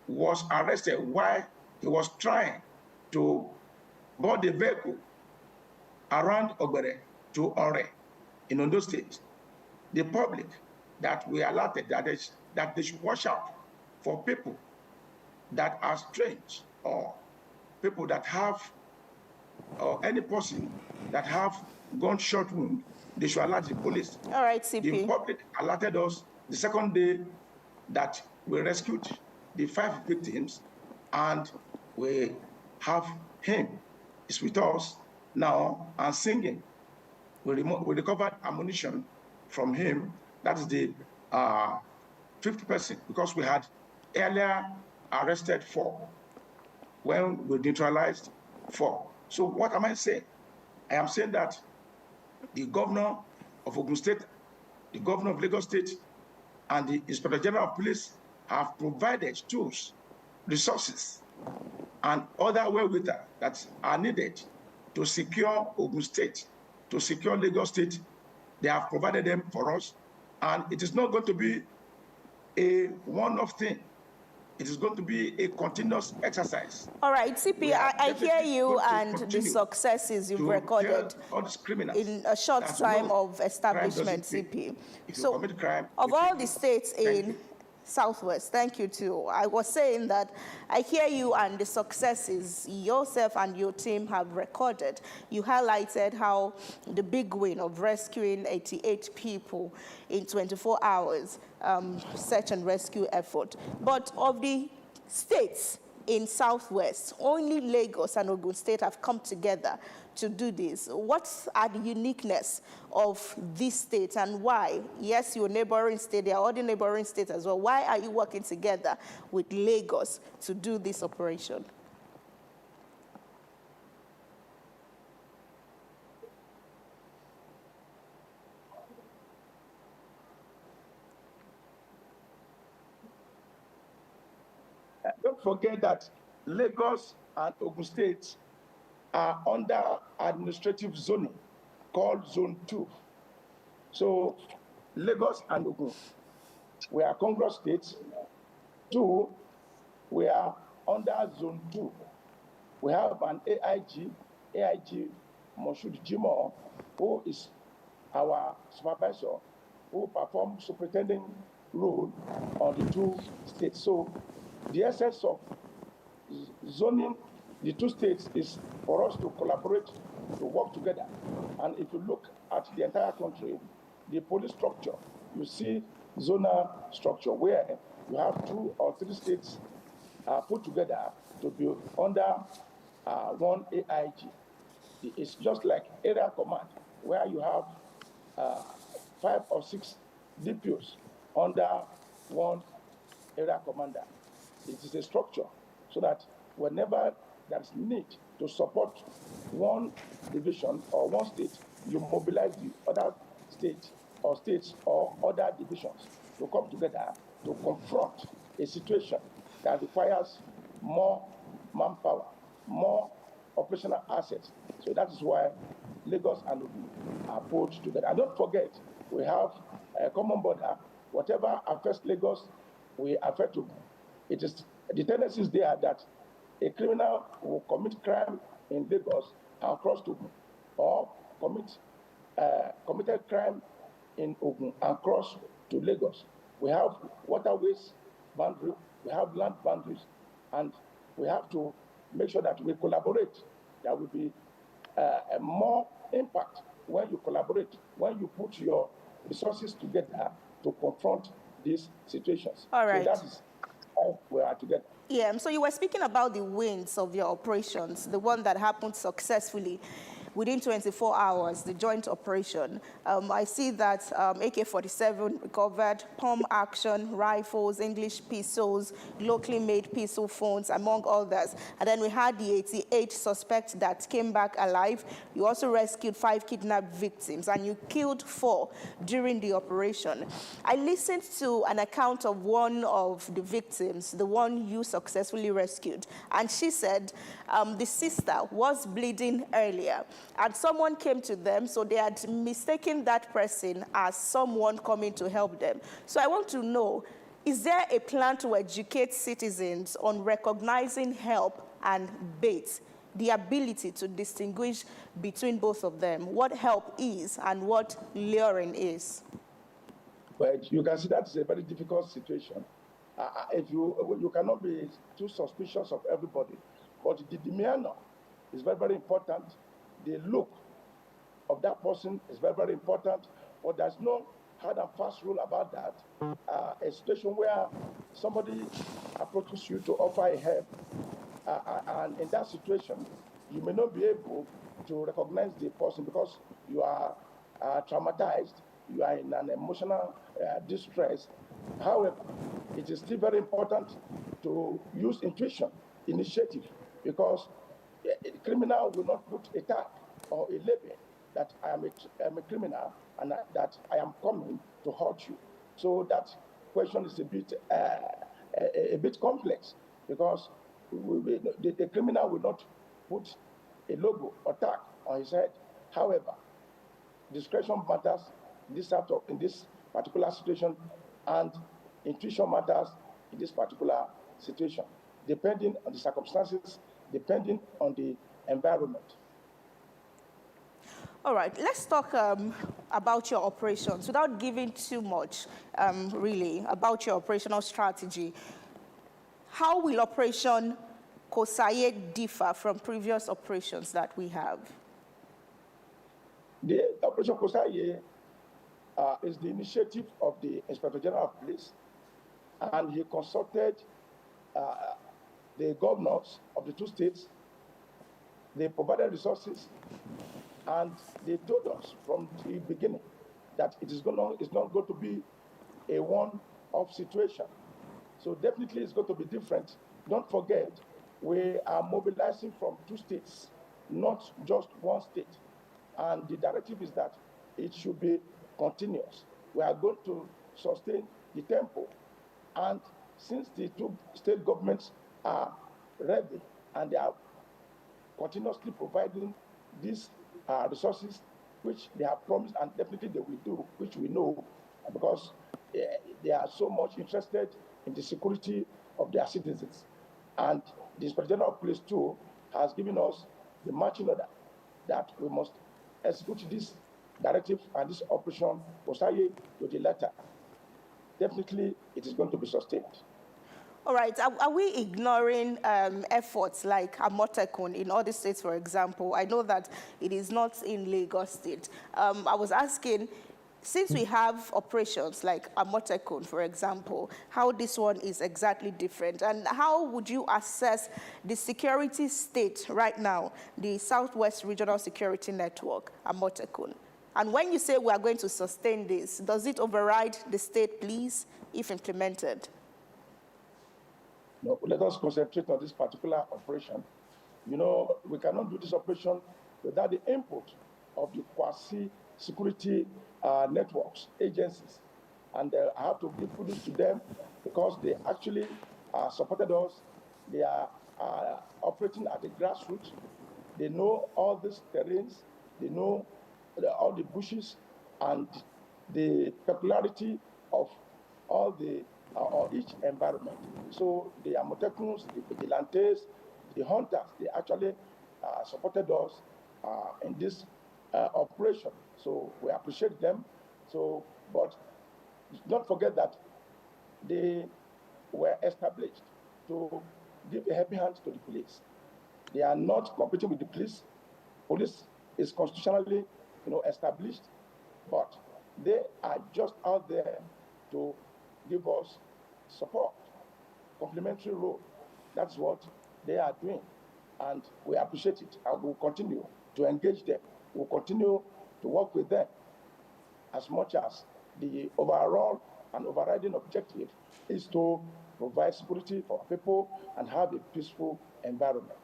was arrested while he was trying to board the vehicle around Ogbere to Ore in Ondo State. The public that we alerted that they should watch out for people that are strange, or people that have, or any person that have gunshot wound, they should alert the police. All right, CP. The public alerted us the second day that we rescued the 5 victims, and we have him. He's with us now and singing. We recovered ammunition from him. That is the 5th person, because we had earlier arrested 4 when we neutralized 4. So what am I saying? I am saying that the governor of Ogun State, the governor of Lagos State, and the Inspector General of Police have provided tools, resources, and other wherewithal that are needed to secure Ogun State, to secure Lagos State. They have provided them for us, and it is not going to be a one-off thing. It is going to be a continuous exercise. All right, CP, I hear you and the successes you've recorded in a short time of establishment, CP. So, of all the states in Southwest, thank you too. I was saying that I hear you and the successes yourself and your team have recorded. You highlighted how the big win of rescuing 88 people in 24 hours, search and rescue effort. But of the states in Southwest, only Lagos and Ogun State have come together to do this. What are the uniqueness of these states, and why? Yes, your neighboring state, there are other neighboring states as well. Why are you working together with Lagos to do this operation? Don't forget that Lagos and Ogun State are under administrative zoning called Zone 2. So Lagos and Ogun, we are congruent states. 2, we are under Zone 2. We have an AIG Moshood Jimo, who is our supervisor, who performs superintending role on the 2 states. So the essence of zoning the 2 states is for us to collaborate, to work together. And if you look at the entire country, the police structure, you see zonal structure where you have 2 or 3 states put together to be under one AIG. It's just like area command, where you have 5 or 6 DPOs under one area commander. It is a structure so that whenever there's need to support one division or one state, you mobilize the other states or other divisions to come together to confront a situation that requires more manpower, more operational assets. So that is why Lagos and Ogun are put together. And don't forget, we have a common border. Whatever affects Lagos, we affect Ogun. It is the tendencies there that a criminal will commit crime in Lagos and cross to Ogun, or committed crime in Ogun and cross to Lagos. We have waterways boundary, we have land boundaries, And we have to make sure that we collaborate. There will be a more impact when you collaborate, when you put your resources together to confront these situations. All right. So that is how we are together. Yeah, so you were speaking about the wins of your operations, the one that happened successfully within 24 hours, the joint operation. I see that AK-47 recovered, pump action, rifles, English pistols, locally made pistol phones, among others. And then we had the 88 suspects that came back alive. You also rescued 5 kidnapped victims, and you killed 4 during the operation. I listened to an account of one of the victims, the one you successfully rescued, and she said the sister was bleeding earlier, and someone came to them, so they had mistaken that person as someone coming to help them. So I want to know, is there a plan to educate citizens on recognizing help and bait, the ability to distinguish between both of them, what help is and what luring is? Well, you can see that is a very difficult situation. If you cannot be too suspicious of everybody, but the demeanor is very, very important. The look of that person is very, very important, but there's no hard and fast rule about that. A situation where somebody approaches you to offer a help, and in that situation, you may not be able to recognize the person because you are traumatized, you are in an emotional distress. However, it is still very important to use intuition, initiative, because a criminal will not put a tag or a label that I am a criminal and that I am coming to hurt you. So that question is a bit complex, because the criminal will not put a logo or tag on his head. However, discretion matters in this particular situation, and intuition matters in this particular situation, depending on the circumstances, depending on the environment. All right, let's talk about your operations without giving too much, really, about your operational strategy. How will Operation Kosaye differ from previous operations that we have? The Operation Kosaye is the initiative of the Inspector General of Police, and he consulted the governors of the 2 states. They provided resources, and they told us from the beginning that it's not going to be a one-off situation. So definitely it's going to be different. Don't forget, we are mobilizing from 2 states, not just 1 state. And the directive is that it should be continuous. We are going to sustain the tempo. And since the 2 state governments are ready and they are continuously providing these resources, which they have promised, and definitely they will do, which we know, because they are so much interested in the security of their citizens. And the Inspector General of Police, too, has given us the marching order that we must execute this directive and this operation Kosaye to the letter. Definitely, it is going to be sustained. All right, are we ignoring efforts like Amotekun in other states, for example? I know that it is not in Lagos State. I was asking, since we have operations like Amotekun, for example, how this one is exactly different, and how would you assess the security state right now, the Southwest Regional Security Network, Amotekun? And when you say we are going to sustain this, does it override the state police if implemented? No, let us concentrate on this particular operation. You know, we cannot do this operation without the input of the quasi-security networks, agencies. And I have to give kudos to them because they actually supported us. They are operating at the grassroots. They know all these terrains. They know all the bushes and the peculiarity of all the or each environment. So the Amotekuns, the vigilantes, the hunters, they actually supported us in this operation. So we appreciate them. So, but don't forget that they were established to give a helping hand to the police. They are not competing with the police. Police is constitutionally, established, but they are just out there to give us support, complementary role. That's what they are doing, and we appreciate it, and we'll continue to engage them. We'll continue to work with them as much as the overall and overriding objective is to provide security for people and have a peaceful environment.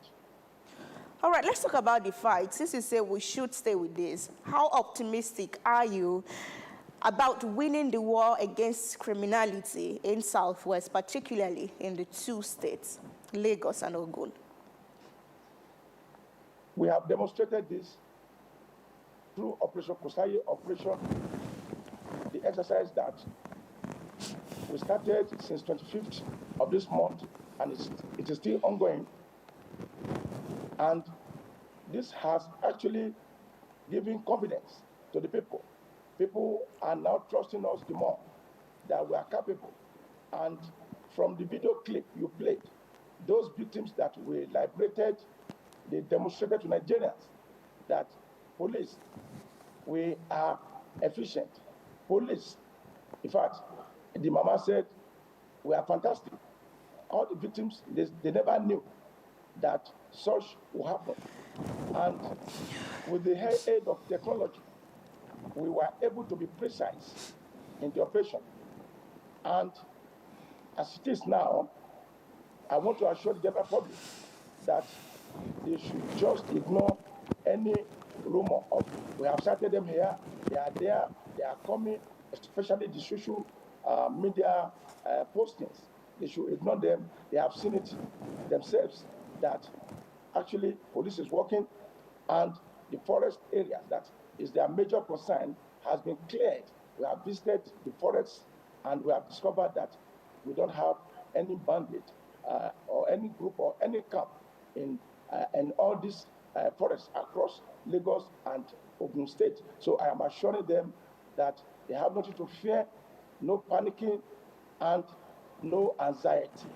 All right, let's talk about the fight. Since you say we should stay with this, how optimistic are you about winning the war against criminality in Southwest, particularly in the two states, Lagos and Ogun? We have demonstrated this through Operation Kusaye, the exercise that we started since 25th of this month, and it is still ongoing. And this has actually given confidence to the people. People are now trusting us the more that we are capable. And from the video clip you played, those victims that we liberated, they demonstrated to Nigerians that police, we are efficient. Police, in fact, the mama said, we are fantastic. All the victims, they never knew that such will happen. And with the aid of technology, we were able to be precise in the operation. And as it is now, I want to assure the general public that they should just ignore any rumor of, we have started them here, they are there, they are coming, especially the social media postings. They should ignore them. They have seen it themselves that actually police is working, and the forest area that is their major concern has been cleared. We have visited the forests, and we have discovered that we don't have any bandit or any group or any camp in all these forests across Lagos and Ogun State. So I am assuring them that they have nothing to fear, no panicking, and no anxiety.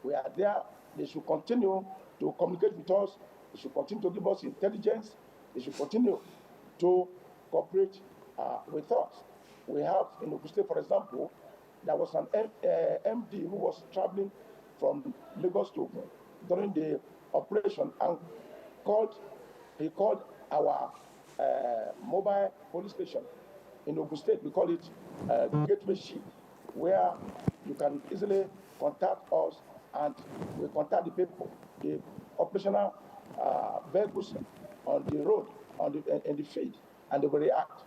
We are there. They should continue to communicate with us. They should continue to give us intelligence. They should continue to cooperate with us. We have in Ogun State, for example, there was an MD who was traveling from Lagos to Ogun during the operation and he called our mobile police station in Ogun State. We call it Gateway Sheet, where you can easily contact us and we contact the people, the operational vehicles on the road, in the field, and they will react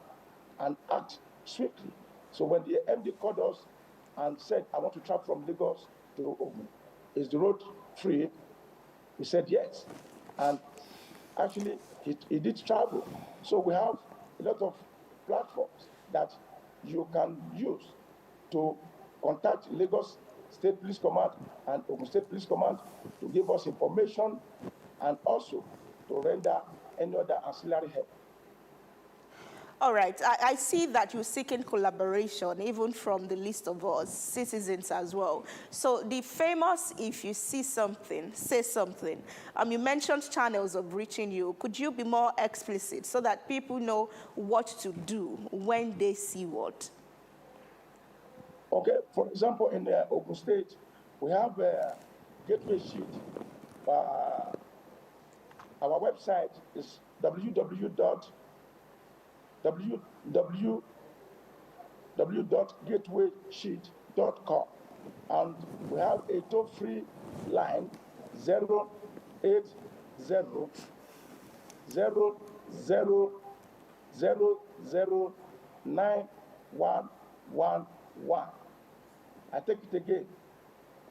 and act swiftly. So when the MD called us and said, I want to travel from Lagos to Ogun, is the road free? We said yes. And actually, he did travel. So we have a lot of platforms that you can use to contact Lagos State Police Command and Ogun State Police Command to give us information and also to render any other ancillary help. All right, I see that you're seeking collaboration, even from the list of us, citizens as well. So the famous, if you see something, say something. You mentioned channels of reaching you. Could you be more explicit so that people know what to do when they see what? Okay, for example, in Ogun State, we have a gateway sheet. Our website is www.gatewaysheet.com, and we have a toll-free line 08000009111. I take it again,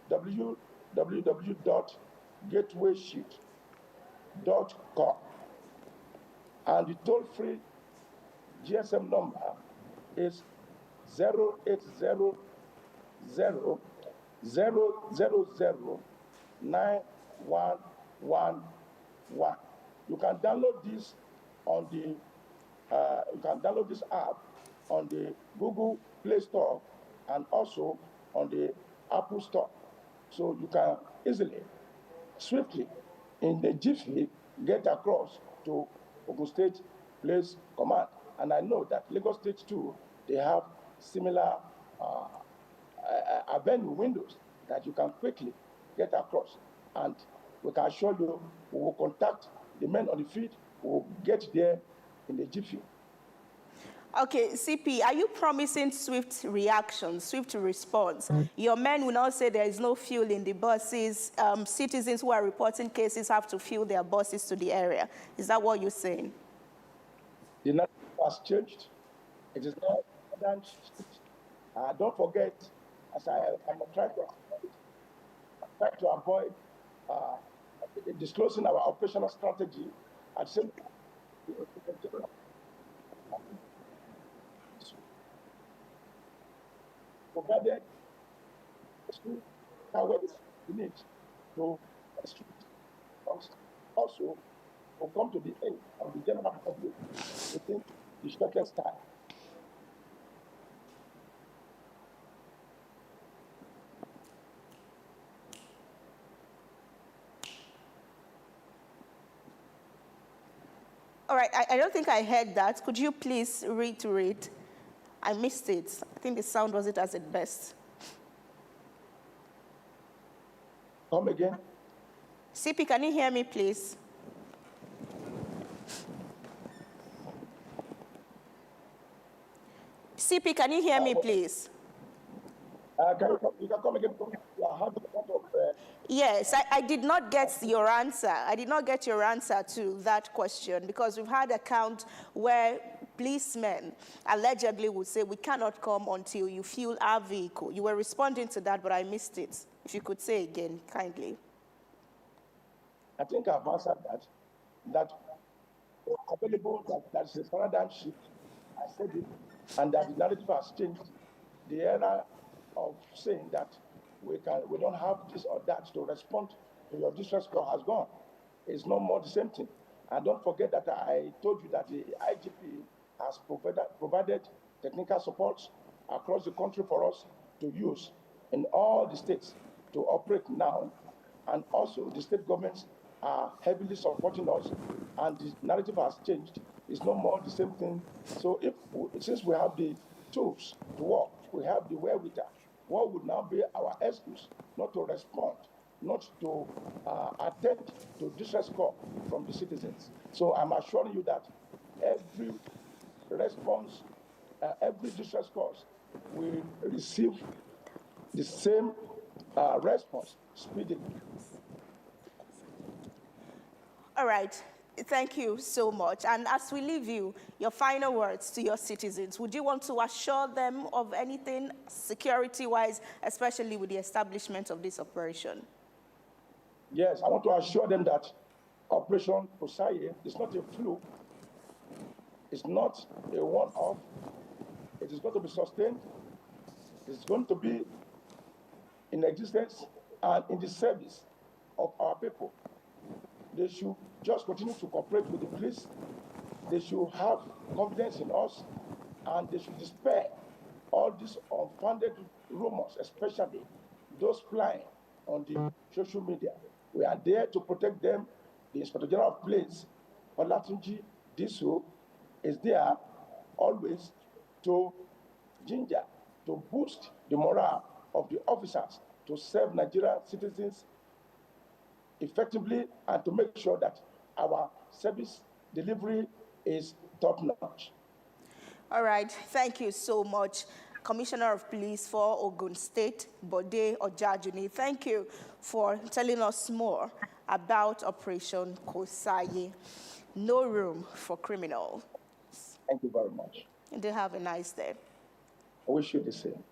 www.gatewaysheet.com, and the toll-free GSM number is 08000009111. You can download this on the app on the Google Play Store and also on the Apple Store. So you can easily swiftly, in the jiffy, get across to Ogun State Police Command. And I know that Lagos State too, they have similar avenue windows that you can quickly get across. And we can assure you, we will contact the men on the field, we will get there in the jiffy. Okay, CP, are you promising swift reaction, swift response? Your men will not say there is no fuel in the buses. Citizens who are reporting cases have to fuel their buses to the area. Is that what you're saying? The narrative has changed. It is now modern. Don't forget, as I'm trying to avoid disclosing our operational strategy at the same time. Provided what we need to also will come to the aid of the general public within the shortest time. All right, I don't think I heard that. Could you please reiterate? I missed it. I think the sound wasn't at its best. Come again. CP, can you hear me, please? CP, can you hear me, please? You can come again. Yes, I did not get your answer. I did not get your answer to that question because we've had account where policemen allegedly would say, we cannot come until you fuel our vehicle. You were responding to that, but I missed it. If you could say again, kindly. I think I've answered that. That available, that's a paradigm shift. I said it, and that the narrative has changed. The era of saying that we don't have this or that to respond to your distress call has gone. It's no more the same thing. And don't forget that I told you that the IGP has provided technical support across the country for us to use in all the states to operate now. And also the state governments are heavily supporting us, and the narrative has changed. It's no more the same thing. So since we have the tools to work, we have the wherewithal, what would now be our excuse not to respond, not to attend to distress call from the citizens? So I'm assuring you that every response, every distress call will receive the same response speedily. All right. Thank you so much. And as we leave you, your final words to your citizens, would you want to assure them of anything security-wise, especially with the establishment of this operation? Yes, I want to assure them that Operation Poseidon is not a fluke. It's not a one-off. It is going to be sustained. It's going to be in existence and in the service of our people. They should just continue to cooperate with the police. They should have confidence in us, and they should dispel all these unfounded rumors, especially those flying on the social media. We are there to protect them. The Inspector General of Police, Olatunji Diso, is there always to ginger, to boost the morale of the officers, to serve Nigerian citizens effectively, and to make sure that our service delivery is top-notch. All right, thank you so much, Commissioner of Police for Ogun State, Bode Ojajuni. Thank you for telling us more about Operation Kosaye. No room for criminals. Thank you very much. And do have a nice day. I wish you the same.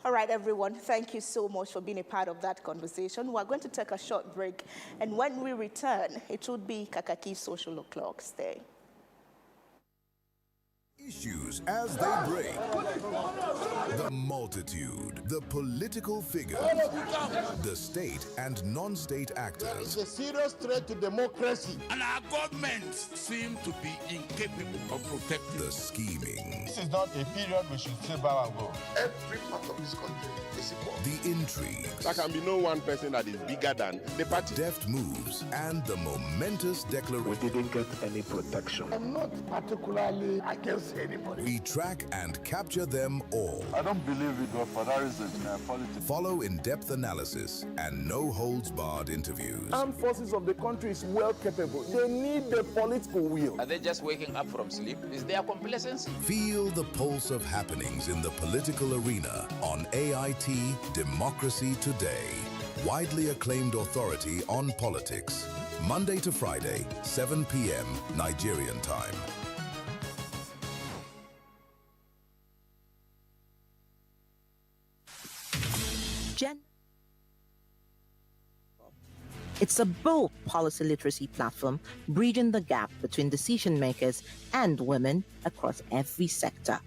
All right, everyone, thank you so much for being a part of that conversation. We're going to take a short break, and when we return, it will be Kakaaki Social O'Clock. Stay. issues as they break. The multitude, the political figures, the state and non-state actors. It's a serious threat to democracy. And our governments seem to be incapable of protecting. The scheming. This is not a period we should sit back and go. Every part of this country is equal. The intrigues. There can be no one person that is bigger than the party. Deft moves and the momentous declaration. We didn't get any protection. I'm not particularly against anybody. We track and capture them all. I don't believe we go for that reason in politics. Follow in-depth analysis and no-holds-barred interviews. Armed forces of the country is well capable. They need the political will. Are they just waking up from sleep? Is there complacency? Feel the pulse of happenings in the political arena on AIT Democracy Today. Widely acclaimed authority on politics. Monday to Friday, 7 p.m. Nigerian time. It's a bold policy literacy platform bridging the gap between decision makers and women across every sector.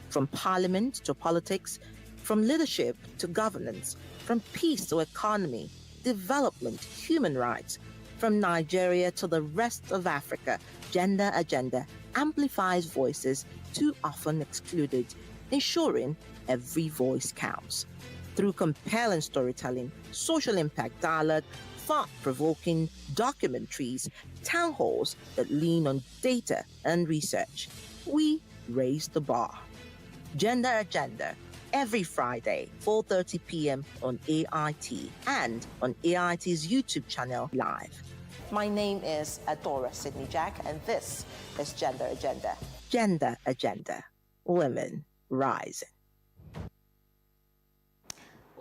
From parliament to politics, from leadership to governance, from peace to economy, development, human rights, from Nigeria to the rest of Africa, Gender Agenda amplifies voices too often excluded, ensuring every voice counts. Through compelling storytelling, social impact dialogue, thought-provoking documentaries, town halls that lean on data and research, we raise the bar. Gender Agenda, every Friday, 4:30 p.m. on AIT and on AIT's YouTube channel live. My name is Adora Sidney Jack, and this is Gender Agenda. Gender Agenda, women rising.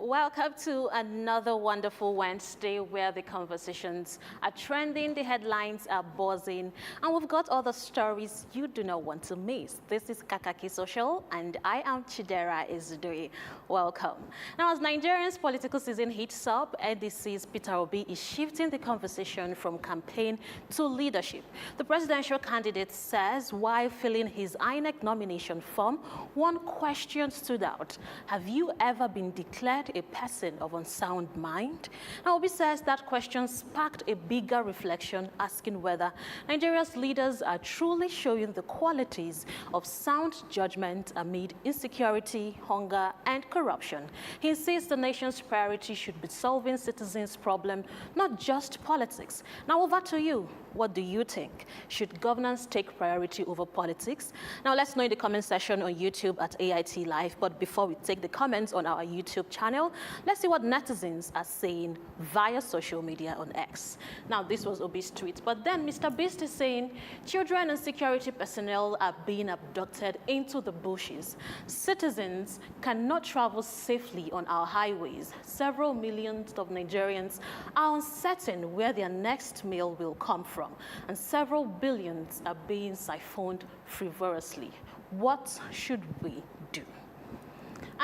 Welcome to another wonderful Wednesday where the conversations are trending, the headlines are buzzing, and we've got all the stories you do not want to miss. This is Kakaaki Social, and I am Chidera Ezudoi. Welcome. Now, as Nigerians' political season heats up, NDC's Peter Obi is shifting the conversation from campaign to leadership. The presidential candidate says while filling his INEC nomination form, one question stood out. Have you ever been declared a person of unsound mind? Now, Obi says that question sparked a bigger reflection, asking whether Nigeria's leaders are truly showing the qualities of sound judgment amid insecurity, hunger, and corruption. He insists the nation's priority should be solving citizens' problems, not just politics. Now, over to you. What do you think? Should governance take priority over politics? Now, let's know in the comment section on YouTube at AIT Live. But before we take the comments on our YouTube channel, let's see what netizens are saying via social media on X. Now, this was Obi's tweet. But then Mr. Beast is saying, children and security personnel are being abducted into the bushes. Citizens cannot travel safely on our highways. Several millions of Nigerians are uncertain where their next meal will come from, and several billions are being siphoned frivolously. What should we do?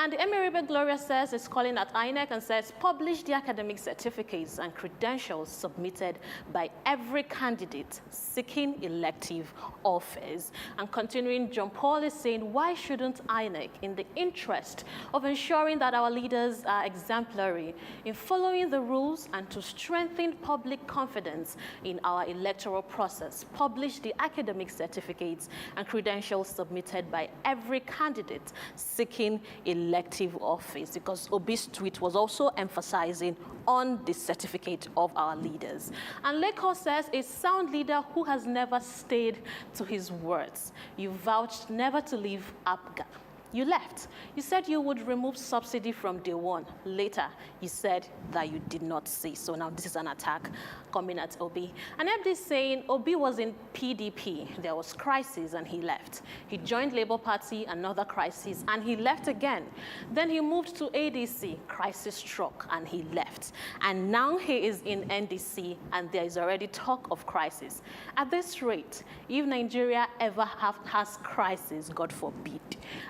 And Emiribe Gloria says it's calling at INEC and says publish the academic certificates and credentials submitted by every candidate seeking elective office. And continuing, John Paul is saying, why shouldn't INEC, in the interest of ensuring that our leaders are exemplary in following the rules and to strengthen public confidence in our electoral process, publish the academic certificates and credentials submitted by every candidate seeking elective office? Because Obi's tweet was also emphasizing on the certificate of our leaders. And Leko says, a sound leader who has never stayed to his words. You vouched never to leave APGA. You left. You said you would remove subsidy from day one. Later, you said that you did not say so. Now, this is an attack coming at Obi. And MD is saying Obi was in PDP. There was crisis and he left. He joined Labour Party, another crisis, and he left again. Then he moved to ADC, crisis struck, and he left. And now he is in NDC, and there is already talk of crisis. At this rate, if Nigeria ever has crisis, God forbid,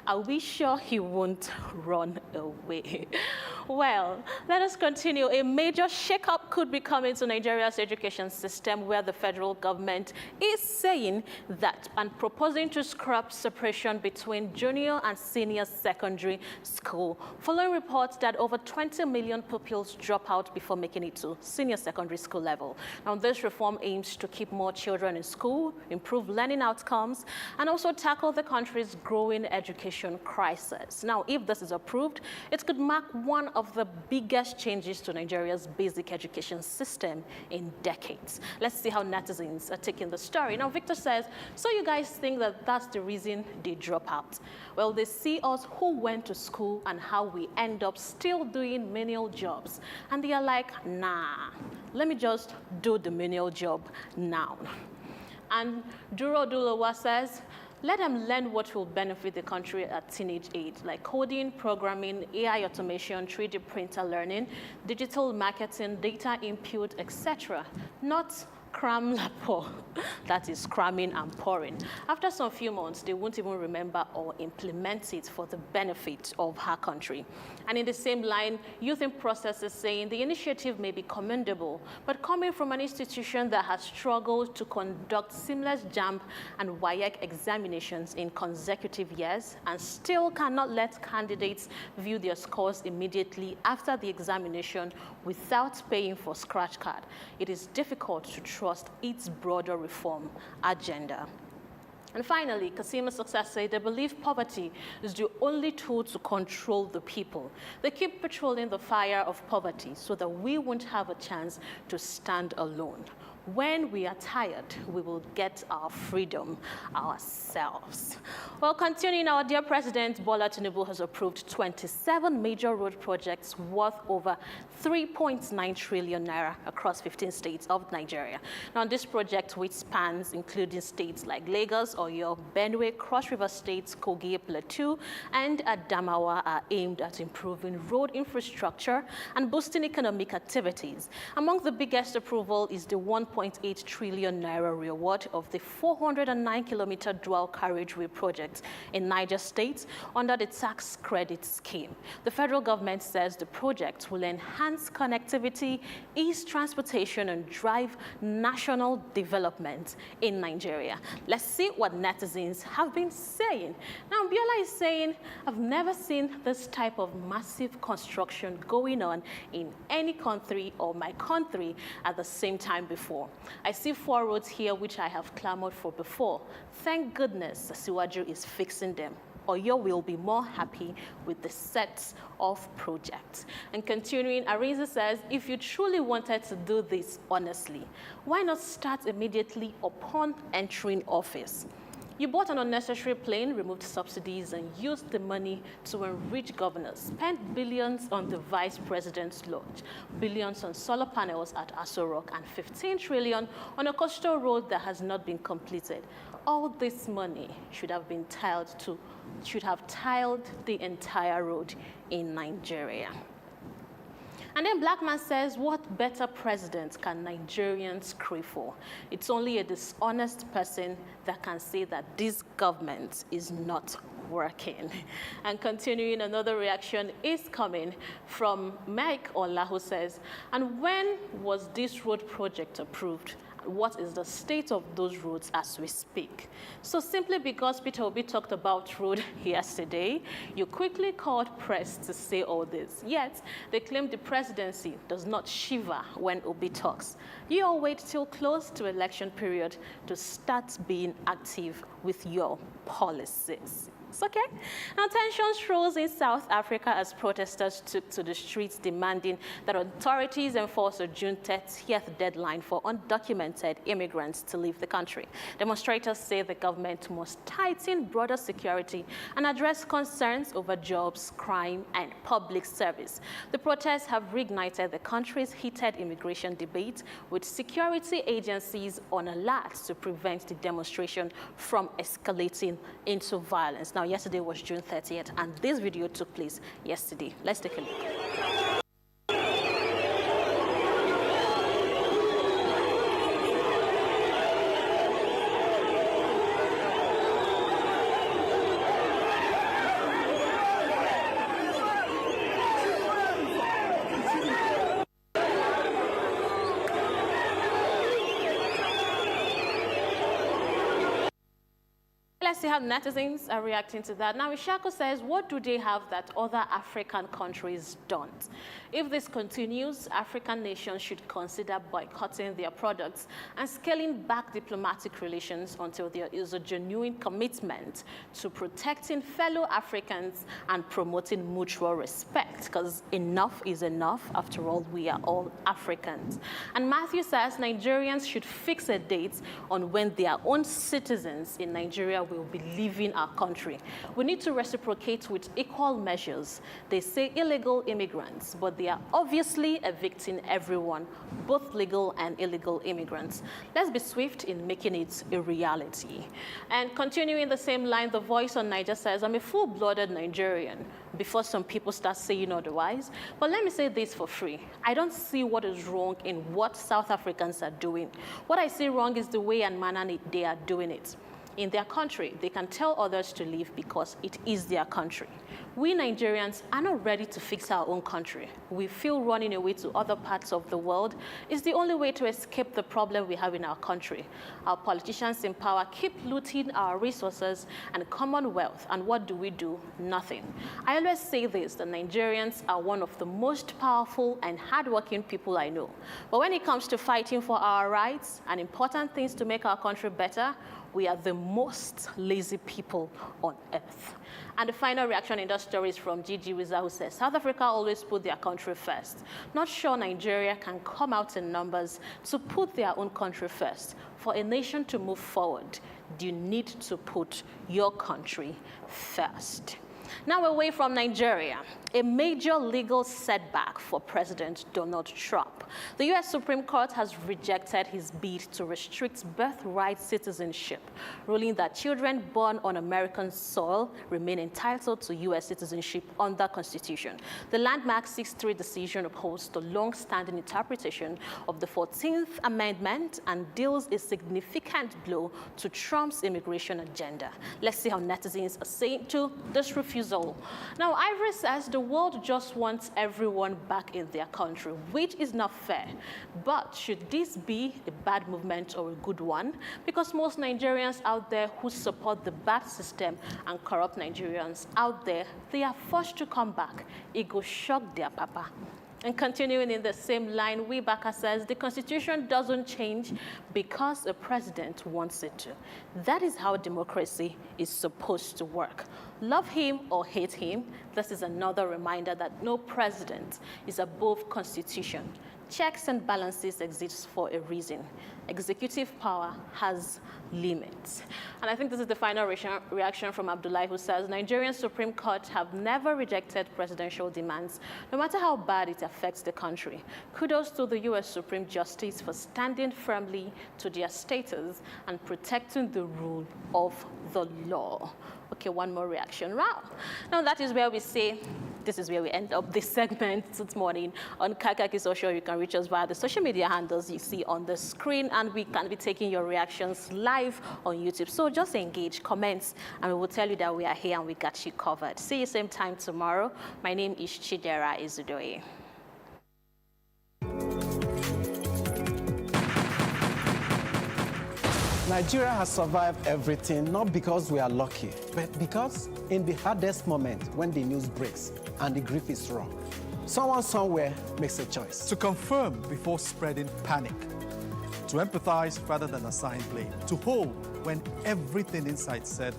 are we sure he won't run away? Well, let us continue. A major shakeup could be coming to Nigeria's education system, where the federal government is saying that and proposing to scrap separation between junior and senior secondary school, following reports that over 20 million pupils drop out before making it to senior secondary school level. Now, this reform aims to keep more children in school, improve learning outcomes, and also tackle the country's growing education crisis. Now, if this is approved, it could mark one of the biggest changes to Nigeria's basic education system in decades. Let's see how netizens are taking the story. Now, Victor says, so you guys think that that's the reason they drop out? Well, they see us who went to school and how we end up still doing menial jobs. And they are like, nah, let me just do the menial job now. And Duro Dulowa says, let them learn what will benefit the country at teenage age, like coding, programming, AI automation, 3D printer learning, digital marketing, data input, etc. Not cram lapo, that is cramming and pouring. After some few months, they won't even remember or implement it for the benefit of her country. And in the same line, Youth in Process is saying the initiative may be commendable, but coming from an institution that has struggled to conduct seamless JAMB and WAEC examinations in consecutive years and still cannot let candidates view their scores immediately after the examination without paying for scratch card, it is difficult to trust its broader reform agenda. And finally, Kasima Success say they believe poverty is the only tool to control the people. They keep patrolling the fire of poverty so that we won't have a chance to stand alone. When we are tired, we will get our freedom ourselves. Well, continuing, our dear President Bola Tinubu has approved 27 major road projects worth over 3.9 trillion naira across 15 states of Nigeria. Now, this project, which spans including states like Lagos, Oyo, Benue, Cross River States, Kogi, Plateau, and Adamawa, are aimed at improving road infrastructure and boosting economic activities. Among the biggest approval is the 1.8 trillion naira reward of the 409-kilometer dual carriageway project in Niger State under the tax credit scheme. The federal government says the project will enhance connectivity, ease transportation, and drive national development in Nigeria. Let's see what netizens have been saying. Now, Biola is saying, I've never seen this type of massive construction going on in any country or my country at the same time before. I see 4 roads here which I have clamored for before. Thank goodness Siwaju is fixing them, or you will be more happy with the sets of projects. And continuing, Ariza says, if you truly wanted to do this honestly, why not start immediately upon entering office? You bought an unnecessary plane, removed subsidies, and used the money to enrich governors, spent billions on the vice president's lodge, billions on solar panels at Aso Rock, and 15 trillion on a coastal road that has not been completed. All this money should have tiled the entire road in Nigeria. And then Blackman says, what better president can Nigerians crave for? It's only a dishonest person that can say that this government is not working. And continuing, another reaction is coming from Mike Ola, who says, and when was this road project approved? What is the state of those roads as we speak? So simply because Peter Obi talked about road yesterday, you quickly called press to say all this. Yet, they claim the presidency does not shiver when Obi talks. You all wait till close to election period to start being active with your policies. It's okay. Now, tensions rose in South Africa as protesters took to the streets demanding that authorities enforce a June 30th deadline for undocumented immigrants to leave the country. Demonstrators say the government must tighten border security and address concerns over jobs, crime, and public service. The protests have reignited the country's heated immigration debate, with security agencies on alert to prevent the demonstration from escalating into violence. Now, yesterday was June 30th, and this video took place yesterday. Let's take a look. let's see how netizens are reacting to that. Now, Ishako says, what do they have that other African countries don't? If this continues, African nations should consider boycotting their products and scaling back diplomatic relations until there is a genuine commitment to protecting fellow Africans and promoting mutual respect, because enough is enough. After all, we are all Africans. And Matthew says Nigerians should fix a date on when their own citizens in Nigeria will be leaving our country. We need to reciprocate with equal measures. They say illegal immigrants, but they are obviously evicting everyone, both legal and illegal immigrants. Let's be swift in making it a reality. And continuing the same line, The Voice on Niger says, I'm a full-blooded Nigerian, before some people start saying otherwise. But let me say this for free. I don't see what is wrong in what South Africans are doing. What I see wrong is the way and manner they are doing it. In their country, they can tell others to leave because it is their country. We Nigerians are not ready to fix our own country. We feel running away to other parts of the world is the only way to escape the problem we have in our country. Our politicians in power keep looting our resources and commonwealth, and what do? Nothing. I always say this, the Nigerians are one of the most powerful and hardworking people I know. But when it comes to fighting for our rights and important things to make our country better, we are the most lazy people on earth. And the final reaction in that story is from Gigi Wiza, who says, South Africa always put their country first. Not sure Nigeria can come out in numbers to put their own country first. For a nation to move forward, you need to put your country first. Now away from Nigeria, a major legal setback for President Donald Trump. The U.S. Supreme Court has rejected his bid to restrict birthright citizenship, ruling that children born on American soil remain entitled to U.S. citizenship under the Constitution. The landmark 6-3 decision upholds the long-standing interpretation of the 14th Amendment and deals a significant blow to Trump's immigration agenda. Let's see how netizens are saying to this refusal. Now, Ivory says the world just wants everyone back in their country, which is not fair. But should this be a bad movement or a good one? Because most Nigerians out there who support the bad system and corrupt Nigerians out there, they are forced to come back. It go shock their papa. And continuing in the same line, Wibaka says the Constitution doesn't change because a president wants it to. That is how democracy is supposed to work. Love him or hate him, this is another reminder that no president is above Constitution. Checks and balances exist for a reason. Executive power has limits. And I think this is the final reaction from Abdullahi, who says, Nigerian Supreme Court have never rejected presidential demands, no matter how bad it affects the country. Kudos to the U.S. Supreme Justice for standing firmly to their status and protecting the rule of the law. Okay, one more reaction round. Now that is where we say, this is where we end up this segment this morning on Kakaaki Social. You can reach us via the social media handles you see on the screen, and we can be taking your reactions live on YouTube. So just engage, comments, and we will tell you that we are here and we got you covered. See you same time tomorrow. My name is Chidera Izudoye. Nigeria has survived everything, not because we are lucky, but because in the hardest moment, when the news breaks and the grief is raw, someone somewhere makes a choice. To confirm before spreading panic, to empathize rather than assign blame, to hold when everything inside said,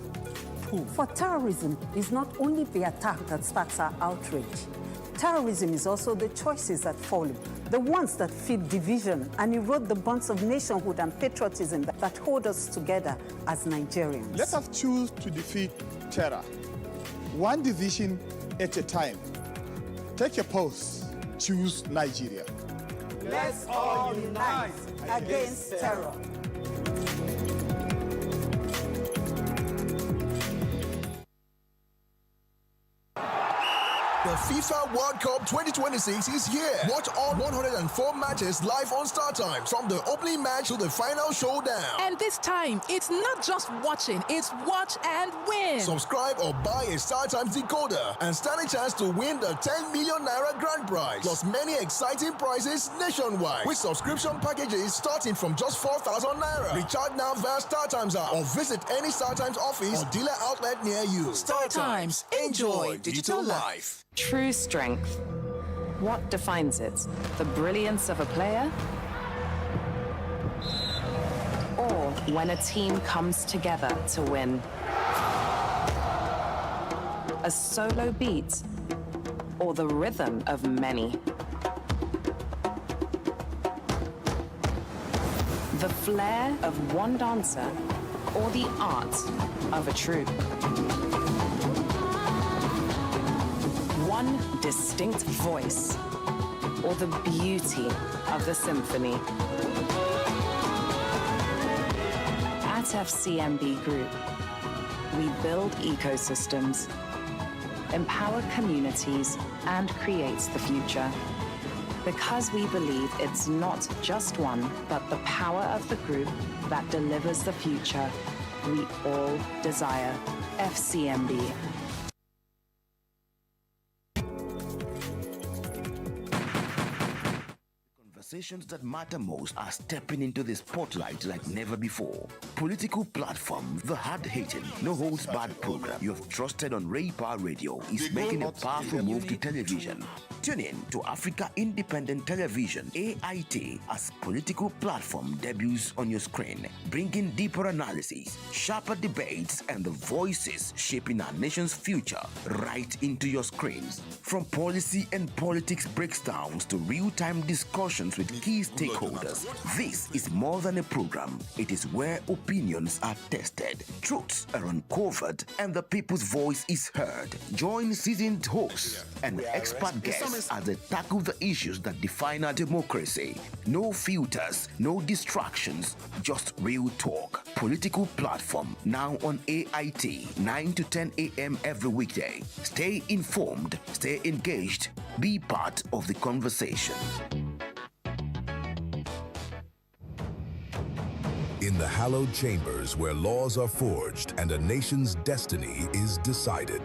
poof. For terrorism, it's not only the attack that sparks our outrage. Terrorism is also the choices that follow, the ones that feed division and erode the bonds of nationhood and patriotism that hold us together as Nigerians. Let us choose to defeat terror, one division at a time. Take a pause. Choose Nigeria. Let's all unite against terror. The FIFA World Cup 2026 is here. Watch all 104 matches live on Star Times, from the opening match to the final showdown. And this time, it's not just watching, it's watch and win. Subscribe or buy a Star Times decoder and stand a chance to win the 10 million naira grand prize, plus many exciting prizes nationwide with subscription packages starting from just 4,000 naira. Recharge now via Star Times app or visit any Star Times office or dealer outlet near you. Star Times. Enjoy digital life. True strength. What defines it? The brilliance of a player? Or when a team comes together to win? A solo beat? Or the rhythm of many? The flair of one dancer? Or the art of a troupe? One distinct voice, or the beauty of the symphony. At FCMB Group, we build ecosystems, empower communities, and create the future. Because we believe it's not just one, but the power of the group that delivers the future we all desire. FCMB. Conversations that matter most are stepping into the spotlight like never before. Political platform, the hard-hitting, no-holds-barred program you have trusted on Ray Power Radio is making a powerful move to television. Tune in to Africa Independent Television, AIT, as political platform debuts on your screen, bringing deeper analysis, sharper debates, and the voices shaping our nation's future right into your screens. From policy and politics breakdowns to real-time discussions with key stakeholders, this is more than a program. It is where opinions are tested, truths are uncovered, and the people's voice is heard. Join seasoned hosts and expert guests as they tackle the issues that define our democracy. No filters, no distractions, just real talk. Political platform now on AIT, 9 to 10 a.m. every weekday. Stay informed, stay engaged, be part of the conversation. In the hallowed chambers where laws are forged and a nation's destiny is decided.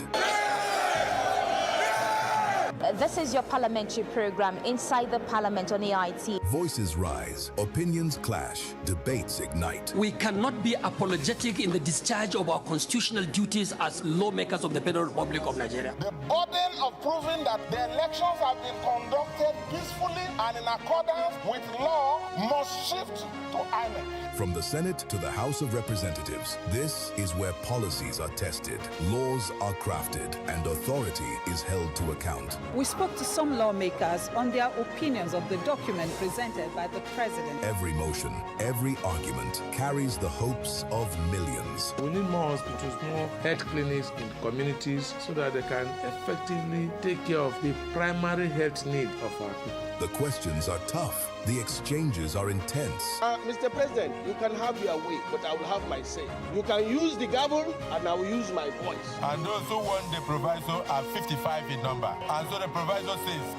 This is your parliamentary program inside the parliament on AIT. Voices rise, opinions clash, debates ignite. We cannot be apologetic in the discharge of our constitutional duties as lawmakers of the Federal Republic of Nigeria. The burden of proving that the elections have been conducted peacefully and in accordance with law must shift to INEC. From the Senate to the House of Representatives, this is where policies are tested, laws are crafted, and authority is held to account. We spoke to some lawmakers on their opinions of the document presented by the president. Every motion, every argument carries the hopes of millions. We need more hospitals, more health clinics in communities so that they can effectively take care of the primary health need of our people. The questions are tough. The exchanges are intense. Mr. President, you can have your way, but I will have my say. You can use the gavel, and I will use my voice. And those who want the proviso are 55 in number. And so the proviso says,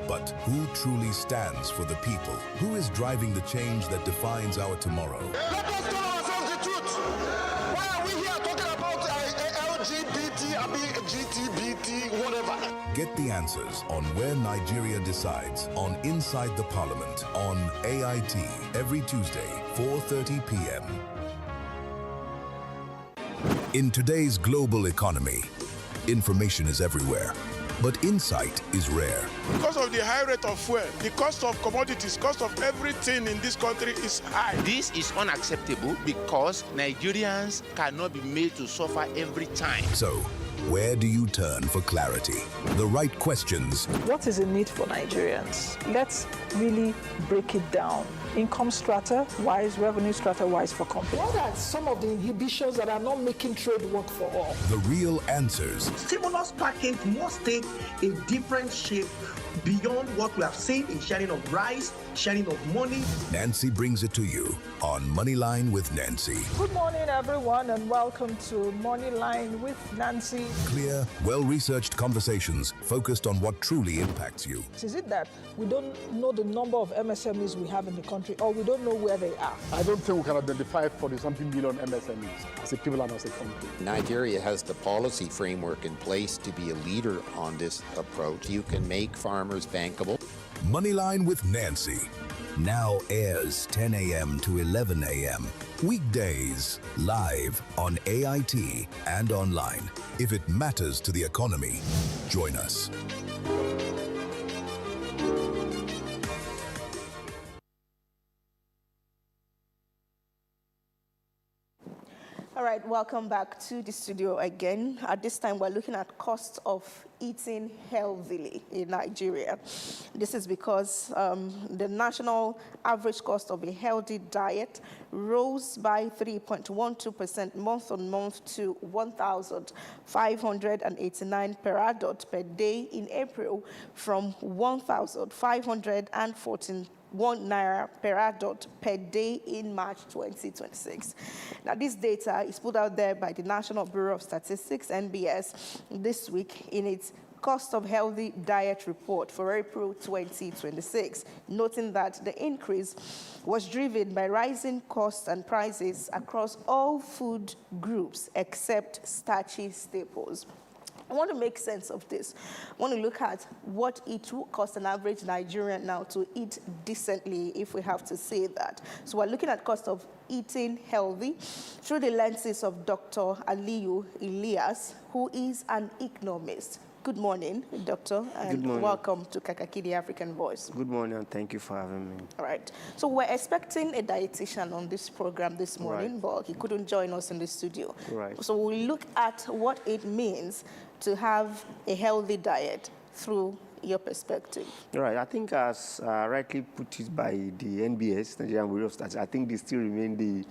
but who truly stands for the people? Who is driving the change that defines our tomorrow? Let us tell ourselves the truth. Why are we here talking about LGBT, GTBT, whatever? Get the answers on Where Nigeria Decides on Inside the Parliament on AIT every Tuesday, 4:30 p.m. In today's global economy, information is everywhere, but insight is rare. Because of the high rate of fuel, the cost of commodities, cost of everything in this country is high. This is unacceptable because Nigerians cannot be made to suffer every time. So, where do you turn for clarity? The right questions. What is the need for Nigerians? Let's really break it down. Income strata-wise, revenue strata-wise for companies. What are some of the inhibitions that are not making trade work for all? The real answers. Stimulus package must take a different shape beyond what we have seen in sharing of rice, sharing of money. Nancy brings it to you on Moneyline with Nancy. Good morning, everyone, and welcome to Moneyline with Nancy. Clear, well-researched conversations focused on what truly impacts you. Is it that we don't know the number of MSMEs we have in the country, or we don't know where they are? I don't think we can identify 40-something million MSMEs as a people and as a country. Nigeria has the policy framework in place to be a leader on this approach. You can make farmers bankable. Moneyline with Nancy now airs 10 a.m. to 11 a.m. weekdays, live on AIT and online. If it matters to the economy, join us. All right, welcome back to the studio again. At this time, we're looking at costs of eating healthily in Nigeria. This is because the national average cost of a healthy diet rose by 3.12% month on month to 1,589 per adult per day in April from 1,514 naira per adult per day in March 2026. Now, this data is put out there by the National Bureau of Statistics, NBS, this week in its Cost of Healthy Diet Report for April 2026, noting that the increase was driven by rising costs and prices across all food groups except starchy staples. I want to make sense of this. I want to look at what it will cost an average Nigerian now to eat decently, if we have to say that. So we're looking at cost of eating healthy through the lenses of Dr. Aliyu Elias, who is an economist. Good morning, Doctor, and welcome to Kakaaki, the African Voice. Good morning, and thank you for having me. All right. So we're expecting a dietitian on this program this morning, but he couldn't join us in the studio. Right. So we'll look at what it means to have a healthy diet through your perspective. Right. I think as rightly put it by the NBS, Nigerian Bureau of Statistics, I think they still remain the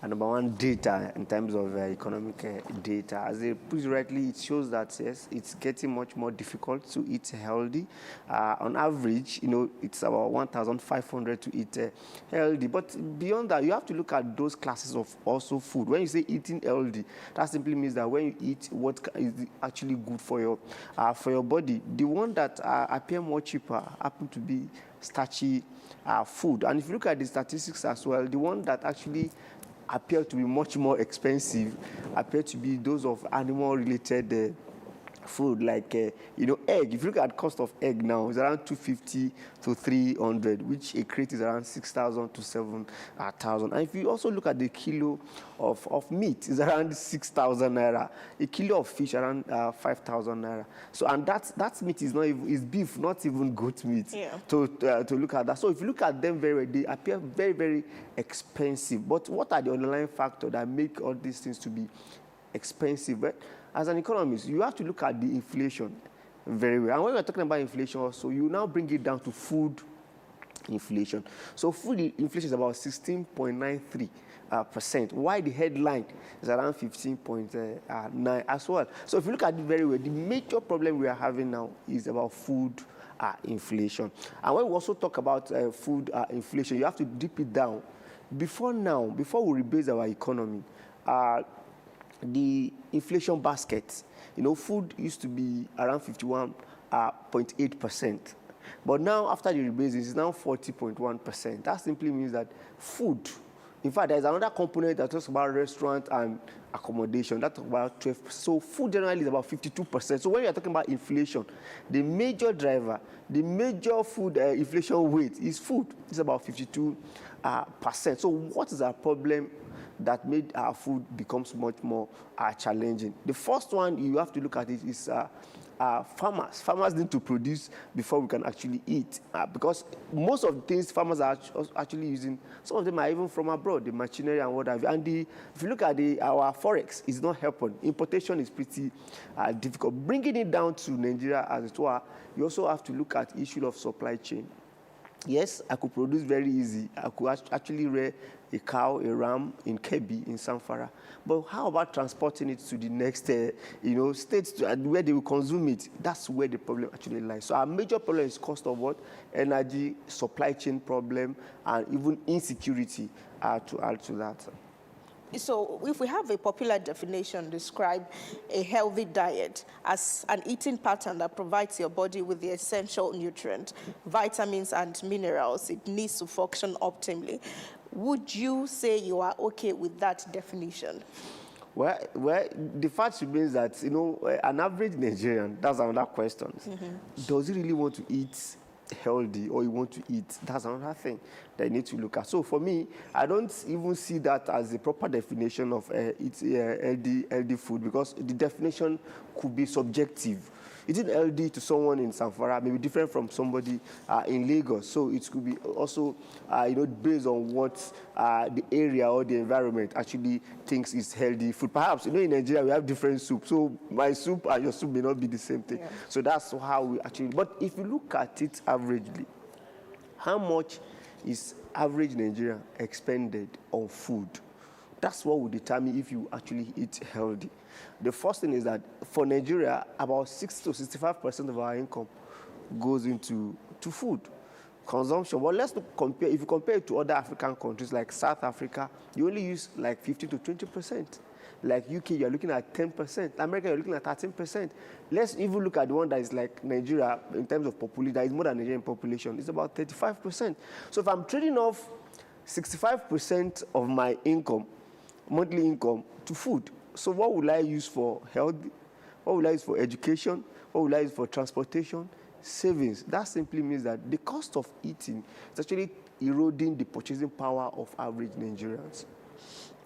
number one data in terms of economic data. As they put it rightly, it shows that, yes, it's getting much more difficult to eat healthy. On average, it's about 1,500 to eat healthy. But beyond that, you have to look at those classes of also food. When you say eating healthy, that simply means that when you eat what is actually good for your body, the one that appear more cheaper happen to be starchy food. And if you look at the statistics as well, the one that actually appear to be much more expensive appear to be those of animal-related food, like egg. If you look at cost of egg now, it's around 250 to 300, which a crate is around 6,000 to 7,000. And if you also look at the kilo of meat, it's around 6,000 naira. A kilo of fish around 5,000 naira. So, and that meat is not even, is beef, not even goat meat. Yeah. To look at that. So if you look at them they appear very, very expensive. But what are the underlying factors that make all these things to be expensive? Right? As an economist, you have to look at the inflation very well. And when we're talking about inflation also, you now bring it down to food inflation. So food inflation is about 16.93%. Why the headline is around 15.9 as well. So if you look at it very well, the major problem we are having now is about food inflation. And when we also talk about food inflation, you have to dip it down. Before we rebase our economy, the inflation basket, food used to be around 51.8%. But now, after the rebasing, it's now 40.1%. That simply means that food, in fact, there's another component that talks about restaurant and accommodation. That talks about 12%. So food generally is about 52%. So when you're talking about inflation, the major driver, the major food inflation weight is food. It's about 52%. So what is our problem that made our food becomes much more challenging? The first one you have to look at it is farmers. Farmers need to produce before we can actually eat, because most of the things farmers are actually using, some of them are even from abroad, the machinery and what have you. And if you look at our forex, it's not helping. Importation is pretty difficult. Bringing it down to Nigeria as it were, you also have to look at the issue of supply chain. Yes, I could produce very easy. I could actually rear a cow, a ram in Kebbi, in Samfara. But how about transporting it to the next, states where they will consume it? That's where the problem actually lies. So our major problem is cost of what? Energy, supply chain problem, and even insecurity to add to that. So if we have a popular definition, describe a healthy diet as an eating pattern that provides your body with the essential nutrients, vitamins and minerals it needs to function optimally. Would you say you are okay with that definition? Well, the fact remains that, you know, an average Nigerian, that's another question. Does he really want to eat healthy or you want to eat? That's another thing that you need to look at. So for me, I don't even see that as a proper definition of healthy food, because the definition could be subjective. Eating healthy to someone in Zamfara may be different from somebody in Lagos. So it could be also, you know, based on what the area or the environment actually thinks is healthy food. Perhaps, you know, in Nigeria we have different soup. So my soup and your soup may not be the same thing. Yeah. So that's how we actually. But if you look at it averagely, how much is average Nigerian expended on food? That's what will determine if you actually eat healthy. The first thing is that for Nigeria, about 60 to 65% of our income goes into food consumption. Well, let's compare. If you compare it to other African countries like South Africa, you only use like 15 to 20%. Like UK, you're looking at 10%. America, you're looking at 13%. Let's even look at the one that is like Nigeria in terms of population, that is more than Nigerian population. It's about 35%. So if I'm trading off 65% of my income, monthly income, to food, so what will I use for health? What will I use for education? What will I use for transportation? Savings. That simply means that the cost of eating is actually eroding the purchasing power of average Nigerians.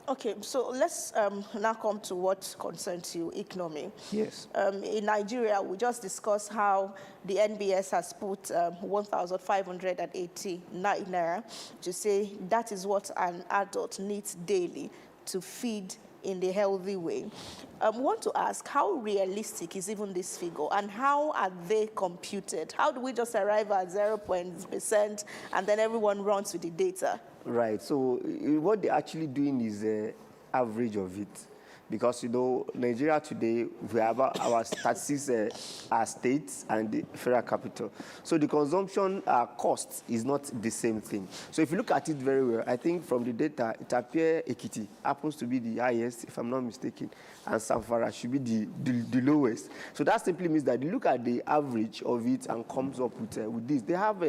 Okay, so let's now come to what concerns you, economy. Yes. In Nigeria, we just discussed how the NBS has put 1,589 naira to say that is what an adult needs daily to feed in the healthy way. I want to ask, how realistic is even this figure, and how are they computed? How do we just arrive at 0% and then everyone runs with the data? Right, so what they're actually doing is an average of it. Because, you know, Nigeria today, we have our statistics are states and the federal capital. So the consumption cost is not the same thing. So if you look at it very well, I think from the data, it appears Ekiti happens to be the highest, if I'm not mistaken, and Zamfara should be the lowest. So that simply means that you look at the average of it and comes up with this. They have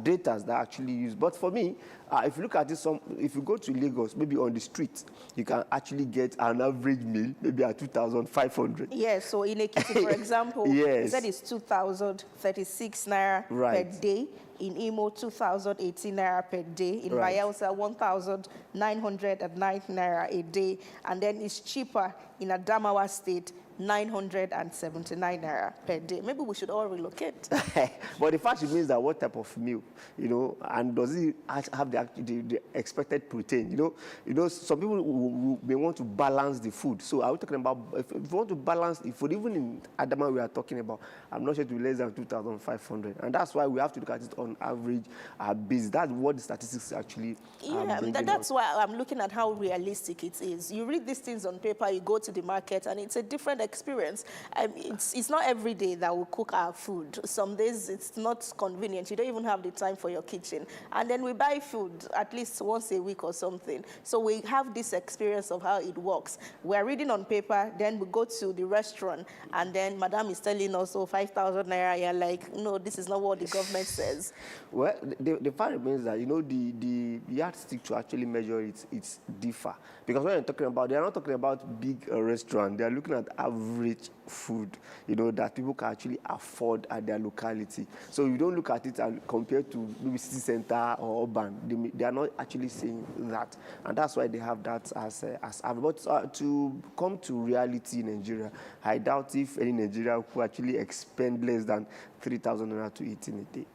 data that actually use. But for me, if you look at this, if you go to Lagos, maybe on the street, you can actually get an average meal, maybe at 2,500. Yes, so in Ekiti, for example, yes. You said it's 2,036 naira per day. In Imo, 2,018 naira per day. In Bayelsa, 1,909 naira a day. And then it's cheaper in Adamawa State, 979 naira per day. Maybe we should all relocate. But the fact remains that what type of meal, you know, and does it have the expected protein? You know, some people may want to balance the food. So are we talking about, if you want to balance the food, even in Adama we are talking about, I'm not sure to be less than 2,500. And that's why we have to look at it on average basis. That's what the statistics actually that's why I'm looking at how realistic it is. You read these things on paper, you go to the market, and it's a different experience. It's not every day that we cook our food. Some days it's not convenient. You don't even have the time for your kitchen. And then we buy food at least once a week or something. So we have this experience of how it works. We're reading on paper, then we go to the restaurant, and then Madam is telling us, 5,000 naira. You're like, no, this is not what the government says. Well, the fact remains that, you know, the yardstick to actually measure it's differ. Because when they're talking about, they're not talking about big restaurant. They're looking at average food, you know, that people can actually afford at their locality. So you don't look at it and compare to maybe city center or urban. They are not actually saying that. And that's why they have that as average. But to come to reality in Nigeria, I doubt if any Nigerian could actually expend less than 3,000 naira to eat in a day.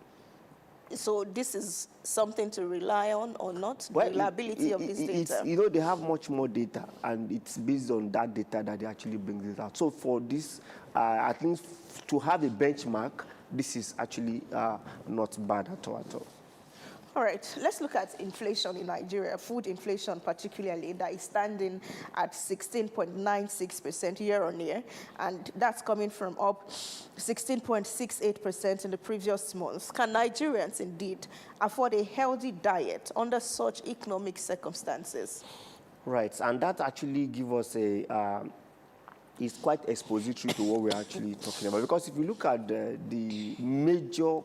So this is something to rely on or not? The reliability of this data? You know, they have much more data, and it's based on that data that they actually bring this out. So for this, I think to have a benchmark, this is actually not bad at all. All right, let's look at inflation in Nigeria, food inflation particularly, that is standing at 16.96% year on year, and that's coming from up 16.68% in the previous month. Can Nigerians indeed afford a healthy diet under such economic circumstances? Right, and that actually gives us a, it's quite expository to what we're actually talking about. Because if you look at the major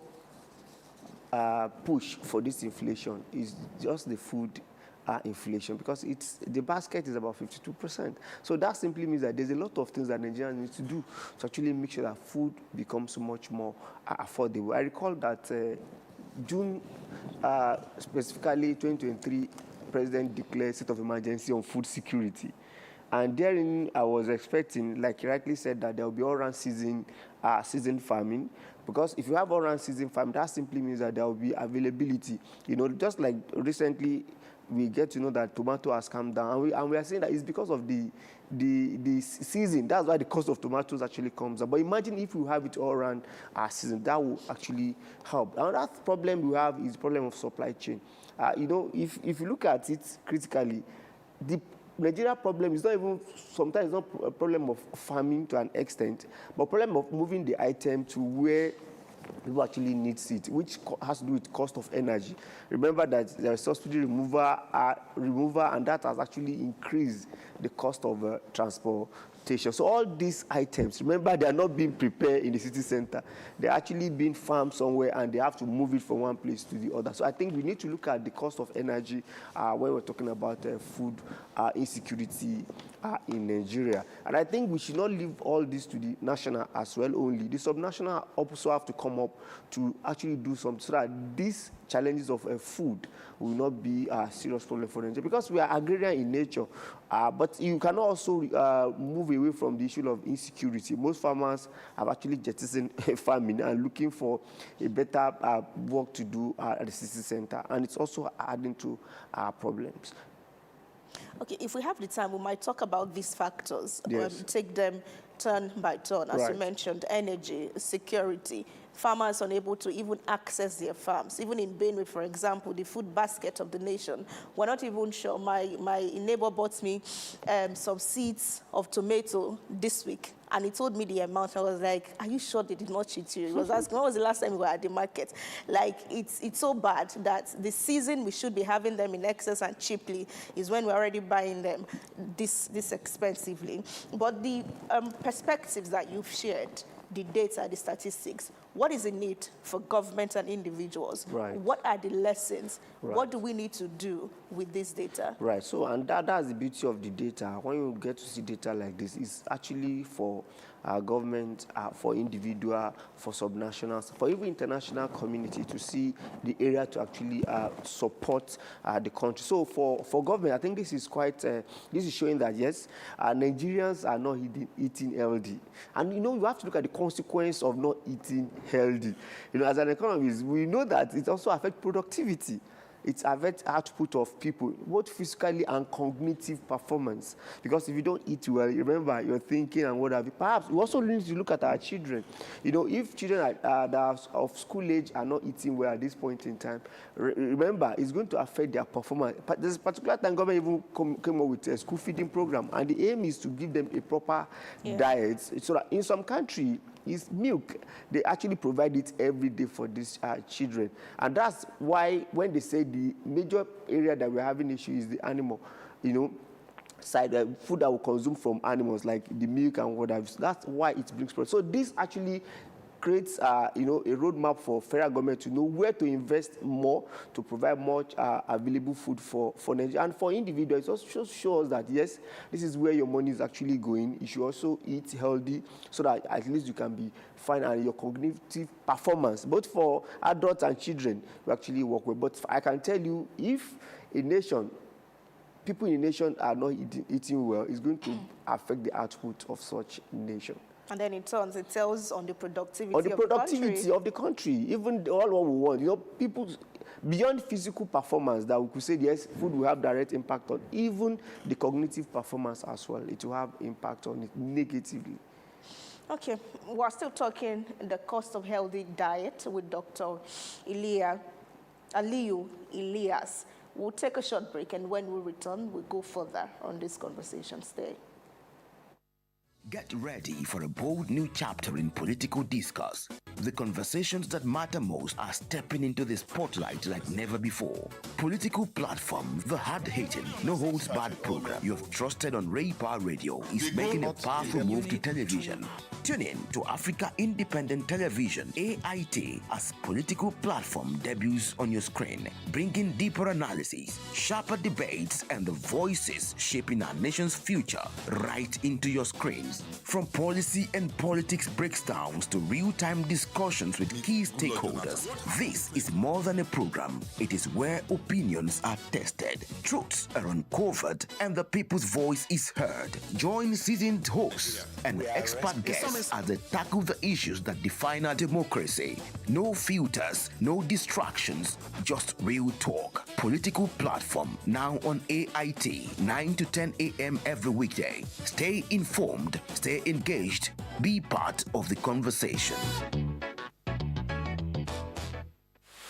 push for this inflation is just the food inflation, because the basket is about 52%. So that simply means that there's a lot of things that Nigerians need to do to actually make sure that food becomes much more affordable. I recall that June, specifically 2023, President declared state of emergency on food security. And therein, I was expecting, like he rightly said, that there will be all-round season farming. Because if you have all-round season farming, that simply means that there will be availability. You know, just like recently, we get to know that tomato has come down, and we are saying that it's because of the season. That's why the cost of tomatoes actually comes up. But imagine if you have it all around our season, that will actually help. Another problem we have is the problem of supply chain. You know, if you look at it critically, the Nigeria problem is not even, sometimes it's not a problem of farming to an extent, but a problem of moving the item to where people actually need it, which has to do with cost of energy. Remember that there is subsidy remover, and that has actually increased the cost of transportation. So all these items, remember, they are not being prepared in the city center. They're actually being farmed somewhere, and they have to move it from one place to the other. So I think we need to look at the cost of energy when we're talking about food insecurity in Nigeria. And I think we should not leave all this to the national as well only. The subnational also have to come up to actually do something so that these challenges of food will not be a serious problem for Nigeria, because we are agrarian in nature. But you can also move away from the issue of insecurity. Most farmers have actually jettisoned farming and looking for a better work to do at the city center, and it's also adding to problems. Okay, if we have the time, we might talk about these factors. Yes. Take them turn by turn. As you mentioned, energy, security, farmers unable to even access their farms. Even in Benue, for example, the food basket of the nation, we're not even sure. My neighbor bought me some seeds of tomato this week, and he told me the amount. I was like, are you sure they did not cheat you? He was asking, when was the last time we were at the market? Like, it's so bad that the season we should be having them in excess and cheaply is when we're already buying them this expensively. But the perspectives that you've shared, the data, the statistics, what is the need for government and individuals? Right. What are the lessons? Right. What do we need to do with this data? Right, so, and that's the beauty of the data. When you get to see data like this, it's actually for government, for individual, for subnationals, for even international community to see the area to actually support the country. So for government, I think this is quite, this is showing that yes, Nigerians are not eating healthy. And you know, you have to look at the consequence of not eating healthy. You know, as an economist, we know that it also affects productivity. It affects output of people, both physically and cognitive performance. Because if you don't eat well, remember, you're thinking and what have you. Perhaps we also need to look at our children. You know, if children that are of school age are not eating well at this point in time, remember, it's going to affect their performance. But there's a particular time government even came up with a school feeding program, and the aim is to give them a proper diet. So that in some country, is milk. They actually provide it every day for these children. And that's why when they say the major area that we're having issue is the animal, you know, side food that we consume from animals, like the milk and whatever. So that's why it brings problems. So this actually creates, you know, a roadmap for federal government to know where to invest more to provide more available food for Nigeria. And for individuals, it also shows that, yes, this is where your money is actually going. You should also eat healthy so that at least you can be fine and your cognitive performance, both for adults and children, will actually work well. But I can tell you, if a nation, people in a nation are not eating well, it's going to affect the output of such nation. And then in turn, it tells on the productivity of the country. Even all what we want, you know, people beyond physical performance that we could say, yes, food will have direct impact on, even the cognitive performance as well. It will have impact on it negatively. Okay, we're still talking the cost of healthy diet with Dr. Aliyu Elias. We'll take a short break, and when we return, we'll go further on this conversation. Stay. Get ready for a bold new chapter in political discourse. The conversations that matter most are stepping into the spotlight like never before. Political platform, the hard-hitting, no-holds-barred program you have trusted on Raypa Radio is making a powerful move to television. Tune in to Africa Independent Television, AIT, as political platform debuts on your screen, bringing deeper analysis, sharper debates, and the voices shaping our nation's future right into your screens. From policy and politics breakdowns to real-time discussions with key stakeholders, this is more than a program. It is where opinions are tested, truths are uncovered, and the people's voice is heard. Join seasoned hosts and expert guests as they tackle the issues that define our democracy. No filters, no distractions, just real talk. Political platform now on AIT, 9 to 10 a.m. every weekday. Stay informed, stay engaged, be part of the conversation.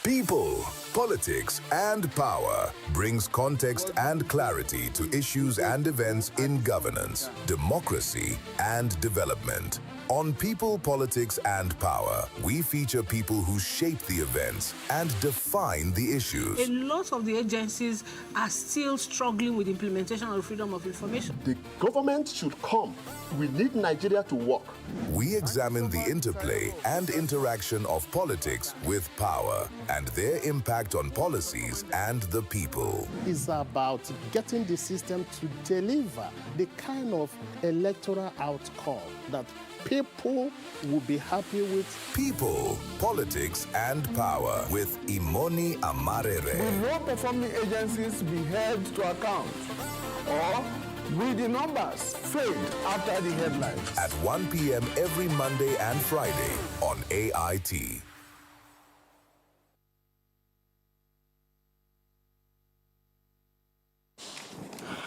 People, politics, and power brings context and clarity to issues and events in governance, democracy, and development. On People, Politics, and Power, we feature people who shape the events and define the issues. A lot of the agencies are still struggling with implementation of freedom of information. The government should come. We need Nigeria to work. We examine the interplay and interaction of politics with power and their impact on policies and the people. It's about getting the system to deliver the kind of electoral outcome that people will be happy with. People, Politics, and Power with Imoni Amarere. Will low-performing agencies be held to account? Or will the numbers fade after the headlines? At 1 p.m. every Monday and Friday on AIT.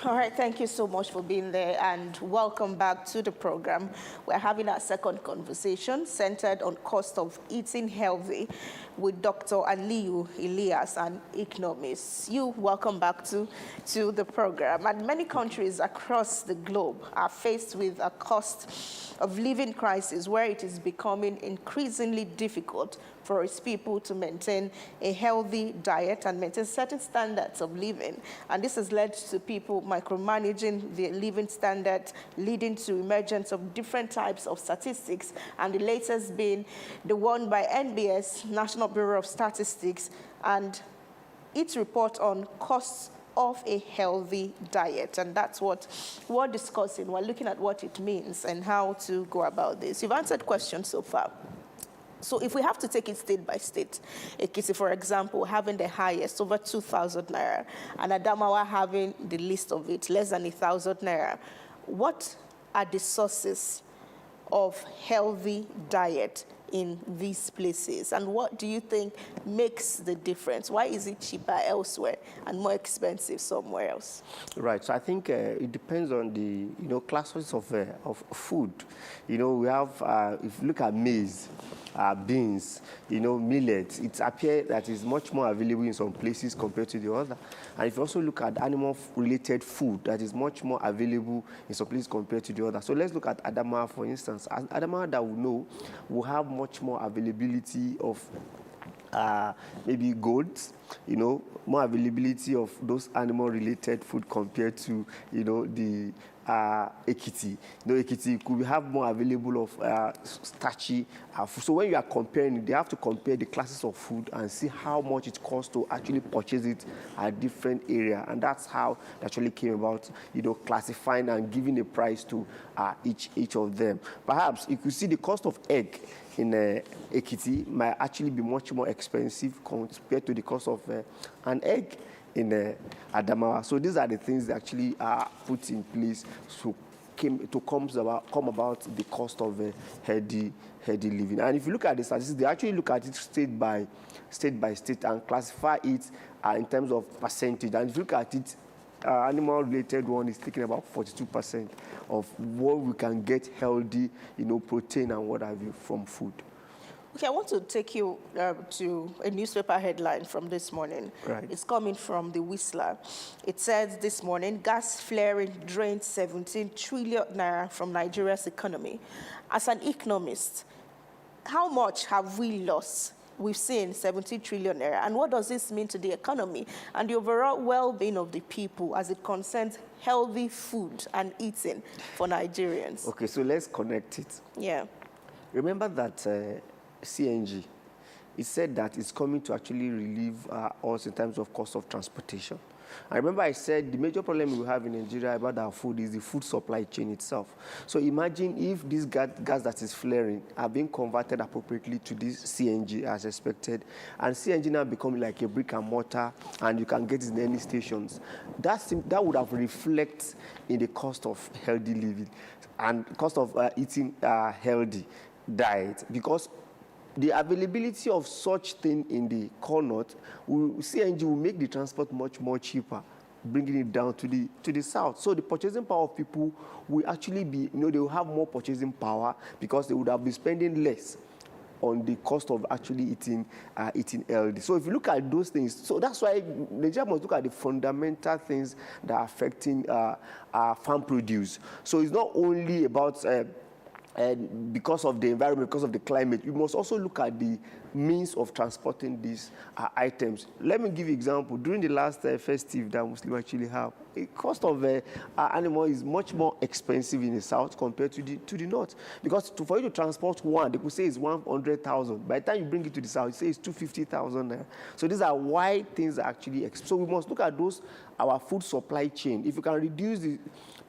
All right, thank you so much for being there and welcome back to the program. We're having our second conversation centered on cost of eating healthy with Dr. Aliyu Elias, an economist. Welcome back to the program. And many countries across the globe are faced with a cost of living crisis where it is becoming increasingly difficult for its people to maintain a healthy diet and maintain certain standards of living. And this has led to people micromanaging their living standards, leading to emergence of different types of statistics. And the latest being the one by NBS, National Bureau of Statistics, and its report on costs of a healthy diet. And that's what we're discussing. We're looking at what it means and how to go about this. You've answered questions so far. So if we have to take it state by state, Ekiti, for example, having the highest, over 2,000 naira, and Adamawa having the least of it, less than 1,000 naira, what are the sources of healthy diet in these places? And what do you think makes the difference? Why is it cheaper elsewhere and more expensive somewhere else? Right. So I think it depends on the classes of food. We have if you look at maize, beans, millet, it appears that it's much more available in some places compared to the other. And if you also look at animal-related food, that is much more available in some places compared to the other. So let's look at Adamawa, for instance. Adamawa that we know will have much more availability of maybe goats, more availability of those animal-related food compared to, the Ekiti. Ekiti could have more available of starchy food. So when you are comparing, they have to compare the classes of food and see how much it costs to actually purchase it at different area. And that's how it actually came about, classifying and giving a price to each of them. Perhaps you could see the cost of egg in Ekiti might actually be much more expensive compared to the cost of an egg in Adamawa. So these are the things that actually are put in place to come about the cost of healthy living. And if you look at the statistics, they actually look at it state by state and classify it in terms of percentage. And if you look at it, animal-related one is taking about 42% of what we can get healthy, protein and what have you from food. Okay, I want to take you to a newspaper headline from this morning. Right. It's coming from the Whistler. It says this morning, gas flaring drained 17 trillion naira from Nigeria's economy. As an economist, how much have we lost? We've seen 70 trillion naira. And what does this mean to the economy and the overall well-being of the people as it concerns healthy food and eating for Nigerians? Okay, so let's connect it. Yeah. Remember that CNG, it said that it's coming to actually relieve us in terms of cost of transportation. I remember I said the major problem we have in Nigeria about our food is the food supply chain itself. So imagine if this gas that is flaring are being converted appropriately to this CNG as expected, and CNG now becoming like a brick and mortar, and you can get it in any stations. That would have reflected in the cost of healthy living and cost of eating healthy diet, because the availability of such thing in the core north, CNG will make the transport much more cheaper, bringing it down to the south. So the purchasing power of people will actually be, they will have more purchasing power because they would have been spending less on the cost of actually eating healthy. So if you look at those things, so that's why Nigeria must look at the fundamental things that are affecting farm produce. So it's not only about and because of the environment, because of the climate, we must also look at the means of transporting these items. Let me give you an example. During the last festive that Muslims actually have, the cost of animal is much more expensive in the south compared to the north. Because for you to transport one, they could say it's 100,000. By the time you bring it to the south, you say it's 250,000. So these are why things are actually expensive. So we must look at our food supply chain. If you can reduce the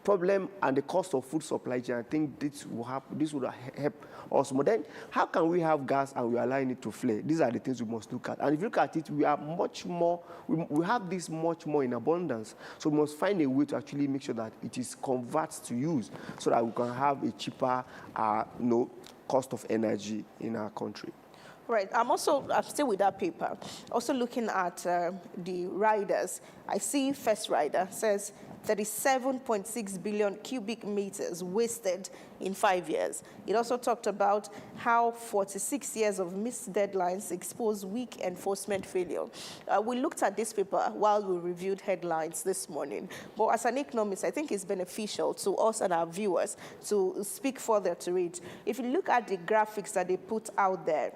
problem and the cost of food supply chain, I think this would help us more. Then, how can we have gas and we are allowing it to flare? These are the things we must look at. And if you look at it, we are much more, we have this much more in abundance. So we must find a way to actually make sure that it is converted to use so that we can have a cheaper cost of energy in our country. Right. I'm still with that paper. Also looking at the riders. I see First Rider says 37.6 billion cubic meters wasted in 5 years. It also talked about how 46 years of missed deadlines expose weak enforcement failure. We looked at this paper while we reviewed headlines this morning. But as an economist, I think it's beneficial to us and our viewers to speak further to it. If you look at the graphics that they put out there,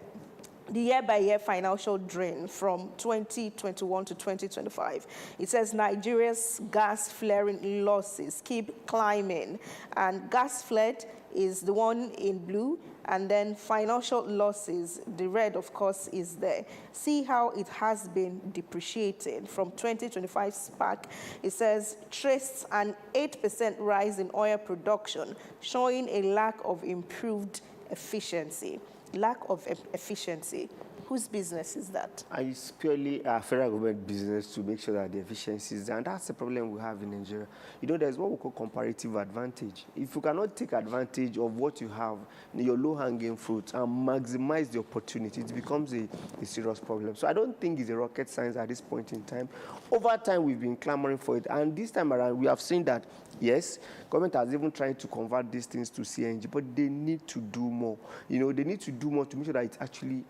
the year-by-year financial drain from 2021 to 2025. It says Nigeria's gas flaring losses keep climbing. And gas fled is the one in blue, and then financial losses, the red, of course, is there. See how it has been depreciating from 2025 spark. It says traced an 8% rise in oil production, showing a lack of improved efficiency. Lack of efficiency. Whose business is that? It's purely a federal government business to make sure that the efficiency is there. And that's the problem we have in Nigeria. There's what we call comparative advantage. If you cannot take advantage of what you have, your low-hanging fruit, and maximize the opportunity, it becomes a serious problem. So I don't think it's a rocket science at this point in time. Over time, we've been clamoring for it. And this time around, we have seen that, yes, government has even tried to convert these things to CNG, but they need to do more. They need to do more to make sure that it actually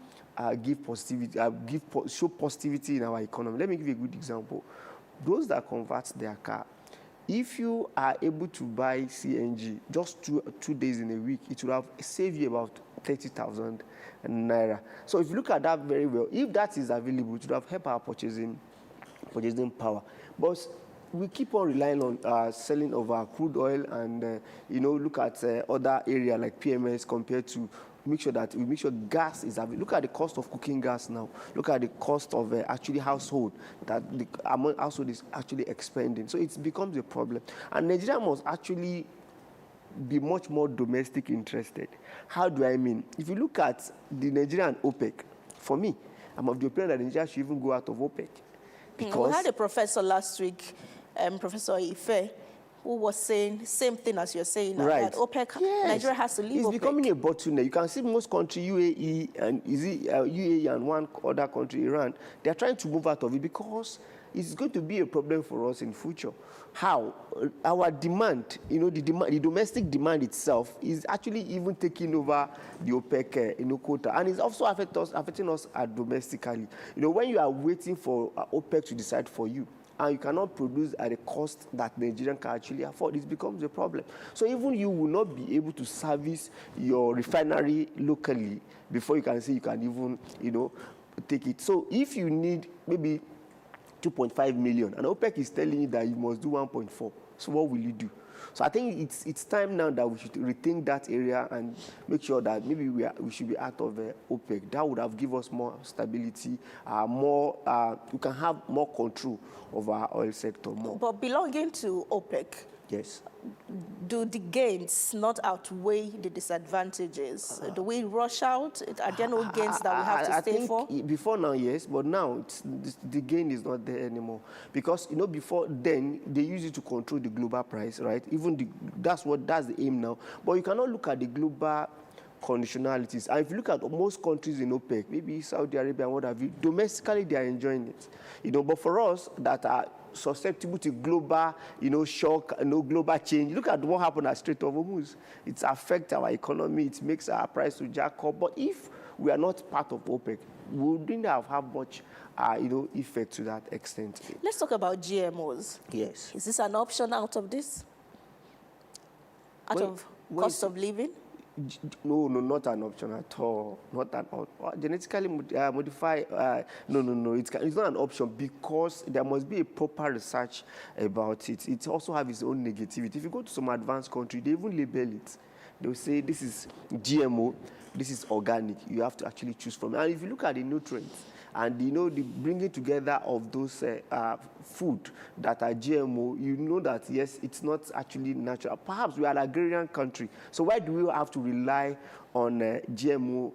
show positivity in our economy. Let me give you a good example. Those that convert their car, if you are able to buy CNG just two days in a week, it will have saved you about 30,000 naira. So if you look at that very well, if that is available, it would have helped our purchasing power. But we keep on relying on selling of our crude oil and, look at other areas like PMS compared to make sure gas is available. Look at the cost of cooking gas now. Look at the cost of actually household, that the amount household is actually expanding. So it becomes a problem. And Nigeria must actually be much more domestic interested. How do I mean? If you look at the Nigerian OPEC, for me, I'm of the opinion that Nigeria should even go out of OPEC. Because we had a professor last week, Professor Ife, who was saying the same thing as you're saying, right. That OPEC, yes. Nigeria has to leave OPEC. It's becoming a bottleneck. You can see most countries, UAE and one other country, Iran, they're trying to move out of it because it's going to be a problem for us in future. How? Our demand, the domestic demand itself is actually even taking over the OPEC quota. And it's also affecting us domestically. When you are waiting for OPEC to decide for you, and you cannot produce at a cost that Nigerian can actually afford, it becomes a problem. So even you will not be able to service your refinery locally before you can say you can even, take it. So if you need maybe 2.5 million, and OPEC is telling you that you must do 1.4, so what will you do? So I think it's time now that we should rethink that area and make sure that maybe we should be out of OPEC. That would have given us more stability, we can have more control of our oil sector more. But belonging to OPEC, yes, do the gains not outweigh the disadvantages? Do we rush out? Are there no gains that we have to stay for? Before now, yes, but now the gain is not there anymore. Because, before then, they used it to control the global price, right? That's the aim now. But you cannot look at the global conditionalities. And if you look at most countries in OPEC, maybe Saudi Arabia and what have you, domestically they are enjoying it. But for us that are susceptible to global, shock, global change. Look at what happened at Strait of Hormuz. It affects our economy. It makes our price to jack up. But if we are not part of OPEC, we wouldn't have much, effect to that extent. Let's talk about GMOs. Yes. Is this an option out of this? Out of cost of living? No, not an option at all. Not an genetically modify. No. It's not an option because there must be a proper research about it. It also has its own negativity. If you go to some advanced country, they even label it. They'll say this is GMO, this is organic. You have to actually choose from it. And if you look at the nutrients, and the bringing together of those food that are GMO, you know that yes, it's not actually natural. Perhaps we are an agrarian country, so why do we have to rely on GMO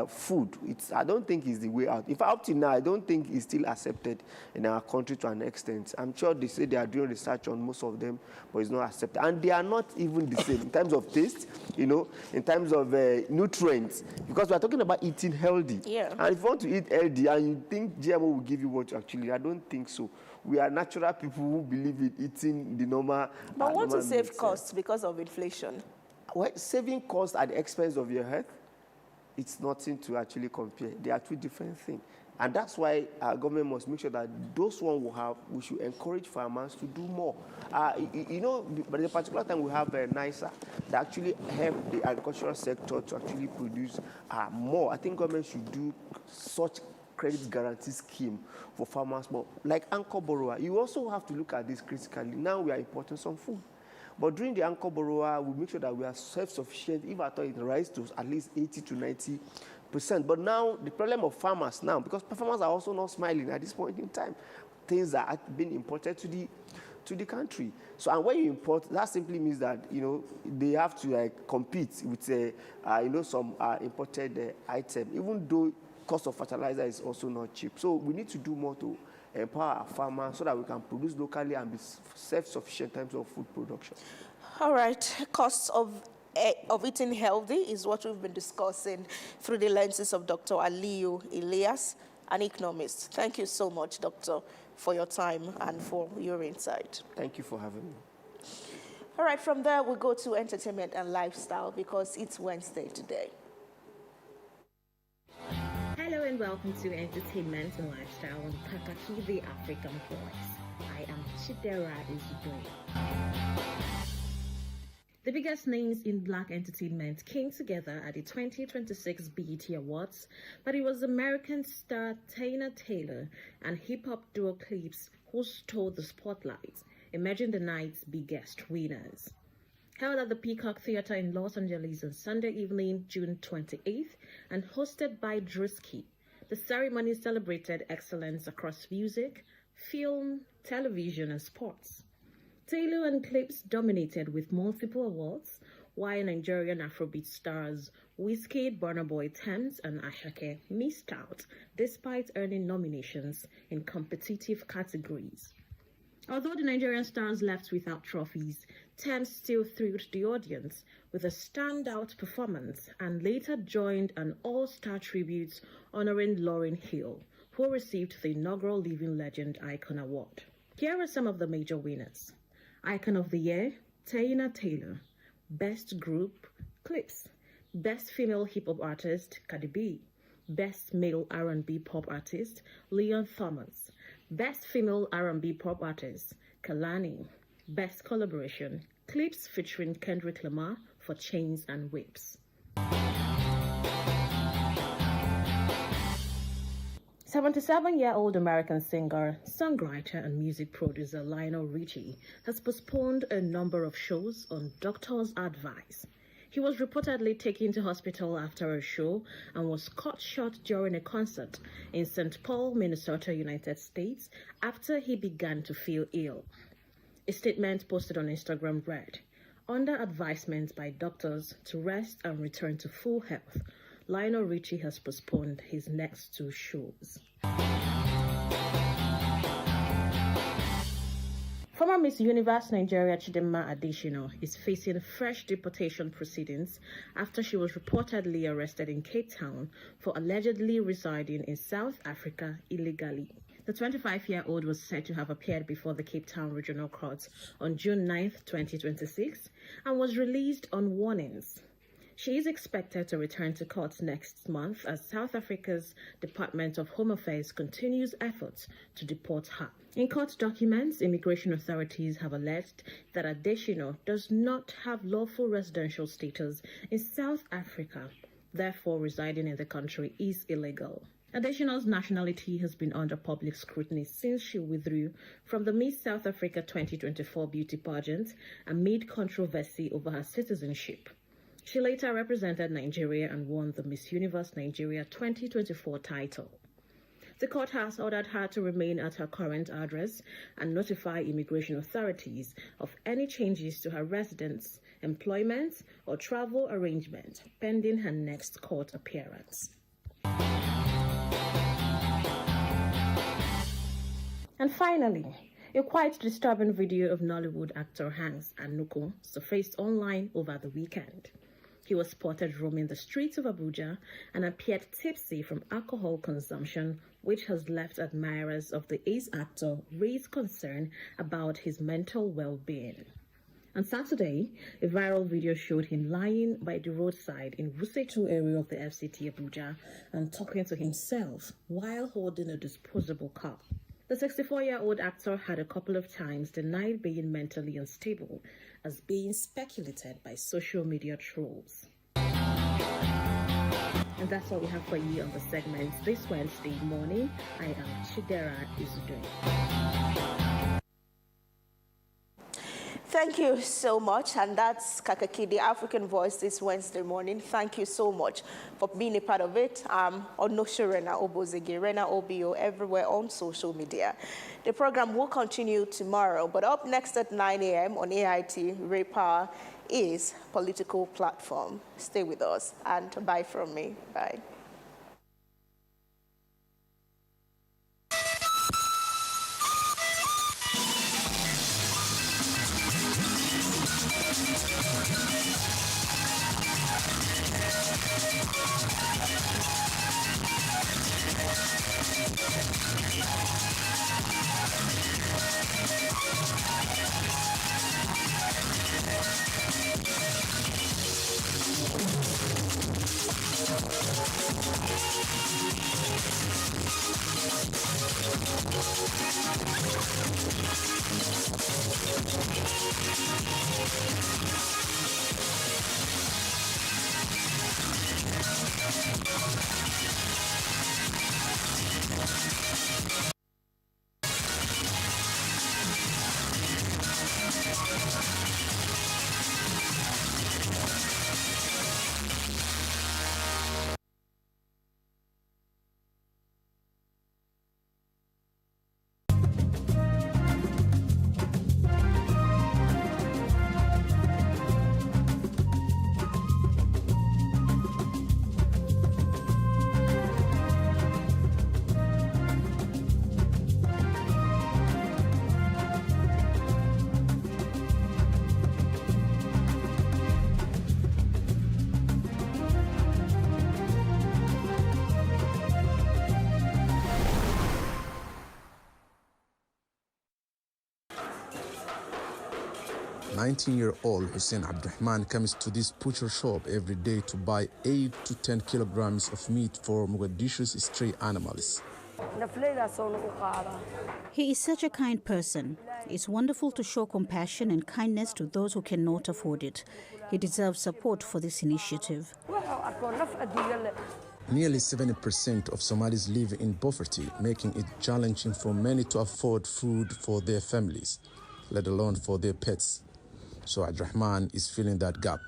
food? I don't think it's the way out. If up to now, I don't think it's still accepted in our country to an extent. I'm sure they say they are doing research on most of them, but it's not accepted. And they are not even the same in terms of taste, in terms of nutrients, because we're talking about eating healthy. Yeah. And if you want to eat healthy and you think GMO will give you what actually, I don't think so. We are natural people who believe in eating the normal. But want to save costs because of inflation. Well, saving costs at the expense of your health, it's nothing to actually compare. They are two different things. And that's why our government must make sure that those ones we should encourage farmers to do more. But at a particular time we have NISA that actually help the agricultural sector to actually produce more. I think government should do such credit guarantee scheme for farmers more. Like anchor borrower, you also have to look at this critically. Now we are importing some food. But during the anchor borrower, we make sure that we are self-sufficient, if at all it rises to at least 80 to 90%. But now, the problem of farmers now, because farmers are also not smiling at this point in time, things are being imported to the country. So, and when you import, that simply means that, they have to compete with, some imported item, even though cost of fertilizer is also not cheap. So we need to do more to empower our farmers so that we can produce locally and be self-sufficient in terms of food production. All right. Costs of eating healthy is what we've been discussing through the lenses of Dr. Aliyu Elias, an economist. Thank you so much, Doctor, for your time and for your insight. Thank you for having me. All right, from there, we'll go to entertainment and lifestyle because it's Wednesday today. Hello and welcome to Entertainment and Lifestyle on Kakaaki, the African Voice. I am Chidera Izugbe. The biggest names in Black entertainment came together at the 2026 BET Awards, but it was American star Taina Taylor and hip-hop duo Clips who stole the spotlight, emerging the night's biggest winners. Held at the Peacock Theater in Los Angeles on Sunday evening, June 28th, and hosted by Drewski, the ceremony celebrated excellence across music, film, television, and sports. Taylor and Clips dominated with multiple awards, while Nigerian Afrobeat stars Wizkid, Burna Boy, Tems, and Ashake missed out despite earning nominations in competitive categories. Although the Nigerian stars left without trophies, Tems still thrilled the audience with a standout performance and later joined an all-star tribute honoring Lauryn Hill, who received the inaugural Living Legend Icon Award. Here are some of the major winners. Icon of the Year, Taina Taylor. Best Group, Clips. Best Female Hip-Hop Artist, Cardi B. Best Male R&B Pop Artist, Leon Thomas. Best Female R&B Pop Artist, Kalani. Best Collaboration, clips featuring Kendrick Lamar for Chains and Whips. 77-year-old American singer, songwriter, and music producer Lionel Richie has postponed a number of shows on doctor's advice. He was reportedly taken to hospital after a show and was cut short during a concert in St. Paul, Minnesota, United States, after he began to feel ill. A statement posted on Instagram read, "Under advisement by doctors to rest and return to full health, Lionel Richie has postponed his next 2 shows." Former Miss Universe Nigeria Chidinma Adesina is facing fresh deportation proceedings after she was reportedly arrested in Cape Town for allegedly residing in South Africa illegally. The 25-year-old was said to have appeared before the Cape Town Regional Court on June 9, 2026, and was released on warnings. She is expected to return to court next month as South Africa's Department of Home Affairs continues efforts to deport her. In court documents, immigration authorities have alleged that Adesina does not have lawful residential status in South Africa, therefore residing in the country is illegal. Adesina's nationality has been under public scrutiny since she withdrew from the Miss South Africa 2024 beauty pageant amid controversy over her citizenship. She later represented Nigeria and won the Miss Universe Nigeria 2024 title. The court has ordered her to remain at her current address and notify immigration authorities of any changes to her residence, employment, or travel arrangement pending her next court appearance. And finally, a quite disturbing video of Nollywood actor Hanks Anuko surfaced online over the weekend. He was spotted roaming the streets of Abuja and appeared tipsy from alcohol consumption, which has left admirers of the ace actor raise concern about his mental well-being. On Saturday, a viral video showed him lying by the roadside in Wusetu area of the FCT Abuja and talking to himself while holding a disposable cup. The 64-year-old actor had a couple of times denied being mentally unstable, as being speculated by social media trolls. And that's all we have for you on the segment this Wednesday morning. I am Chidera Izudoi. Thank you so much, and that's Kakaaki, the African Voice, this Wednesday morning. Thank you so much for being a part of it. Onosho Rena Obozege, Rena OBO, everywhere on social media. The program will continue tomorrow, but up next at 9 a.m. on AIT, Ray Power is Political Platform. Stay with us, and bye from me. Bye. Nineteen-year-old Hussein Abdurrahman comes to this butcher shop every day to buy 8 to 10 kilograms of meat for Mogadishu's stray animals. He is such a kind person. It's wonderful to show compassion and kindness to those who cannot afford it. He deserves support for this initiative. Nearly 70% of Somalis live in poverty, making it challenging for many to afford food for their families, let alone for their pets. So Abdurrahman is filling that gap.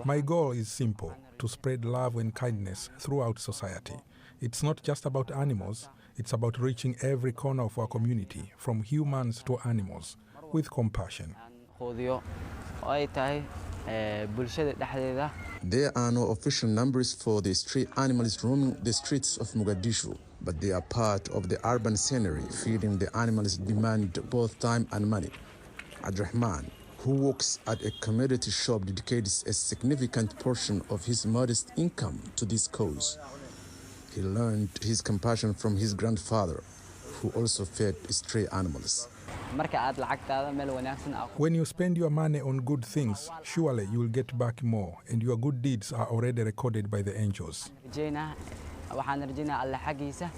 My goal is simple: to spread love and kindness throughout society. It's not just about animals, it's about reaching every corner of our community, from humans to animals, with compassion. There are no official numbers for the street animals roaming the streets of Mogadishu, but they are part of the urban scenery. Feeding the animals demand both time and money. Abdurrahman, who works at a commodity shop, dedicates a significant portion of his modest income to this cause. He learned his compassion from his grandfather, who also fed stray animals. When you spend your money on good things, surely you will get back more, and your good deeds are already recorded by the angels.